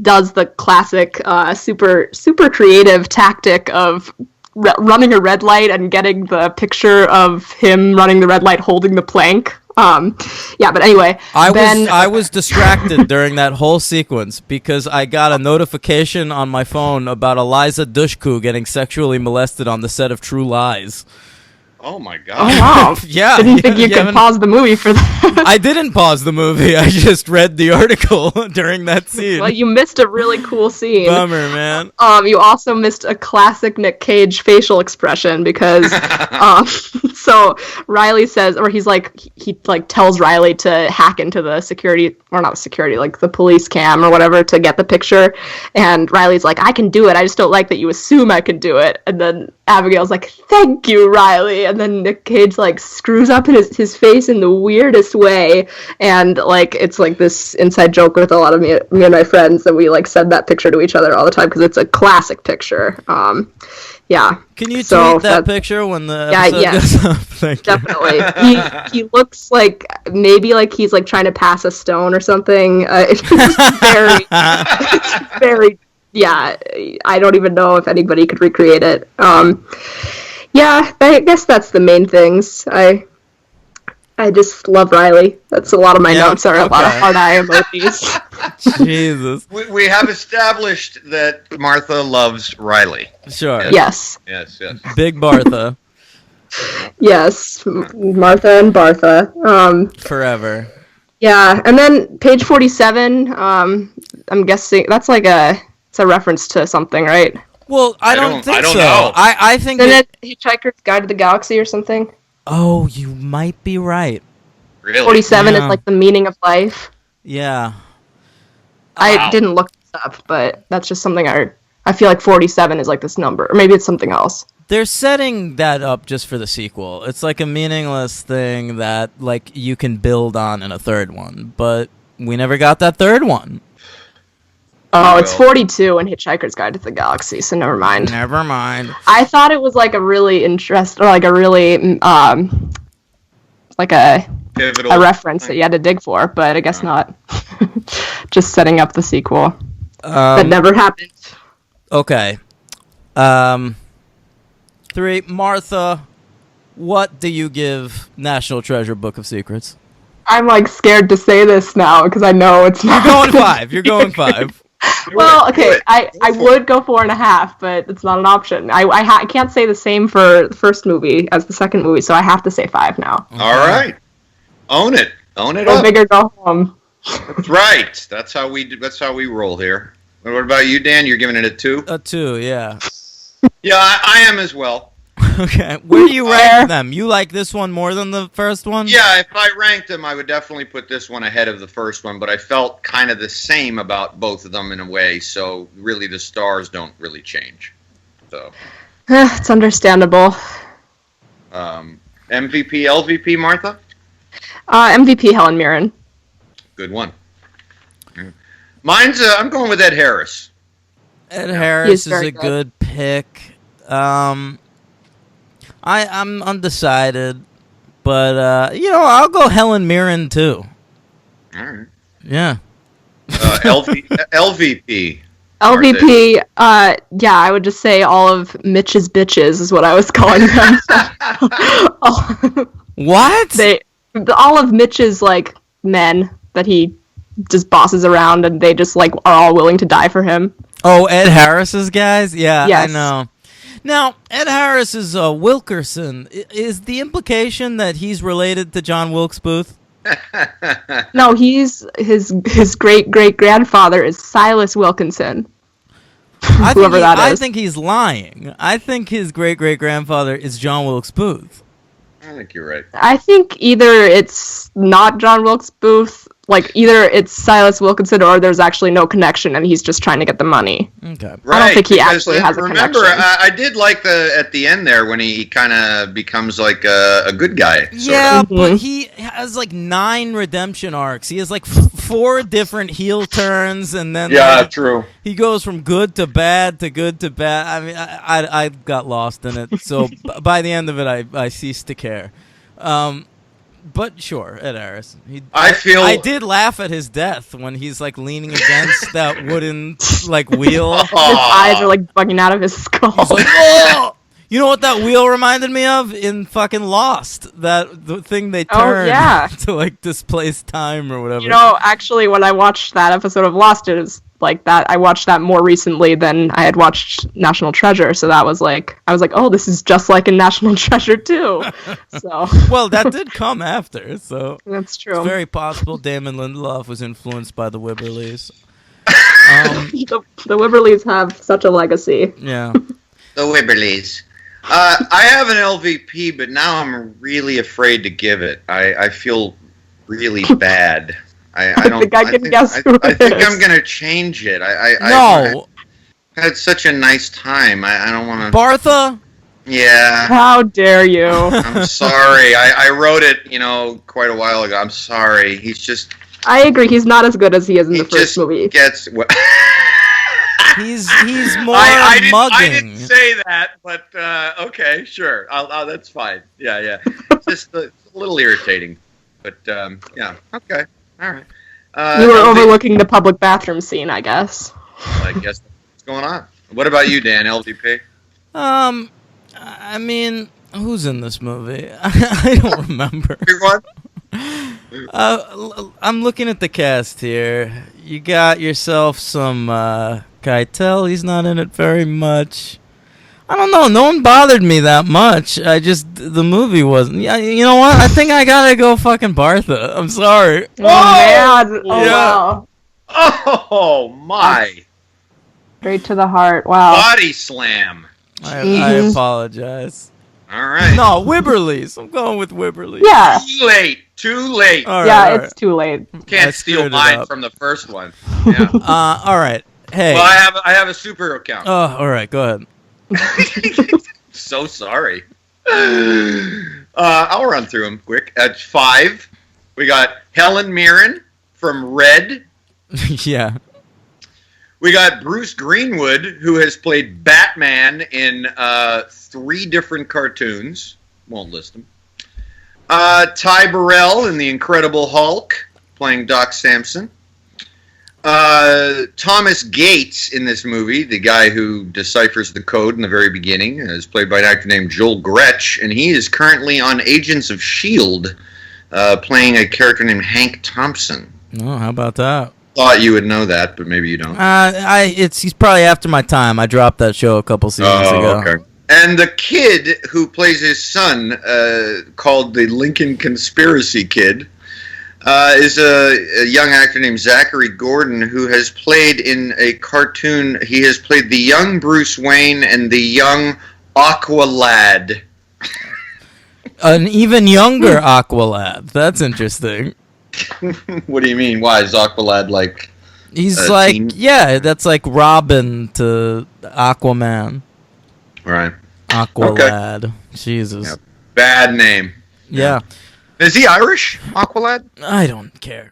does the classic super creative tactic of running a red light and getting the picture of him running the red light holding the plank. But anyway, I was distracted during that whole sequence because I got a notification on my phone about Eliza Dushku getting sexually molested on the set of True Lies. Oh my god. Oh wow. Yeah. Didn't think you could pause the movie for that. I didn't pause the movie. I just read the article during that scene. Well, you missed a really cool scene. Bummer, man. You also missed a classic Nick Cage facial expression because, so Riley says, or he tells Riley to hack into the security, or not security, like the police cam or whatever to get the picture. And Riley's like, I can do it. I just don't like that you assume I can do it. And then Abigail's like, thank you, Riley. And then Nick Cage like screws up his face in the weirdest way, and like it's like this inside joke with a lot of me and my friends that we like send that picture to each other all the time because it's a classic picture. Yeah. Can you tweet that picture when the episode goes up? Thank you. Definitely. He looks like maybe like he's like trying to pass a stone or something. It's very. Yeah, I don't even know if anybody could recreate it. Yeah, I guess that's the main things. I just love Riley. That's a lot of my notes are a lot of hard eye emojis. Jesus. We have established that Martha loves Riley. Sure. Yes. Big Martha. Yes, Martha and Bartha. Forever. Yeah, and then page 47. I'm guessing that's like it's a reference to something, right? Well, I don't think so. Know. I think Isn't it Hitchhiker's Guide to the Galaxy or something? Oh, you might be right. Really? 47 is like the meaning of life. Yeah. I didn't look this up, but that's just something I feel like 47 is like this number, or maybe it's something else. They're setting that up just for the sequel. It's like a meaningless thing that like you can build on in a third one, but we never got that third one. Oh, it's 42 in Hitchhiker's Guide to the Galaxy, so never mind. Never mind. I thought it was like a really like a reference that you had to dig for, but I guess not. Just setting up the sequel. That never happened. Okay. 3. Martha, what do you give National Treasure Book of Secrets? I'm like scared to say this now because I know it's not. You're going 5. Well, okay, I would go 4.5, but it's not an option. I can't say the same for the first movie as the second movie, so I have to say 5 now. Okay. All right, own it Go up. big or go home. That's right. That's how we roll here. What about you, Dan? You're giving it a 2? A 2, yeah. Yeah, I am as well. Okay, where do you rank them? You like this one more than the first one? Yeah, if I ranked them, I would definitely put this one ahead of the first one, but I felt kind of the same about both of them in a way, so really the stars don't really change. So It's understandable. MVP, LVP, Martha? MVP Helen Mirren. Good one. Mine's, I'm going with Ed Harris. Ed Harris is very a good pick. I'm undecided, but I'll go Helen Mirren too. All right. Yeah. LVP. LVP, yeah, I would just say all of Mitch's bitches is what I was calling them. What? All of Mitch's, like, men that he just bosses around and they just, like, are all willing to die for him. Oh, Ed Harris's guys? Yeah, Yes. I know. Now, Ed Harris is Wilkerson. Is the implication that he's related to John Wilkes Booth? No, his great-great-grandfather is Silas Wilkinson. Whoever that I is. think he's lying. I think his great-great-grandfather is John Wilkes Booth. I think you're right. I think either it's not John Wilkes Booth, like either it's Silas Wilkinson or there's actually no connection and he's just trying to get the money. Okay. Right, I don't think he because, actually has a remember, connection. I did like at the end there when he kind of becomes like a good guy. Sort Yeah, of. but he has like 9 redemption arcs. He has like 4 different heel turns, and then like, true. he goes from good to bad to good to bad. I mean, I got lost in it. So by the end of it, I ceased to care. But sure, Ed Harris. I did laugh at his death when he's like leaning against that wooden like wheel. His eyes are like bugging out of his skull. He's like, "Whoa!" You know what that wheel reminded me of in fucking Lost? The thing they turn yeah. to like displace time or whatever. You know, actually, when I watched that episode of Lost, it was like that. I watched that more recently than I had watched National Treasure, so that was like, I was like, oh, this is just like in National Treasure too. So Well, that did come after, so that's true. it's very possible Damon Lindelof was influenced by the Wibberleys. The Wibberleys have such a legacy. Yeah. The Wibberleys. I have an LVP, but now I'm really afraid to give it. I feel really bad. I don't think I can guess who I it think is. I'm gonna change it. No. I had such a nice time. I don't want to. Bartha? Yeah. How dare you? I'm sorry. I wrote it, quite a while ago. I'm sorry. He's just. I agree. He's not as good as he is in He the first just movie. gets. He's more I mugging. didn't say that, but okay, sure. That's fine. Yeah. It's just a little irritating, but yeah. Okay. All right. You were LV overlooking the public bathroom scene, I guess. I guess that's what's going on. What about you, Dan? LVP? I mean, who's in this movie? I don't remember. Everyone? I'm looking at the cast here. You got yourself some Keitel. He's not in it very much. I don't know. No one bothered me that much. The movie wasn't. Yeah, you know what? I think I gotta go fucking Bartha. I'm sorry. Oh, man. Oh, Yeah. wow. Oh my! Straight to the heart. Wow. Body slam. I apologize. All right. No, Wibberleys. I'm going with Wibberleys. Yeah. Too late. Too late. All right, Yeah, all it's too late. I Can't steal screwed it mine up. from the first one. Yeah. All right. Hey. Well, I have a super account. Oh, all right. Go ahead. So sorry. I'll run through them quick. At 5, we got Helen Mirren from Red. Yeah. We got Bruce Greenwood, who has played Batman in 3 different cartoons. Won't list them. Ty Burrell in The Incredible Hulk, playing Doc Samson. Thomas Gates in this movie, the guy who deciphers the code in the very beginning, is played by an actor named Joel Gretsch, and he is currently on Agents of S.H.I.E.L.D., playing a character named Hank Thompson. Oh, how about that? Thought you would know that, but maybe you don't. He's probably after my time. I dropped that show a couple seasons ago. Okay. And the kid who plays his son, called the Lincoln Conspiracy Kid, is a young actor named Zachary Gordon, who has played in a cartoon. He has played the young Bruce Wayne and the young Aqualad. An even younger Aqualad. That's interesting. What do you mean? Why is Aqualad like? He's like, teen? yeah, that's like Robin to Aquaman. Right. Aqualad. Okay. Jesus. Yep. Bad name. Yeah. Is he Irish, Aqualad? I don't care.